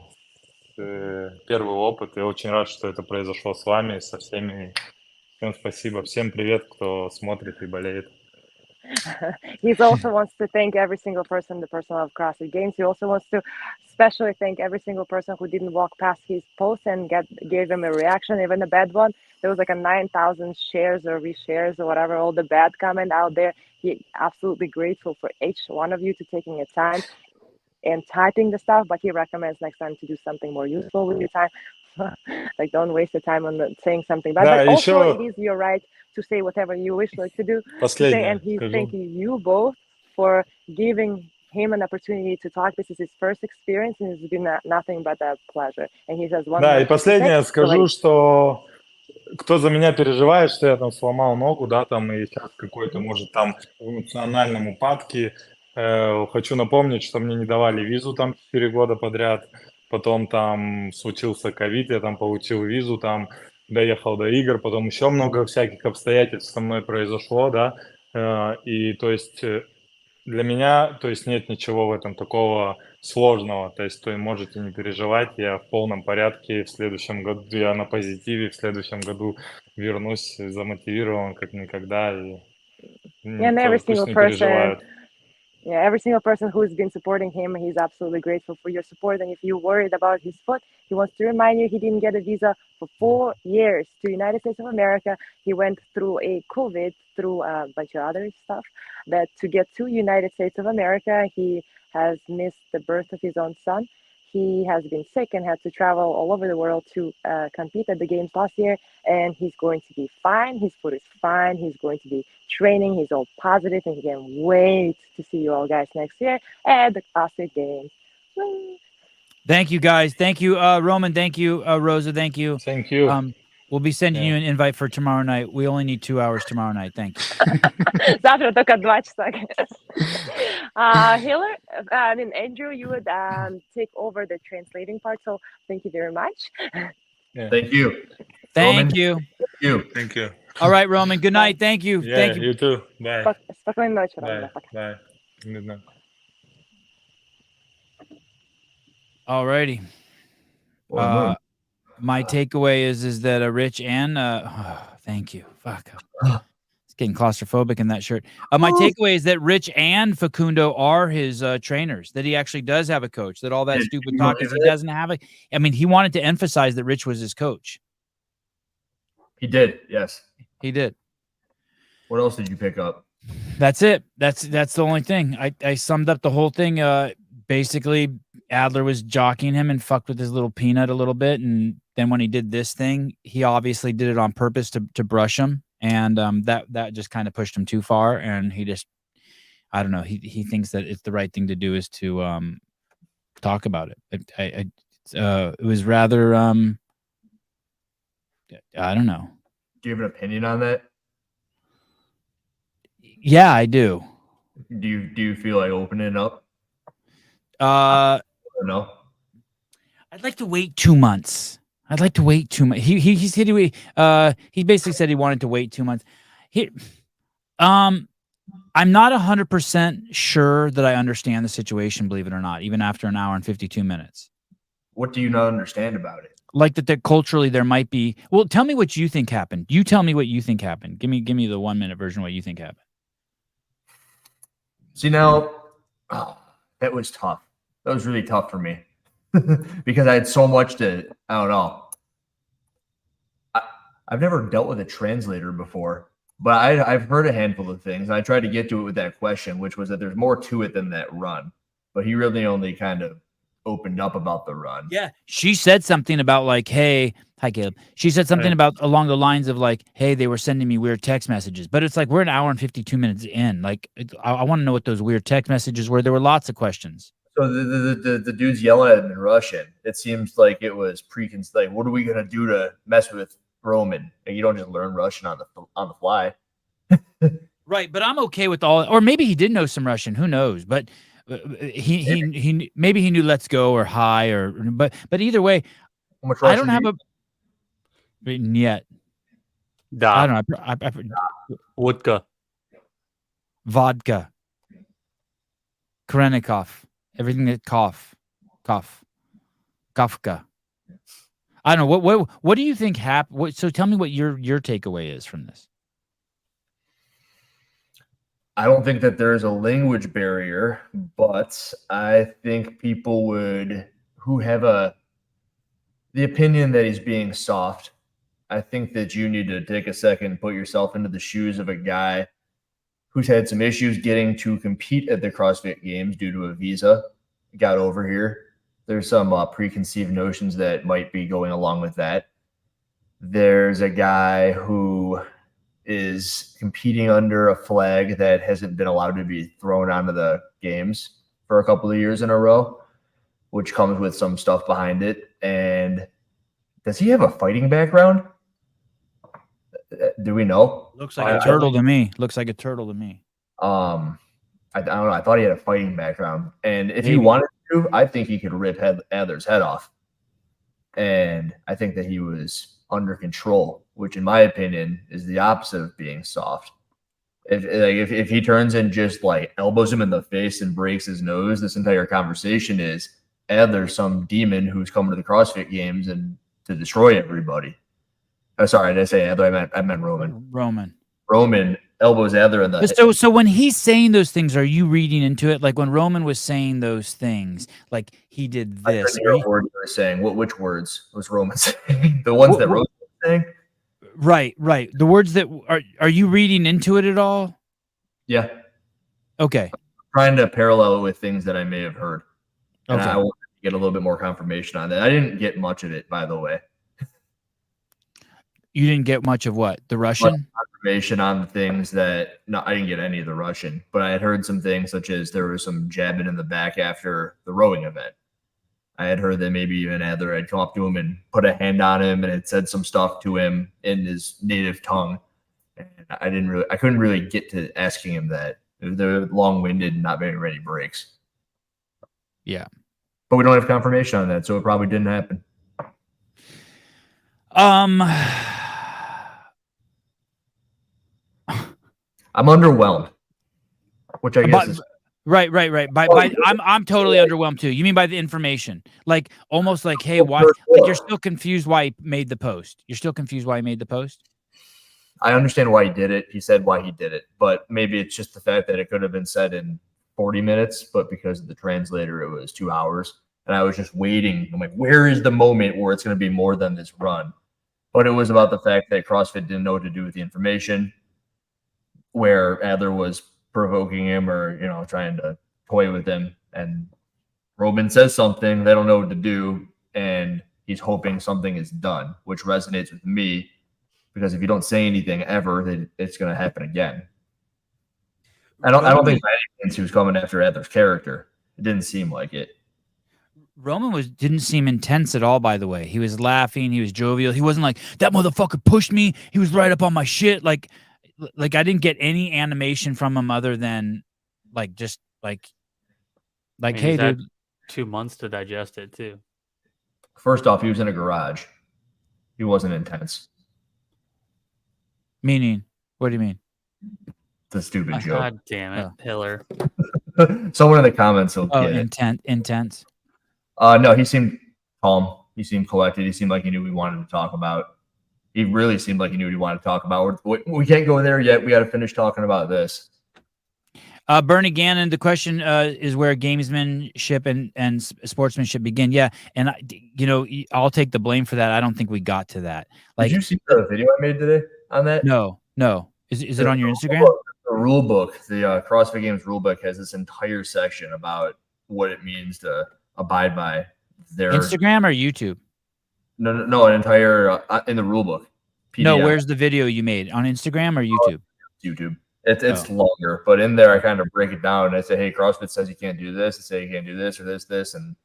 первый опыт, и очень рад, что это произошло с вами, со всеми. Всем спасибо. Всем привет, кто смотрит и болеет. He also wants to thank every single person, the person of CrossFit Games. He also wants to especially thank every single person who didn't walk past his post and gave him a reaction, even a bad one. There was like a 9,000 shares or reshares or whatever, all the bad comment out there. He absolutely grateful for each one of you to taking a time and typing the stuff, but he recommends next time to do something more useful with your time. Like, don't waste the time on saying something bad. Да, But also, еще it is your right to say whatever you wish like to do. To say, последнее and he's скажу. thanking you both for giving him an opportunity to talk. This is his first experience, and it's been nothing but a pleasure. And he says one Да, more и thing to say. последнее So, скажу, like, что кто за меня переживает, что я там сломал ногу, да, там, и сейчас какой-то, может, там, в эмоциональном упадке, хочу напомнить, что мне не давали визу там 4 года подряд, потом там случился ковид, я там получил визу, там, доехал до игр, потом еще много всяких обстоятельств со мной произошло, да, и, то есть, для меня, то есть, нет ничего в этом такого сложного, то есть, можете не переживать, я в полном порядке, в следующем году я на позитиве, в следующем году вернусь замотивирован, как никогда, и and every никто пусть single не person, переживает. yeah, every single person who's been supporting him, he's absolutely grateful for your support. And if you're worried about his foot, he wants to remind you he didn't get a visa for 4 years to United States of America. He went through a COVID, through a bunch of other stuff, that to get to United States of America, he has missed the birth of his own son. He has been sick and had to travel all over the world to compete at the games last year, and he's going to be fine. His foot is fine. He's going to be training. He's all positive, and he can't wait to see you all guys next year at the CrossFit Games. Woo. Thank you, guys. Thank you, Roman. Thank you, Rosa. Thank you. Thank you. We'll be sending you Yeah. an invite for tomorrow night. We only need 2 hours tomorrow night. Thank you. Завтра только 2 часа. Hiller, Andrew, you would take over the translating part, so thank you very much. Yeah. Thank you. Thank Roman, you. Thank you. Thank you. All right, Roman. Good night. Thank you. Yeah, Thank you. you too. Bye. Спокойной ночи, Bye. Роман. Пока. Bye. Good night. All righty. My takeaway is that Rich and thank you. Fuck. It's getting claustrophobic in that shirt. My takeaway is that Rich and Facundo are his trainers, that he actually does have a coach, that all that stupid talk is he doesn't have it. I mean, he wanted to emphasize that Rich was his coach. He did, yes. He did. What else did you pick up? That's it. That's the only thing. I summed up the whole thing. Basically, Adler was jockeying him and fucked with his little peanut a little bit, and then when he did this thing, he obviously did it on purpose to brush him, and that just kind of pushed him too far, and he just, I don't know, he thinks that it's the right thing to do is to talk about it. It was rather I don't know. Do you have an opinion on that? Yeah, I do. Do you feel like opening up? No. I'd like to wait 2 months. I'd like to wait 2 months. He said he basically said he wanted to wait 2 months. I'm not 100% sure that I understand the situation, believe it or not, even after an hour and 52 minutes. What do you not understand about it? Like that culturally there might be. Well, tell me what you think happened. You tell me what you think happened. Give me the 1 minute version of what you think happened. See, now, that was tough. That was really tough for me because I had so much to, I don't know. I've never dealt with a translator before, but I've heard a handful of things. And I tried to get to it with that question, which was that there's more to it than that run. But he really only kind of opened up about the run. Yeah. She said something about like, hey, hi, Caleb. She said something about along the lines of like, hey, they were sending me weird text messages. But it's like we're an hour and 52 minutes in. Like, I want to know what those weird text messages were. There were lots of questions. So the dude's yelling at him in Russian. It seems like it was like, what are we gonna do to mess with Roman? And you don't just learn Russian on the fly. Right, but I'm okay with all. Or maybe he did know some Russian. Who knows? But he maybe he knew "let's go" or "hi" or but either way, How much I Russian don't have do you- a yet. Да. I don't know. Водка. Vodka, Khrennikov, everything that Kafka. I don't know. What do you think happened? So tell me what your takeaway is from this. I don't think that there's a language barrier, but I think people who have the opinion that he's being soft. I think that you need to take a second and put yourself into the shoes of a guy who's had some issues getting to compete at the CrossFit Games due to a visa, got over here. There's some preconceived notions that might be going along with that. There's a guy who is competing under a flag that hasn't been allowed to be thrown onto the games for a couple of years in a row, which comes with some stuff behind it. And does he have a fighting background? Do we know? Looks like a turtle to me. Looks like a turtle to me. I don't know. I thought he had a fighting background. And if he wanted to, I think he could rip Adler's head off. And I think that he was under control, which in my opinion is the opposite of being soft. If he turns and just like elbows him in the face and breaks his nose, this entire conversation is Adler's some demon who's coming to the CrossFit Games and to destroy everybody. Oh, sorry, did I say Adler? I meant Roman. Roman elbows Adler in the head. So when he's saying those things, are you reading into it? Like when Roman was saying those things, like he did this. What words you were saying? Which words was Roman saying? The ones that Roman was saying? Right. The words that are you reading into it at all? Yeah. Okay. I'm trying to parallel it with things that I may have heard. And okay. I want to get a little bit more confirmation on that. I didn't get much of it, by the way. You didn't get much of what? The Russian? Confirmation on the things that I didn't get any of the Russian, but I had heard some things such as there was some jabbing in the back after the rowing event. I had heard that maybe even Adler had come up to him and put a hand on him and had said some stuff to him in his native tongue. And I couldn't really get to asking him that. They're long-winded and not very many breaks. Yeah. But we don't have confirmation on that, so it probably didn't happen. I'm underwhelmed, which I guess is right. I'm totally underwhelmed too. You mean by the information? Like almost like, hey, why? Like you're still confused why he made the post. You're still confused why he made the post? I understand why he did it. He said why he did it, but maybe it's just the fact that it could have been said in 40 minutes, but because of the translator, it was 2 hours. And I was just waiting. I'm like, where is the moment where it's going to be more than this run? But it was about the fact that CrossFit didn't know what to do with the information, where Adler was provoking him or, trying to toy with him. And Roman says something, they don't know what to do, and he's hoping something is done, which resonates with me because if you don't say anything ever, then it's going to happen again. I don't think he was coming after Adler's character. It didn't seem like it. Roman didn't seem intense at all, by the way. He was laughing. He was jovial. He wasn't like, that motherfucker pushed me. He was right up on my shit. Like I didn't get any animation from him other than like, just like, hey, dude. 2 months to digest it too. First off, he was in a garage. He wasn't intense. Meaning, what do you mean? The stupid joke. God damn it, Pillar. Someone in the comments will get it. Intense. No, he seemed calm. He seemed collected. He seemed like he knew we wanted to talk about. He really seemed like he knew what he wanted to talk about. We can't go there yet. We got to finish talking about this. Bernie Gannon, the question is where gamesmanship and sportsmanship begin. Yeah, and I'll take the blame for that. I don't think we got to that. Like, did you see the video I made today on that? No. Is it on your Instagram? The rule book, the CrossFit Games rule book, has this entire section about what it means to abide by their Instagram or YouTube. No, an entire in the rule book. PDF. No, where's the video you made on Instagram or YouTube? YouTube. It's longer, but in there I kind of break it down and I say, hey, CrossFit says you can't do this. I say you can't do this or this, and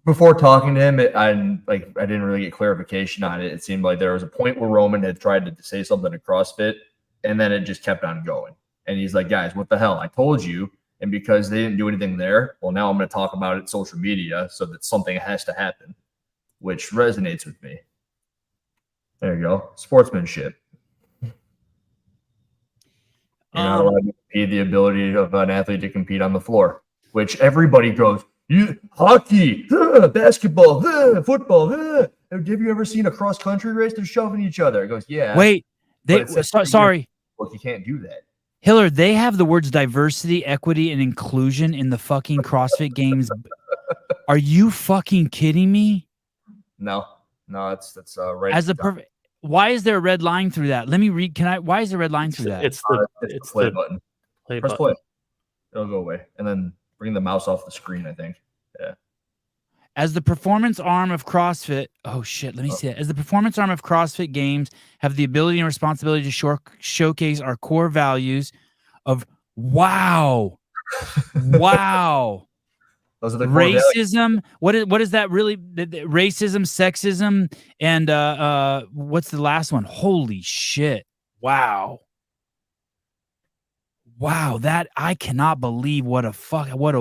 before talking to him, I didn't really get clarification on it. It seemed like there was a point where Roman had tried to say something to CrossFit, and then it just kept on going. And he's like, guys, what the hell? I told you. And because they didn't do anything there, well, now I'm going to talk about it in social media so that something has to happen, which resonates with me. There you go. Sportsmanship. You're not allowed to impede the ability of an athlete to compete on the floor, which everybody goes, Hockey, basketball, football. Have you ever seen a cross country race? They're shoving each other. It goes, yeah. Wait, But it says sorry. Look, you can't do that. Hillard, they have the words diversity, equity, and inclusion in the fucking CrossFit Games. Are you fucking kidding me? No, that's right. As a why is there a red line through that? Let me read. Why is there a red line through that? It's the play button. Play Press button. play. It'll go away, and then bring the mouse off the screen. I think. Yeah. As the performance arm of CrossFit, oh shit, let me see it. As the performance arm of CrossFit Games have the ability and responsibility to showcase our core values of wow. Those are the core racism. What is that really? Racism, sexism, and what's the last one? Holy shit. Wow, that I cannot believe what a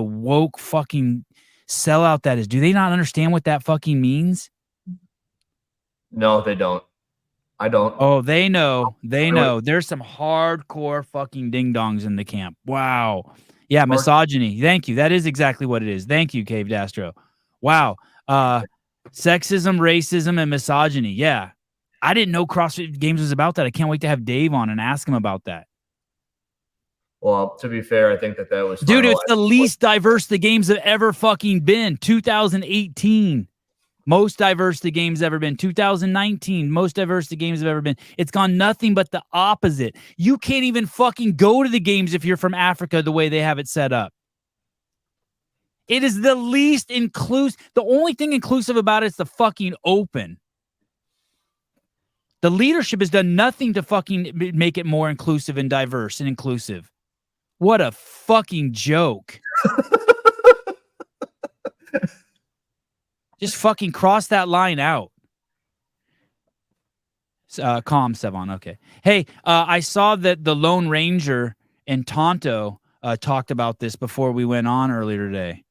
woke fucking sellout that is. Do they not understand what that fucking means? No, they don't. I don't. Oh, they know. They know. There's some hardcore fucking ding-dongs in the camp. Wow. Yeah, misogyny. Thank you. That is exactly what it is. Thank you, Caved Astro. Wow. Sexism, racism, and misogyny. Yeah. I didn't know CrossFit Games was about that. I can't wait to have Dave on and ask him about that. Well, to be fair, I think that was... Dude, it's the least diverse the games have ever fucking been. 2018. Most diverse the game's ever been. 2019, most diverse the games have ever been. It's gone nothing but the opposite. You can't even fucking go to the games if you're from Africa the way they have it set up. It is the least inclusive. The only thing inclusive about it is the fucking open. The leadership has done nothing to fucking make it more inclusive and diverse and inclusive. What a fucking joke. Just fucking cross that line out. Calm, Sevan. Okay. Hey, I saw that the Lone Ranger and Tonto talked about this before we went on earlier today.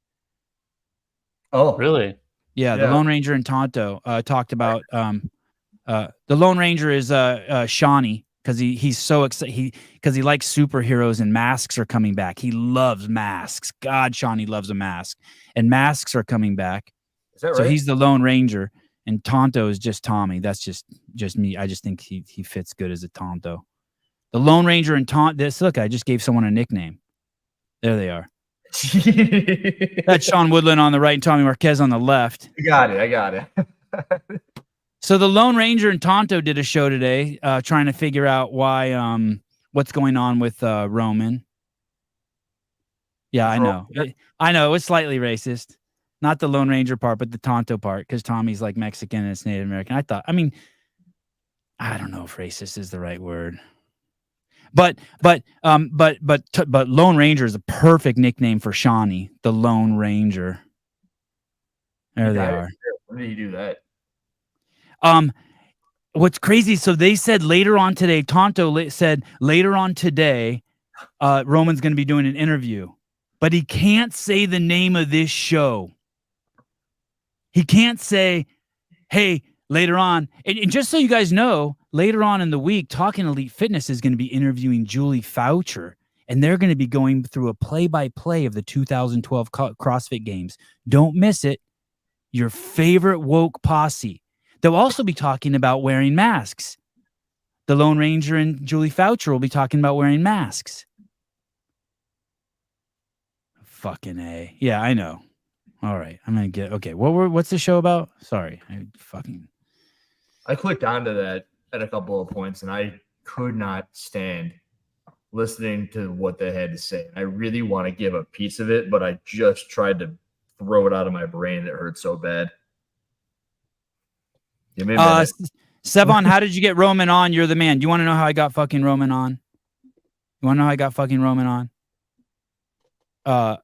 Oh, really? Yeah, the Lone Ranger and Tonto talked about the Lone Ranger is Shawnee because he's so excited because he likes superheroes and masks are coming back. He loves masks. God, Shawnee loves a mask, and masks are coming back. Is that right? So he's the Lone Ranger, and Tonto is just Tommy. That's just me. I just think he fits good as a Tonto. The Lone Ranger and look, I just gave someone a nickname. There they are. That's Sean Woodland on the right and Tommy Marquez on the left. I got it. So the Lone Ranger and Tonto did a show today trying to figure out why what's going on with Roman. Yeah, I know. I know it's slightly racist. Not the Lone Ranger part, but the Tonto part, because Tommy's like Mexican and it's Native American. I don't know if racist is the right word. But Lone Ranger is a perfect nickname for Shawnee, the Lone Ranger. There they are. When did he do that? What's crazy? So they said later on today. Tonto said later on today, Roman's going to be doing an interview, but he can't say the name of this show. He can't say, "Hey, later on." And just so you guys know, later on in the week, Talking Elite Fitness is going to be interviewing Julie Foucher, and they're going to be going through a play-by-play of the 2012 CrossFit Games. Don't miss it. Your favorite woke posse. They'll also be talking about wearing masks. The Lone Ranger and Julie Foucher will be talking about wearing masks. Fucking A. Yeah, I know. All right, I'm going to get... Okay, what's the show about? Sorry. I clicked onto that at a couple of points, and I could not stand listening to what they had to say. I really want to give a piece of it, but I just tried to throw it out of my brain. It hurt so bad. Sevan, how did you get Roman on? You're the man. Do you want to know how I got fucking Roman on? You want to know how I got fucking Roman on?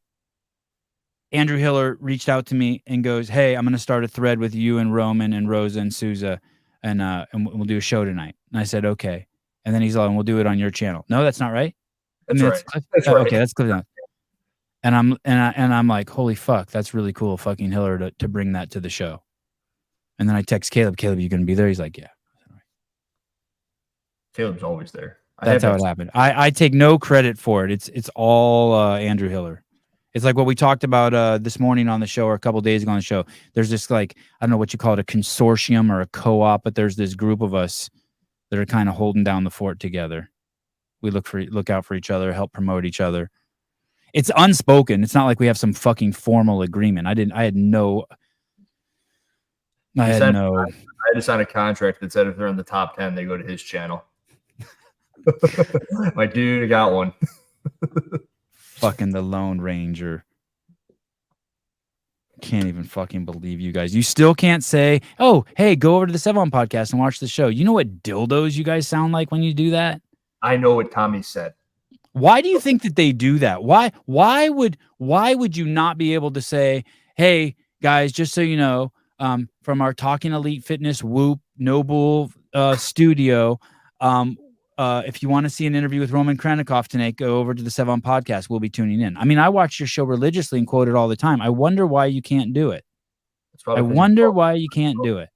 Andrew Hiller reached out to me and goes, "Hey, I'm going to start a thread with you and Roman and Rosa and Souza, and we'll do a show tonight." And I said, "Okay." And then he's like, "And we'll do it on your channel." No, that's not right. That's right. That's right. Okay, that's clear. And I'm like, holy fuck, that's really cool, fucking Hiller, to bring that to the show. And then I text Caleb, "You going to be there?" He's like, "Yeah." Caleb's always there. That's how it happened. I take no credit for it. It's all Andrew Hiller. It's like what we talked about this morning on the show or a couple days ago on the show. There's this like, I don't know what you call it, a consortium or a co-op, but there's this group of us that are kind of holding down the fort together. We look out for each other, help promote each other. It's unspoken. It's not like we have some fucking formal agreement. I had to sign a contract that said if they're in the top 10, they go to his channel. My dude got one. Fucking the Lone Ranger. Can't even fucking believe you guys. You still can't say, oh, hey, go over to the Sevan Podcast and watch the show. You know what dildos you guys sound like when you do that? I know what Tommy said. Why do you think that they do that? Why would you not be able to say, hey, guys, just so you know, from our Talking Elite Fitness Whoop Noble studio, if you want to see an interview with Roman Khrennikov tonight, go over to the Sevan Podcast. We'll be tuning in. I mean, I watch your show religiously and quote it all the time. I wonder why you can't do it. I wonder why you can't do it.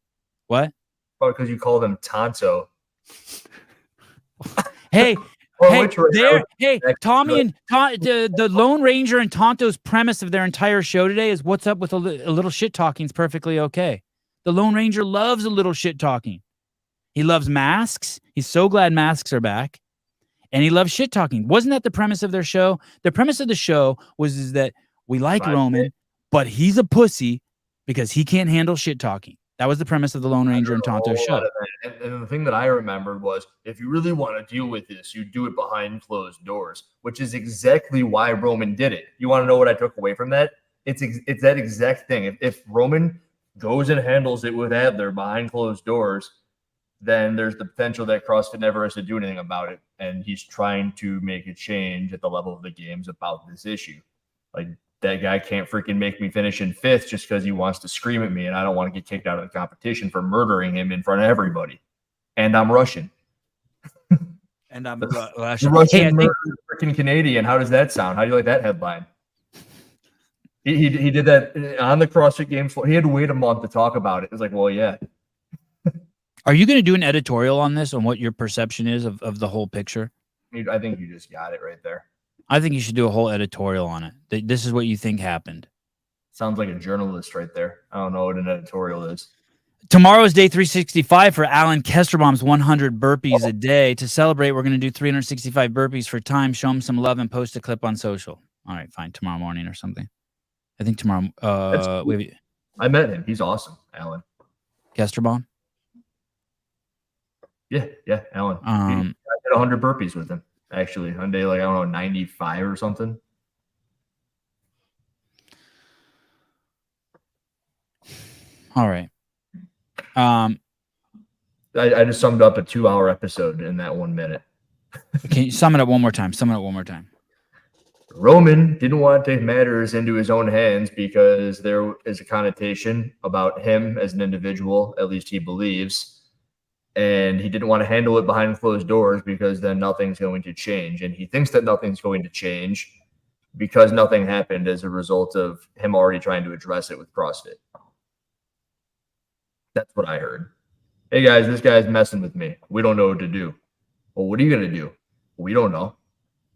What? Probably because you call them Tonto. Hey, Tommy and the Lone Ranger and Tonto's premise of their entire show today is what's up with a little shit talking is perfectly okay. The Lone Ranger loves a little shit talking. He loves masks. He's so glad masks are back. And he loves shit talking. Wasn't that the premise of their show? The premise of the show was that we like Roman, but he's a pussy because he can't handle shit talking. That was the premise of the Lone Ranger and Tonto show. And the thing that I remembered was, if you really want to deal with this, you do it behind closed doors, which is exactly why Roman did it. You want to know what I took away from that? It's that exact thing. If Roman goes and handles it with Adler behind closed doors, then there's the potential that CrossFit never has to do anything about it. And he's trying to make a change at the level of the games about this issue. Like, that guy can't freaking make me finish in 5th just because he wants to scream at me, and I don't want to get kicked out of the competition for murdering him in front of everybody. And I'm Russian. And I'm Russian freaking Canadian. How does that sound? How do you like that headline? He did that on the CrossFit Games floor. He had to wait a month to talk about it. It was like, well, yeah. Are you going to do an editorial on this, on what your perception is of the whole picture? I think you just got it right there. I think you should do a whole editorial on it. This is what you think happened. Sounds like a journalist right there. I don't know what an editorial is. Tomorrow is day 365 for Alan Kesterbaum's 100 burpees a day. To celebrate, we're going to do 365 burpees for time. Show him some love and post a clip on social. All right, fine. Tomorrow morning or something. I think tomorrow. Cool. I met him. He's awesome, Alan. Kesterbaum? Yeah, Alan. I did 100 burpees with him. Actually, on day, like, I don't know, 95 or something. All right. I just summed up a 2-hour episode in that 1 minute. Can you sum it up one more time? Roman didn't want to take matters into his own hands because there is a connotation about him as an individual, at least he believes. And he didn't want to handle it behind closed doors because then nothing's going to change. And he thinks that nothing's going to change because nothing happened as a result of him already trying to address it with CrossFit. That's what I heard. Hey, guys, this guy's messing with me. We don't know what to do. Well, what are you going to do? We don't know.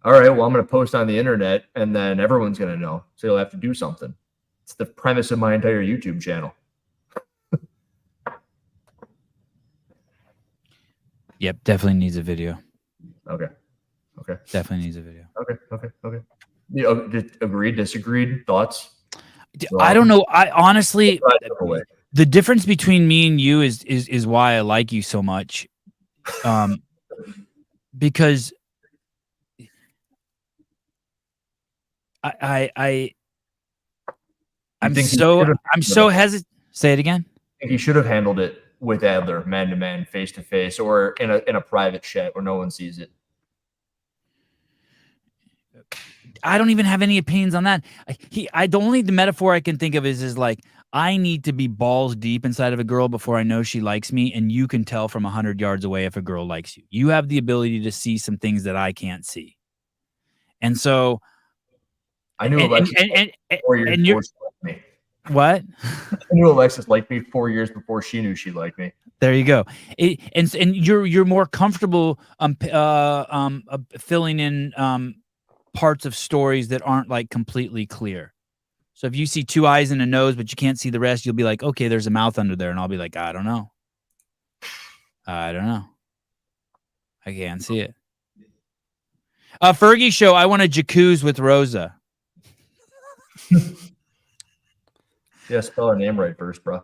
All right, well, I'm going to post on the internet, and then everyone's going to know. So you'll have to do something. It's the premise of my entire YouTube channel. Yep, definitely needs a video. Okay. Definitely needs a video. Okay. Agreed, disagreed, thoughts? I don't know. I honestly, the difference between me and you is why I like you so much. Because I'm so hesitant. Say it again. I think he should have handled it with Adler, man to man, face to face, or in a private chat where no one sees it. I don't even have any opinions on that. The metaphor I can think of is like, I need to be balls deep inside of a girl before I know she likes me, and you can tell from 100 yards away if a girl likes you. You have the ability to see some things that I can't see, and so I knew Alexis 4 years before she liked me. What? I knew Alexis liked me 4 years before she knew she liked me. There you go. And you're more comfortable filling in parts of stories that aren't like completely clear. So if you see 2 eyes and a nose, but you can't see the rest, you'll be like, okay, there's a mouth under there. And I'll be like, I don't know. I can't see it. Fergie show, I want a jacuzzi with Rosa. Yeah, spell her name right first, bro.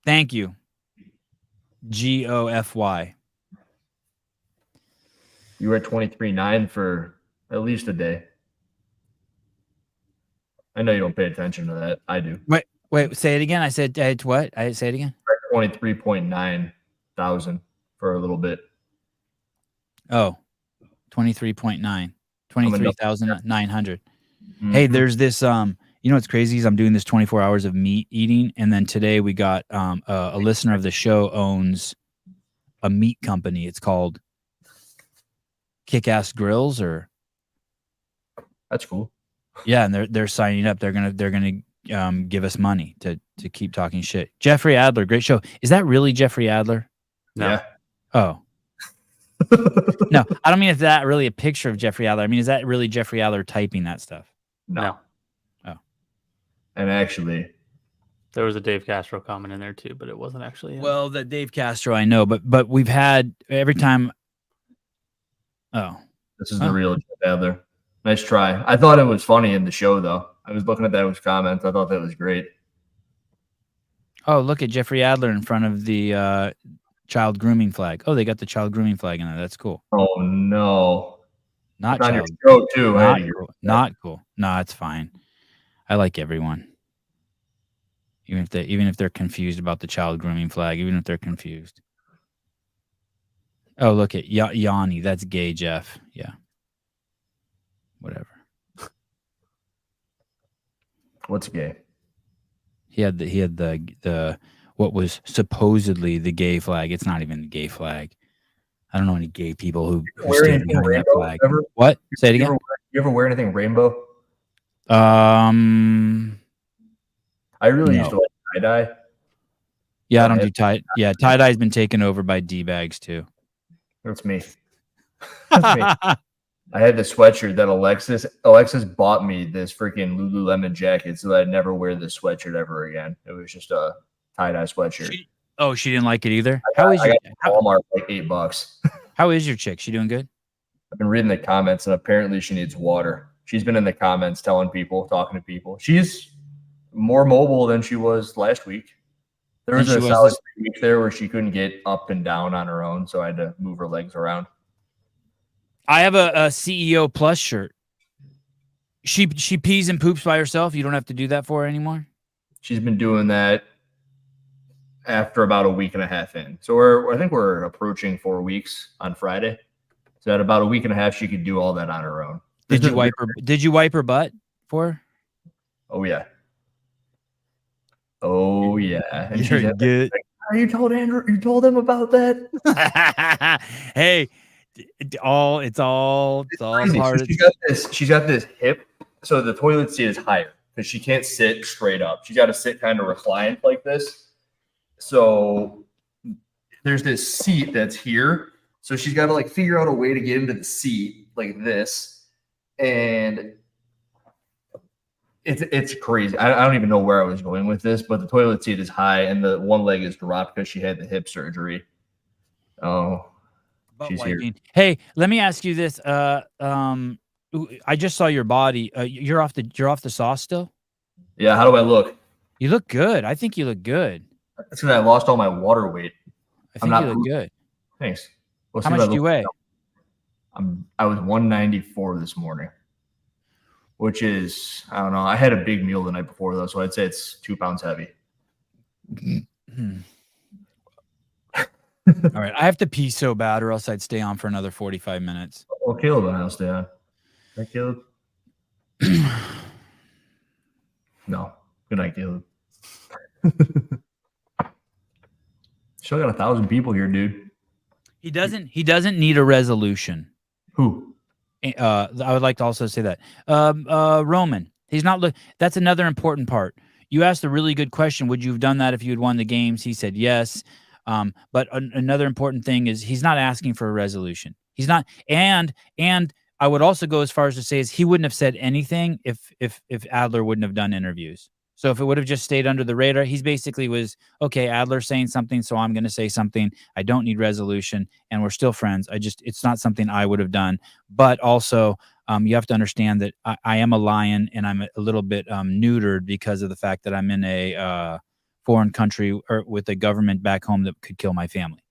Thank you. Gofy. You were at 23.9 for at least a day. I know you don't pay attention to that. I do. Wait, say it again. I said what? I say it again. 23.9 thousand for a little bit. Oh, 23.9. 23,900. Mm-hmm. Hey, there's this you know what's crazy is I'm doing this 24 hours of meat eating, and then today we got a listener of the show owns a meat company. It's called Kick-Ass Grills, or That's cool. yeah, and they're signing up. They're gonna give us money to keep talking shit. Jeffrey Adler, great show. Is that really Jeffrey Adler? No. Yeah. Oh. No, I don't mean if that really a picture of Jeffrey Adler. I mean, is that really Jeffrey Adler typing that stuff? No. Oh. And actually, There was a Dave Castro comment in there too, but it wasn't actually him. Well, the Dave Castro I know, but we've had every time. Oh, this is the real Jeff Adler. Nice try. I thought it was funny in the show, though. I was looking at those comments. I thought that was great. oh, look at Jeffrey Adler in front of the child grooming flag. Oh, they got the child grooming flag in there. That's cool. Oh, no. Not It's on your child. show, too. Not Hey, cool. Not cool. No, it's fine. I like everyone. Even if they're confused about the child grooming flag, even if they're confused. Oh, look at Yanni. That's gay, Jeff. Yeah. Whatever. What's gay? He had the what was supposedly the gay flag. It's not even the gay flag. I don't know any gay people who Wear stand anything behind that rainbow flag. ever? What? Say it again. You ever wear anything rainbow? I I really used to like tie-dye. Yeah, I don't do tie. Yeah, tie-dye's been taken over by D-bags too. That's me. That's me. I had the sweatshirt that Alexis bought me this freaking Lululemon jacket so that I'd never wear this sweatshirt ever again. It was just a tie-dye sweatshirt. She didn't like it either. I got it at Walmart for like $8. How is your chick? She doing good? I've been reading the comments and apparently she needs water. She's been in the comments telling people, talking to people. She's more mobile than she was last week. There was a solid week there where she couldn't get up and down on her own, so I had to move her legs around. I have a CEO Plus shirt. She pees and poops by herself. You don't have to do that for her anymore. She's been doing that after about a week and a half in. So I think we're approaching 4 weeks on Friday. So at about a week and a half, she could do all that on her own. Did you wipe her butt for her? Oh yeah. Oh yeah. And You're good. You told Andrew? You told him about that? Hey, it's all part of. She's got this hip, so the toilet seat is higher because she can't sit straight up. She's got to sit kind of reclined like this. So there's this seat that's here. So she's got to like figure out a way to get into the seat like this, and it's crazy. I don't even know where I was going with this, but the toilet seat is high and the one leg is dropped because she had the hip surgery. Oh. She's here. Hey, let me ask you this. I just saw your body. You're off the sauce still? Yeah. How do I look? You look good. I think you look good. That's because I lost all my water weight. I think you look good. Thanks. How much do you weigh? I was 194 this morning, which is, I don't know. I had a big meal the night before though, so I'd say it's 2 pounds heavy. All right, I have to pee so bad, or else I'd stay on for another 45 minutes. Well, Caleb and I'll stay on. Right, Caleb? No. Good night, Caleb. Still got 1,000 people here, dude. He doesn't need a resolution. Who? I would like to also say that Roman. He's not. That's another important part. You asked a really good question. Would you have done that if you had won the games? He said yes. But another important thing is he's not asking for a resolution. He's not, and I would also go as far as to say is he wouldn't have said anything if Adler wouldn't have done interviews. So if it would have just stayed under the radar, he's basically was, okay, Adler's saying something, so I'm going to say something. I don't need resolution, and we're still friends. It's not something I would have done. But also, you have to understand that I am a lion, and I'm a little bit neutered because of the fact that I'm in a foreign country or with a government back home that could kill my family.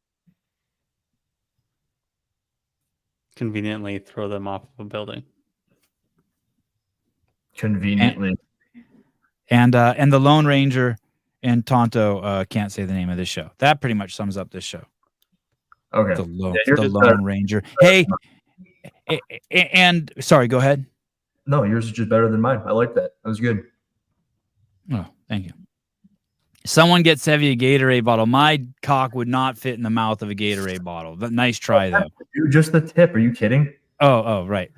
Conveniently throw them off of a building. Conveniently. And the Lone Ranger and Tonto can't say the name of this show. That pretty much sums up this show. Okay. The Lone Ranger. Hey, and sorry, go ahead. No, yours is just better than mine. I like that. That was good. Oh, thank you. Someone get Sevy a Gatorade bottle. My cock would not fit in the mouth of a Gatorade bottle. But nice try, though. Dude, just the tip. Are you kidding? Oh, right.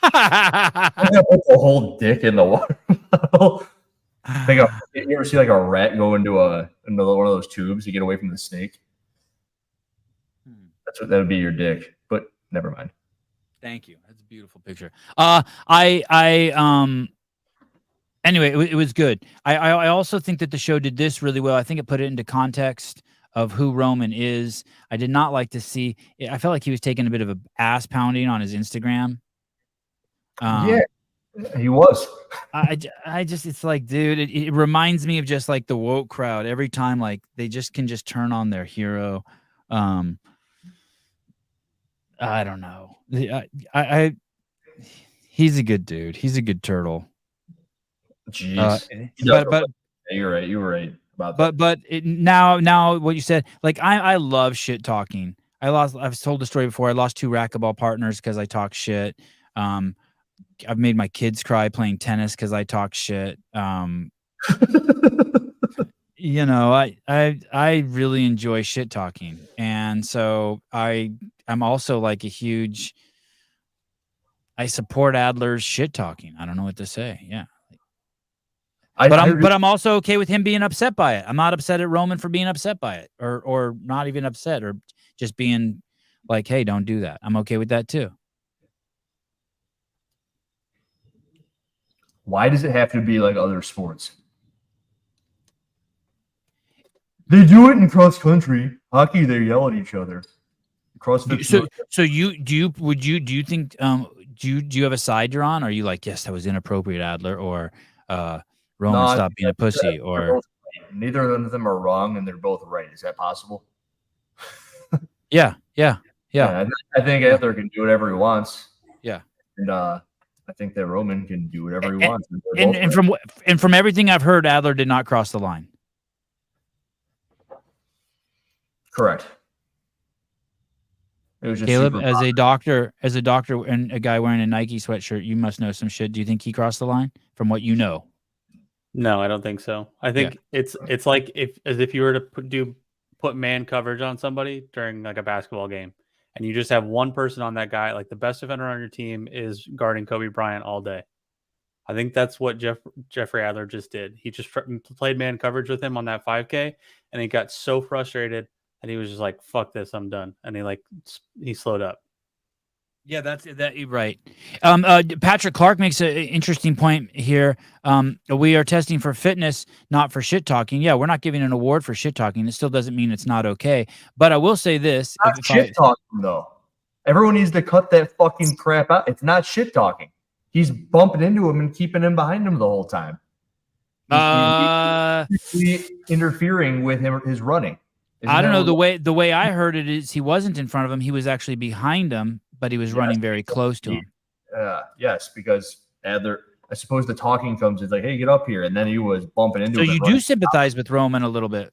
I'm gonna put the whole dick in the water bottle. You ever see like a rat go into one of those tubes to get away from the snake? That would be your dick, but never mind. Thank you. That's a beautiful picture. Anyway, it was good. I also think that the show did this really well. I think it put it into context of who Roman is. I did not like to see. I felt like he was taking a bit of a ass pounding on his Instagram. Yeah, he was. I just, it's like, dude, it reminds me of just like the woke crowd. Every time, like they just can just turn on their hero. I don't know. He's a good dude. He's a good turtle. Jeez. But you're right. You were right about that. But now what you said, like I love shit talking. I've told the story before. I lost 2 racquetball partners because I talk shit. I've made my kids cry playing tennis because I talk shit. You know, I really enjoy shit talking, and so I'm also like a huge. I support Adler's shit talking. I don't know what to say. Yeah. But I'm also okay with him being upset by it. I'm not upset at Roman for being upset by it, or not even upset, or just being like, hey, don't do that. I'm okay with that too. Why does it have to be like other sports? They do it in cross country. Hockey, they yell at each other. CrossFit. So do you think do you have a side you're on? Or are you like, yes, that was inappropriate, Adler, or Roman, stop being a pussy, or neither of them are wrong and they're both right. Is that possible? Yeah. I think Adler can do whatever he wants. Yeah. And I think that Roman can do whatever he wants. And from everything I've heard, Adler did not cross the line. Correct. It was just Caleb, as a doctor and a guy wearing a Nike sweatshirt, you must know some shit. Do you think he crossed the line from what you know? No, I don't think so. I think it's like if you were to put man coverage on somebody during like a basketball game, and you just have one person on that guy, like the best defender on your team is guarding Kobe Bryant all day. I think that's what Jeffrey Adler just did. He just played man coverage with him on that 5K, and he got so frustrated that he was just like, "Fuck this, I'm done," and he slowed up. Yeah, that's right. Patrick Clark makes an interesting point here. We are testing for fitness, not for shit talking. Yeah, we're not giving an award for shit talking. It still doesn't mean it's not okay. But I will say this: not shit talking though. Everyone needs to cut that fucking crap out. It's not shit talking. He's bumping into him and keeping him behind him the whole time. He's interfering with his running. I don't know. The way I heard it is he wasn't in front of him. He was actually behind him, but he was running very close to him. Yes, because Adler, I suppose the talking comes, it's like, hey, get up here. And then he was bumping into him. So you do sympathize with Roman a little bit.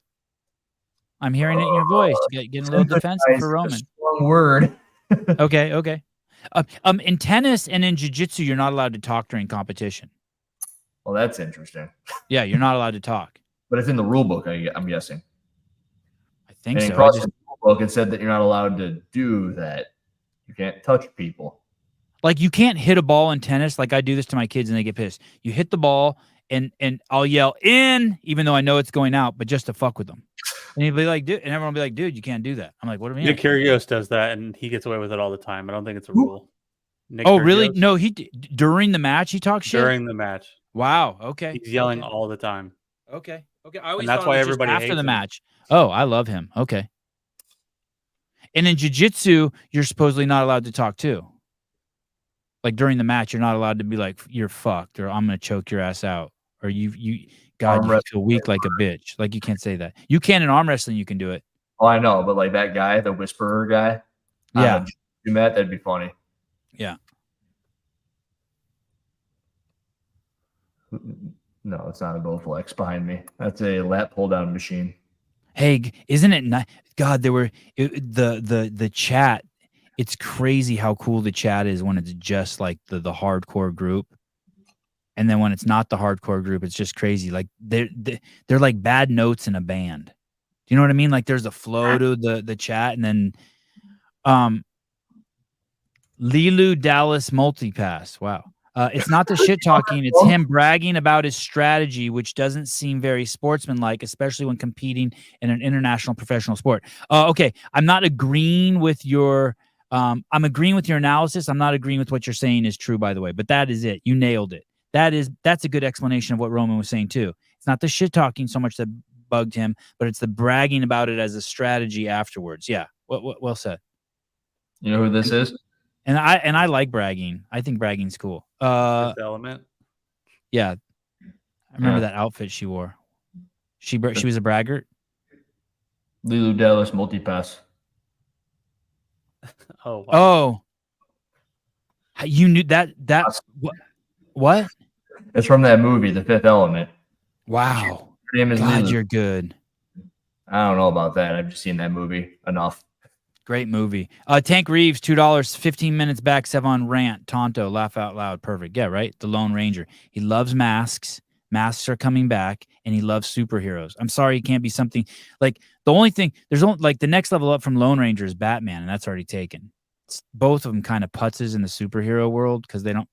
I'm hearing it in your voice. Getting a little defensive for Roman. Strong word. Okay. In tennis and in jiu-jitsu, you're not allowed to talk during competition. Well, that's interesting. Yeah, you're not allowed to talk. But it's in the rule book, I'm guessing. I think so. Across the rule book, it said that you're not allowed to do that. You can't touch people. Like you can't hit a ball in tennis. Like I do this to my kids and they get pissed. You hit the ball and I'll yell in, even though I know it's going out, but just to fuck with them. And he'd be like, dude, and everyone would be like, dude, you can't do that. I'm like, what do you mean? Nick Kyrgios does that, and he gets away with it all the time. I don't think it's a rule. Nick Oh, really? Kyrgios, No, during the match he talks shit. during the match, Wow. Okay. he's yelling Okay. all the time. Okay. I always that's thought why it was just everybody after hates the him. match. Oh, I love him. Okay. And in jiu-jitsu, you're supposedly not allowed to talk too. Like during the match, you're not allowed to be like, you're fucked, or I'm gonna choke your ass out, or God, you feel weak like a bitch. Like you can't say that. You can in arm wrestling, you can do it. Oh, I know, but like that guy, the whisperer guy, Yeah. you met, that'd be funny. Yeah. No, it's not a Bowflex behind me. That's a lat pull down machine. Hey, isn't it nice? God, the chat. It's crazy how cool the chat is when it's just like the hardcore group, and then when it's not the hardcore group, it's just crazy. Like they're like bad notes in a band. Do you know what I mean? Like there's a flow to the chat, and then Lilu Dallas multipass. Wow. It's not the shit talking. It's him bragging about his strategy, which doesn't seem very sportsmanlike, especially when competing in an international professional sport. Okay. I'm not agreeing with your, I'm agreeing with your analysis. I'm not agreeing with what you're saying is true, by the way, but that is it. You nailed it. That's a good explanation of what Roman was saying too. It's not the shit talking so much that bugged him, but it's the bragging about it as a strategy afterwards. Yeah. Well said. You know who this is? And I like bragging. I think bragging's cool. Fifth Element. Yeah. I remember that outfit she wore. She was a braggart. Lilu Dallas multipass. Oh, wow. Oh. You knew that what? It's from that movie, The Fifth Element. Wow. Her name is God, Lilu. you're good. I don't know about that. I've just seen that movie enough. Great movie. Tank Reeves, $2, 15 minutes back, Sevan rant, Tonto, laugh out loud. Perfect. Yeah, right? The Lone Ranger. He loves masks. Masks are coming back, and he loves superheroes. I'm sorry he can't be something like the only thing there's only like the next level up from Lone Ranger is Batman, and that's already taken. Both of them kind of putzes in the superhero world because they don't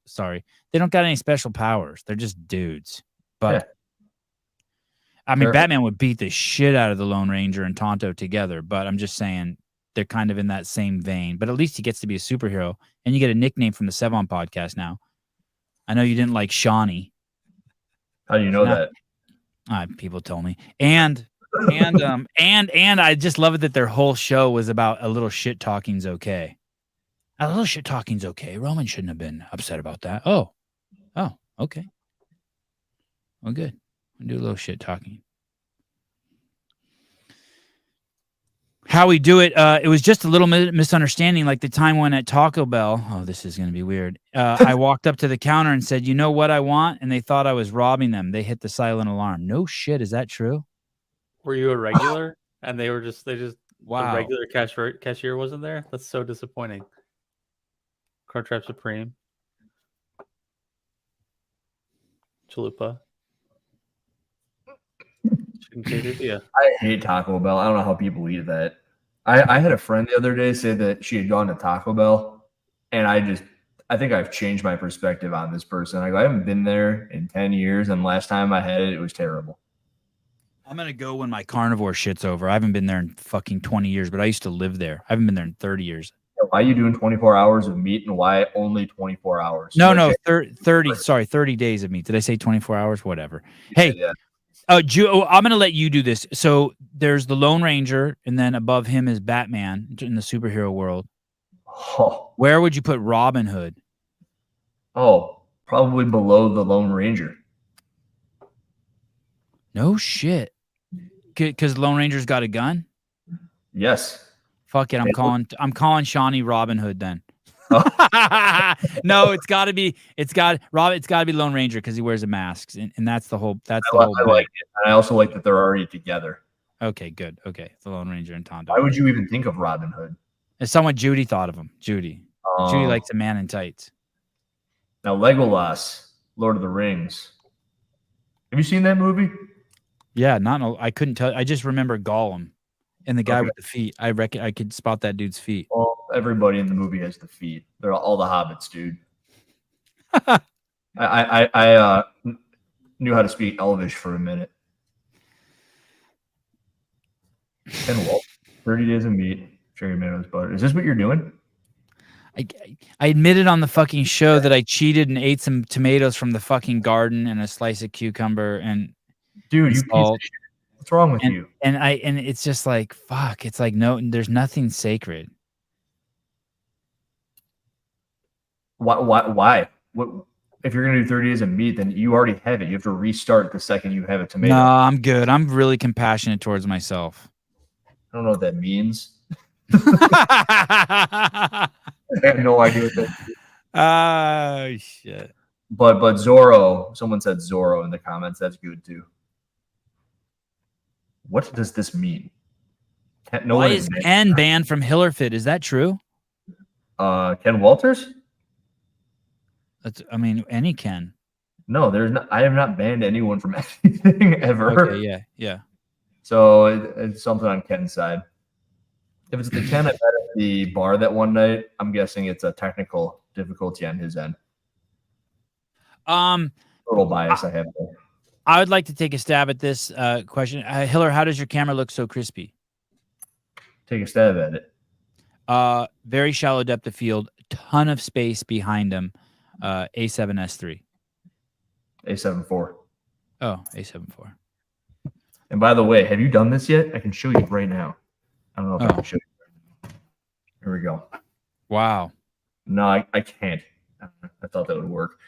got any special powers. They're just dudes. But Yeah. I mean, Batman would beat the shit out of the Lone Ranger and Tonto together, but I'm just saying they're kind of in that same vein. But at least he gets to be a superhero, and you get a nickname from the Sevan podcast now. I know you didn't like Shawnee. How do you know that? People told me. And I just love it that their whole show was about a little shit talking's okay. A little shit talking's okay. Roman shouldn't have been upset about that. Oh, okay. Well, good. I'll do a little shit talking. How we do it, it was just a little misunderstanding, like the time when at Taco Bell. Oh, this is going to be weird. I walked up to the counter and said, "You know what I want?" And they thought I was robbing them. They hit the silent alarm. No shit. Is that true? Were you a regular? And they just Wow. The regular cashier wasn't there? That's so disappointing. Crunchwrap Supreme. Chalupa. Chicken quesadilla. I hate Taco Bell. I don't know how people eat that. I had a friend the other day say that she had gone to Taco Bell, and I think I've changed my perspective on this person. I haven't been there in 10 years, and last time I had it, it was terrible. I'm going to go when my carnivore shit's over. I haven't been there in fucking 20 years, but I used to live there. I haven't been there in 30 years. Why are you doing 24 hours of meat, and why only 24 hours? No, 30 days of meat. Did I say 24 hours? Whatever. Hey, yeah. I'm going to let you do this. So there's the Lone Ranger, and then above him is Batman in the superhero world. Oh. Where would you put Robin Hood? Oh, probably below the Lone Ranger. No shit. Because Lone Ranger's got a gun? Yes. Fuck it. I'm calling Shawnee Robin Hood then. Oh. No, it's got to be Lone Ranger because he wears a mask, and that's the whole. I like it. And I also like that they're already together. Okay, good. Okay, the Lone Ranger and Tonto. Why would you even think of Robin Hood? It's someone Judy thought of him. Judy likes a man in tights. Now Legolas, Lord of the Rings. Have you seen that movie? Yeah, I couldn't tell. I just remember Gollum and the guy with the feet. I could spot that dude's feet. Well, everybody in the movie has the feet. They're all the hobbits, dude. I knew how to speak Elvish for a minute. Ken Walt, 30 days of meat, cherry tomatoes, butter. Is this what you're doing? I admitted on the fucking show that I cheated and ate some tomatoes from the fucking garden and a slice of cucumber and Dude, you piece of salt. shit. What's wrong with you? And it's just like, fuck. It's like, no, there's nothing sacred. Why? What? If you're gonna do 30 days of meat, then you already have it. You have to restart the second you have a tomato. No, I'm good. I'm really compassionate towards myself. I don't know what that means. I have no idea what that means. Oh shit. But Zorro, someone said Zorro in the comments. That's good too. What does this mean? Why is Ken banned from HillerFit? Is that true? Ken Walters? I mean, any Ken. No, there's not. I have not banned anyone from anything ever. Okay, yeah. So it's something on Ken's side. If it's the Ken I met at the bar that one night, I'm guessing it's a technical difficulty on his end. Total bias I have there. I would like to take a stab at this question. Hiller, how does your camera look so crispy? Take a stab at it. Very shallow depth of field, ton of space behind him. A7S3. A7 IV. Oh, A7 IV. And by the way, have you done this yet? I can show you right now. I don't know if I can show you. Here we go. Wow. No, I can't. I thought that would work.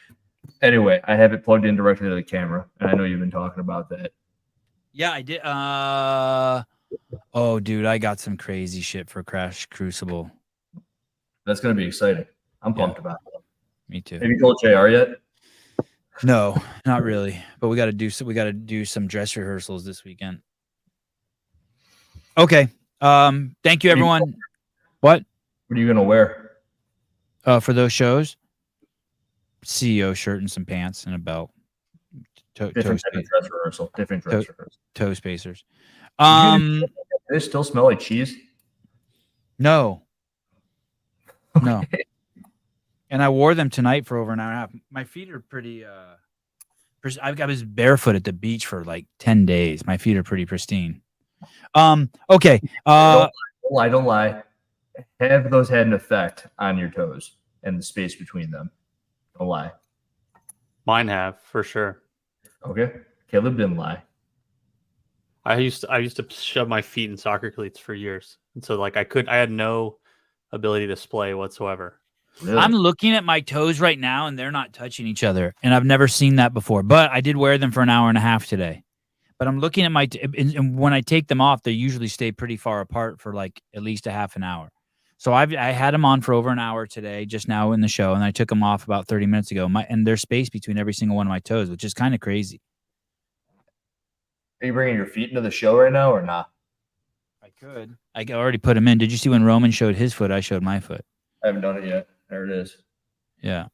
Anyway, I have it plugged in directly to the camera, and I know you've been talking about that. Yeah, I did. Oh, dude, I got some crazy shit for Crash Crucible. That's going to be exciting. I'm pumped about it. Me too. Have you told JR yet? No, not really. But we got to do some dress rehearsals this weekend. Okay. Thank you, everyone. What are you gonna wear? For those shows? CEO shirt and some pants and a belt. Different dress rehearsal. Different dress rehearsal. Toe spacers. Do they still smell like cheese? No. Okay. No. And I wore them tonight for over an hour and a half. My feet are pretty I was barefoot at the beach for like 10 days. My feet are pretty pristine. Okay. Don't lie. Have those had an effect on your toes and the space between them? Don't lie. Mine have, for sure. Okay. Caleb didn't lie. I used to shove my feet in soccer cleats for years. And so like I had no ability to splay whatsoever. Really? I'm looking at my toes right now and they're not touching each other. And I've never seen that before, but I did wear them for an hour and a half today. But I'm looking at and when I take them off, they usually stay pretty far apart for like at least a half an hour. So I had them on for over an hour today, just now in the show, and I took them off about 30 minutes ago. And there's space between every single one of my toes, which is kind of crazy. Are you bringing your feet into the show right now or not? I could. I already put them in. Did you see when Roman showed his foot? I showed my foot. I haven't done it yet. There it is. Yeah.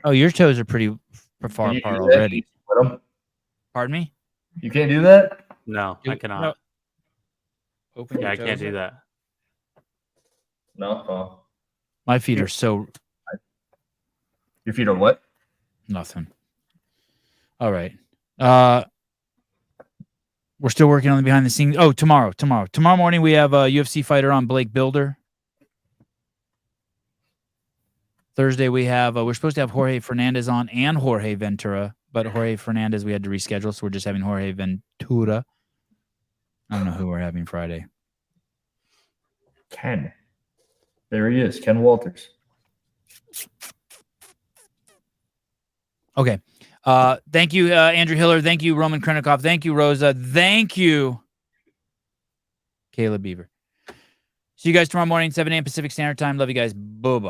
Oh, your toes are pretty far apart already. Pardon me? You can't do that? No, I cannot. No. Open I can't do that. No. Oh. My feet are so. Your feet are what? Nothing. All right. We're still working on the behind the scenes. Oh, tomorrow morning we have a UFC fighter on, Blake Builder. Thursday we have we're supposed to have Jorge Fernandez on and Jorge Ventura, but Jorge Fernandez we had to reschedule, so we're just having Jorge Ventura. I don't know who we're having Friday. Ken. There he is, Ken Walters. Okay. Thank you, Andrew Hiller. Thank you, Roman Khrennikov. Thank you, Rosa. Thank you, Caleb Beaver. See you guys tomorrow morning, 7 a.m. Pacific Standard Time. Love you guys. Bye-bye.